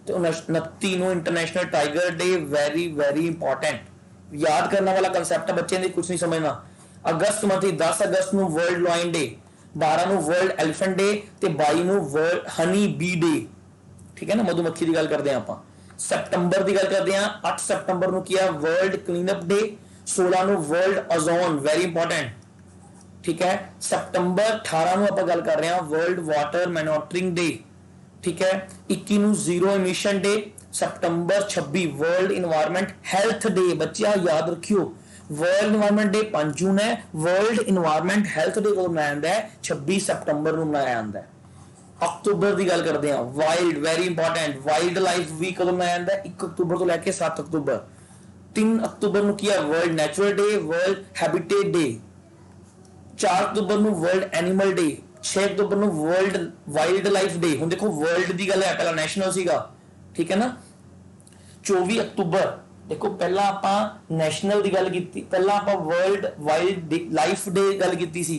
ਤੇ 29 ਨੂੰ ਇੰਟਰਨੈਸ਼ਨਲ ਟਾਈਗਰ ਡੇ ਵੈਰੀ ਵੈਰੀ ਇੰਪੋਰਟੈਂਟ। ਯਾਦ ਕਰਨ ਵਾਲਾ ਕਨਸੈਪਟ ਹੈ, ਬੱਚੇ ਨੇ ਕੁਝ ਨਹੀਂ ਸਮਝਣਾ। ਅਗਸਤ ਮੰਥ 10 ਅਗਸਤ ਨੂੰ ਵਰਲਡ ਲਾਇਨ ਡੇ। 12 ਨੂੰ ਵਰਲਡ ਐਲੀਫੈਂਟ ਡੇ ਤੇ 22 ਨੂੰ ਵਰਲਡ ਹਨੀ ਬੀ ਡੇ। ਠੀਕ ਹੈ ਨਾ, ਮਧੂਮੱਖੀ ਦੀ ਗੱਲ ਕਰਦੇ ਹਾਂ ਆਪਾਂ। ਸਤੰਬਰ ਦੀ ਗੱਲ ਕਰਦੇ ਹਾਂ, 8 ਸਤੰਬਰ ਨੂੰ ਕੀ ਹੈ, ਵਰਲਡ ਕਲੀਨਅਪ ਡੇ। 16 ਨੂੰ ਵਰਲਡ ਓਜ਼ੋਨ ਵੈਰੀ ਇੰਪੋਰਟੈਂਟ। ਠੀਕ ਹੈ, ਸਤੰਬਰ 18 ਨੂੰ ਆਪਾਂ ਗੱਲ ਕਰ ਰਹੇ ਹਾਂ, ਵਰਲਡ ਵਾਟਰ ਮੋਨੀਟਰਿੰਗ ਡੇ। ਠੀਕ ਹੈ, 21 ਨੂੰ ਜ਼ੀਰੋ ਐਮਿਸ਼ਨ ਡੇ। ਸਤੰਬਰ 26 ਵਰਲਡ এনवायरमेंट ਹੈਲਥ ਡੇ। ਬੱਚਿਆ ਯਾਦ ਰੱਖਿਓ, ਵਰਲਡ এনवायरमेंट ਡੇ 5 ਜੂਨ ਹੈ, ਵਰਲਡ এনवायरमेंट ਹੈਲਥ ਡੇ ਕਦੋਂ ਮਨਾਇਆ ਜਾਂਦਾ ਹੈ, 26 ਸਤੰਬਰ ਨੂੰ ਮਨਾਇਆ ਜਾਂਦਾ ਹੈ। ਅਕਤੂਬਰ ਦੀ ਗੱਲ ਕਰਦੇ ਹਾਂ, wild very important, wildlife week ਕਦੋਂ ਮਨਾਇਆ ਜਾਂਦਾ ਹੈ, 1 ਅਕਤੂਬਰ ਤੋਂ ਲੈ ਕੇ 7 ਅਕਤੂਬਰ। 3 ਅਕਤੂਬਰ ਨੂੰ ਕੀ ਹੈ, ਵਰਲਡ ਨੈਚੁਰਲ ਡੇ, ਵਰਲਡ ਹੈਬਿਟੇਟ ਡੇ। 4 ਅਕਤੂਬਰ ਨੂੰ ਵਰਲਡ ਐਨੀਮਲ ਡੇ। 6 ਅਕਤੂਬਰ ਨੂੰ ਵਰਲਡ ਵਾਈਲਡ ਲਾਈਫ ਡੇ। ਹੁਣ ਦੇਖੋ ਵਰਲਡ ਦੀ ਗੱਲ ਹੈ, ਪਹਿਲਾਂ ਨੈਸ਼ਨਲ ਸੀਗਾ। ਠੀਕ ਹੈ ਨਾ। 24 ਅਕਤੂਬਰ देखो पहला आप नैशनल की गल की, पहला आप वर्ल्ड वाइल्ड लाइफ डे गल की सी,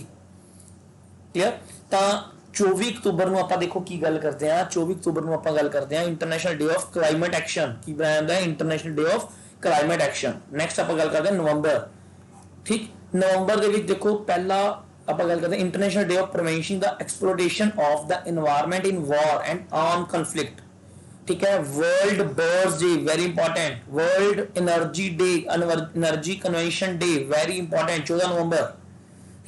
क्लियर। तो 24 अक्तूबर ਨੂੰ ਆਪਾਂ ਦੇਖੋ ਕੀ ਗੱਲ ਕਰਦੇ ਆ, 24 ਅਕਤੂਬਰ ਨੂੰ ਆਪਾਂ ਗੱਲ ਕਰਦੇ ਆ international day of climate action. ਕੀ ਬਣਾਇਆ ਜਾਂਦਾ ਹੈ? International day of climate action. Next ਆਪਾਂ ਗੱਲ ਕਰਦੇ ਆ ਨਵੰਬਰ, ਠੀਕ। ਨਵੰਬਰ ਦੇ ਵਿੱਚ ਦੇਖੋ ਪਹਿਲਾ ਆਪਾਂ ਗੱਲ ਕਰਦੇ ਆ international day of prevention the exploitation of the environment in war and arm conflict, ठीक है। World birds day very important, world energy day, energy convention day very important 14 नवंबर,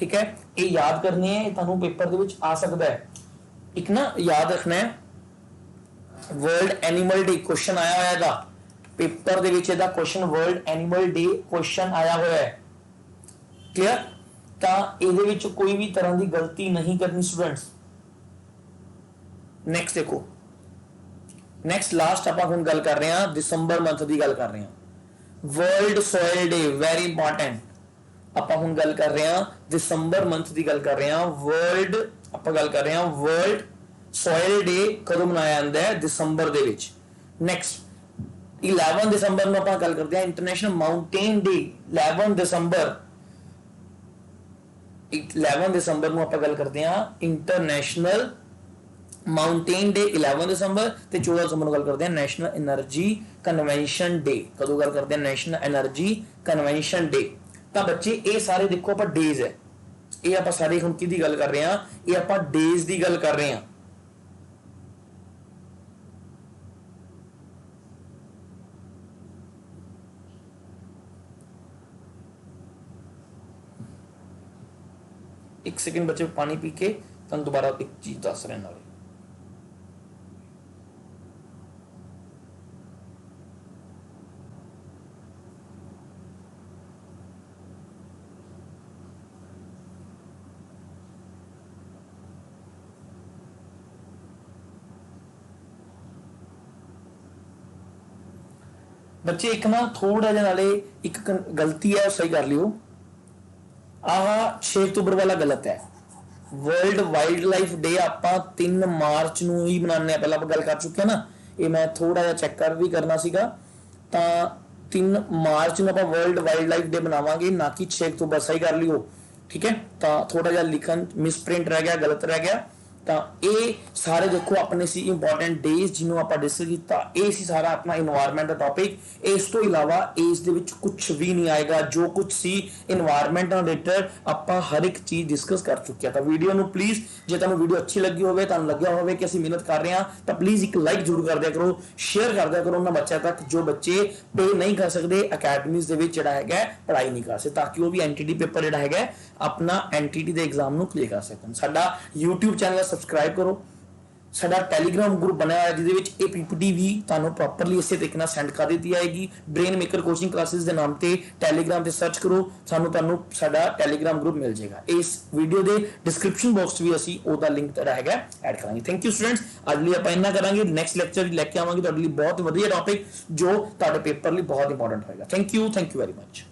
ठीक है। ये याद करनी है, तुहानू पेपर दे विच आ सकता है। एक ना याद रखना है वर्ल्ड एनिमल डे क्वेश्चन आया होया दा पेपर दे विच, इहदा question world animal day question आया होया है, क्लियर। ता इहदे विच कोई भी तरह की गलती नहीं करनी स्टूडेंट्स। नेक्स्ट देखो, नेक्स्ट लास्ट आप हुण गल कर रहे हैं दिसंबर मंथ की गल कर रहे हैं। World soil day very important, ਆਪਾਂ ਹੁਣ ਗੱਲ ਕਰ ਰਹੇ ਹਾਂ ਦਸੰਬਰ ਮੰਥ ਦੀ ਗੱਲ ਕਰ ਰਹੇ ਹਾਂ। ਵਰਲਡ ਆਪਾਂ ਗੱਲ ਕਰ ਰਹੇ ਹਾਂ ਵਰਲਡ ਸੋਇਲ ਡੇ ਕਦੋਂ ਮਨਾਇਆ ਜਾਂਦਾ ਹੈ? ਦਸੰਬਰ ਦੇ ਵਿੱਚ। ਨੈਕਸਟ 11 ਦਸੰਬਰ ਨੂੰ ਆਪਾਂ ਗੱਲ ਕਰਦੇ ਹਾਂ ਇੰਟਰਨੈਸ਼ਨਲ ਮਾਊਂਟੇਨ ਡੇ। 11 ਦਸੰਬਰ ਨੂੰ ਆਪਾਂ ਗੱਲ ਕਰਦੇ ਹਾਂ ਇੰਟਰਨੈਸ਼ਨਲ ਮਾਊਂਟੇਨ ਡੇ 11 ਦਸੰਬਰ ਤੇ 14 ਦਸੰਬਰ ਨੂੰ ਗੱਲ ਕਰਦੇ ਹਾਂ ਨੈਸ਼ਨਲ એનર્ਜੀ ਕਨਵੈਨਸ਼ਨ ਡੇ। ਕਦੋਂ ਗੱਲ ਕਰਦੇ ਹਾਂ? ਨੈਸ਼ਨਲ એનર્ਜੀ ਕਨਵੈਨਸ਼ਨ ਡੇ। ਤਾਂ ਬੱਚੇ ਇਹ ਸਾਰੇ ਦੇਖੋ ਆਪਾਂ ਡੇਜ਼ ਹੈ, ਇਹ ਆਪਾਂ ਸਾਰੇ ਹੁਣ ਕਿਹਦੀ ਗੱਲ ਕਰ ਰਹੇ ਹਾਂ? ਇਹ ਆਪਾਂ ਡੇਜ਼ ਦੀ ਗੱਲ ਕਰ ਰਹੇ ਹਾਂ। एक सेकंड बच्चे पानी पी के तुम दोबारा एक चीज दस रहे नाले। बच्चे एक ना थोड़ा जिहा नाले एक गलती है सही कर लियो। आह 6 अक्तूबर वाला गलत है। वर्ल्ड वाइल्ड लाइफ डे ਆਪਾਂ 3 ਮਾਰਚ ਨੂੰ ਹੀ ਮਨਾਉਂਦੇ ਆ, ਪਹਿਲਾਂ ਆਪਾਂ ਗੱਲ ਕਰ ਚੁੱਕੇ ਨਾ। ਇਹ ਮੈਂ ਥੋੜਾ ਜਿਹਾ ਚੈੱਕ ਕਰ ਵੀ ਕਰਨਾ ਸੀਗਾ। ਤਾਂ 3 ਮਾਰਚ ਨੂੰ ਆਪਾਂ ਵਰਲਡ ਵਾਈਲਡ ਲਾਈਫ ਡੇ ਮਨਾਵਾਂਗੇ, ਨਾ ਕਿ 6 ਅਕਤੂਬਰ। ਸਹੀ ਕਰ ਲਿਓ, ਠੀਕ ਹੈ। ਤਾਂ ਥੋੜਾ ਜਿਹਾ ਲਿਖਣ ਮਿਸਪ੍ਰਿੰਟ ਰਹਿ ਗਿਆ, ਗਲਤ ਰਹਿ ਗਿਆ। ਤਾਂ ਇਹ ਸਾਰੇ ਦੇਖੋ ਆਪਣੇ ਸੀ ਇੰਪੋਰਟੈਂਟ ਡੇਜ਼ ਜਿਹਨੂੰ ਆਪਾਂ ਡਿਸਕਸ ਕੀਤਾ। ਇਹ ਸੀ ਸਾਰਾ ਆਪਣਾ এনवायरमेंट ਦਾ ਟੌਪਿਕ। ਇਸ ਤੋਂ ਇਲਾਵਾ ਇਸ ਦੇ ਵਿੱਚ ਕੁਝ ਵੀ ਨਹੀਂ ਆਏਗਾ। ਜੋ ਕੁਝ ਸੀ এনवायरमेंट ਨਾਲ ਰਿਲੇਟਡ ਆਪਾਂ ਹਰ ਇੱਕ ਚੀਜ਼ ਡਿਸਕਸ ਕਰ ਚੁੱਕੇ ਆ। ਤਾਂ ਵੀਡੀਓ ਨੂੰ ਪਲੀਜ਼, ਜੇ ਤੁਹਾਨੂੰ ਵੀਡੀਓ ਅੱਛੀ ਲੱਗੀ ਹੋਵੇ, ਤੁਹਾਨੂੰ ਲੱਗਿਆ ਹੋਵੇ ਕਿ ਅਸੀਂ ਮਿਹਨਤ ਕਰ ਰਹੇ ਹਾਂ, ਤਾਂ ਪਲੀਜ਼ ਇੱਕ ਲਾਈਕ ਜ਼ਰੂਰ ਕਰ ਦਿਆ ਕਰੋ, ਸ਼ੇਅਰ ਕਰ ਦਿਆ ਕਰੋ ਉਹਨਾਂ ਬੱਚਿਆਂ ਤੱਕ ਜੋ ਬੱਚੇ ਪੇ ਨਹੀਂ ਕਰ ਸਕਦੇ, ਅਕੈਡਮੀਜ਼ ਦੇ ਵਿੱਚ ਜਿਹੜਾ ਹੈਗਾ ਪੜ੍ਹਾਈ ਨਹੀਂ ਕਰ ਸਕਦੇ, ਤਾਂ ਕਿ ਉਹ ਵੀ ਐਨਟੀਟੀ ਪੇਪਰ ਜਿਹੜਾ ਹੈਗਾ ਆਪਣਾ ਐਨਟੀਟੀ ਦੇ ਐਗਜ਼ਾਮ ਨੂੰ ਕਲੀਅਰ ਕਰ ਸਕਣ। ਸਾਡਾ YouTube ਚੈਨਲ ਸਬਸਕ੍ਰਾਈਬ ਕਰੋ। ਸਾਡਾ ਟੈਲੀਗ੍ਰਾਮ ਗਰੁੱਪ ਬਣਿਆ ਹੋਇਆ ਜਿਹਦੇ ਵਿੱਚ ਇਹ ਪੀਪੀਟੀ ਵੀ ਤੁਹਾਨੂੰ ਪ੍ਰੋਪਰਲੀ ਇਸੇ ਤਰੀਕੇ ਨਾਲ ਸੈਂਡ ਕਰ ਦਿੱਤੀ ਜਾਏਗੀ। ਬ੍ਰੇਨ ਮੇਕਰ ਕੋਚਿੰਗ ਕਲਾਸਿਸ ਦੇ ਨਾਮ ਤੇ ਟੈਲੀਗ੍ਰਾਮ ਤੇ ਸਰਚ ਕਰੋ, ਤੁਹਾਨੂੰ ਸਾਡਾ ਟੈਲੀਗ੍ਰਾਮ ਗਰੁੱਪ ਮਿਲ ਜਾਏਗਾ। ਇਸ ਵੀਡੀਓ ਦੇ ਡਿਸਕ੍ਰਿਪਸ਼ਨ ਬਾਕਸ ਵੀ ਅਸੀਂ ਉਹਦਾ ਲਿੰਕ ਜਿਹੜਾ ਹੈਗਾ ਐਡ ਕਰਾਂਗੇ। ਥੈਂਕ ਯੂ ਸਟੂਡੈਂਟਸ, ਅੱਜ ਲਈ ਆਪਾਂ ਇੰਨਾ ਕਰਾਂਗੇ। ਨੈਕਸਟ ਲੈਕਚਰ ਲੈ ਕੇ ਆਵਾਂਗੇ ਤੁਹਾਡੇ ਲਈ ਬਹੁਤ ਵਧੀਆ ਟੌਪਿਕ ਜੋ ਤੁਹਾਡੇ ਪੇਪਰ ਲਈ ਬਹੁਤ ਇੰਪੋਰਟੈਂਟ ਹੋਏਗਾ। Thank you very much.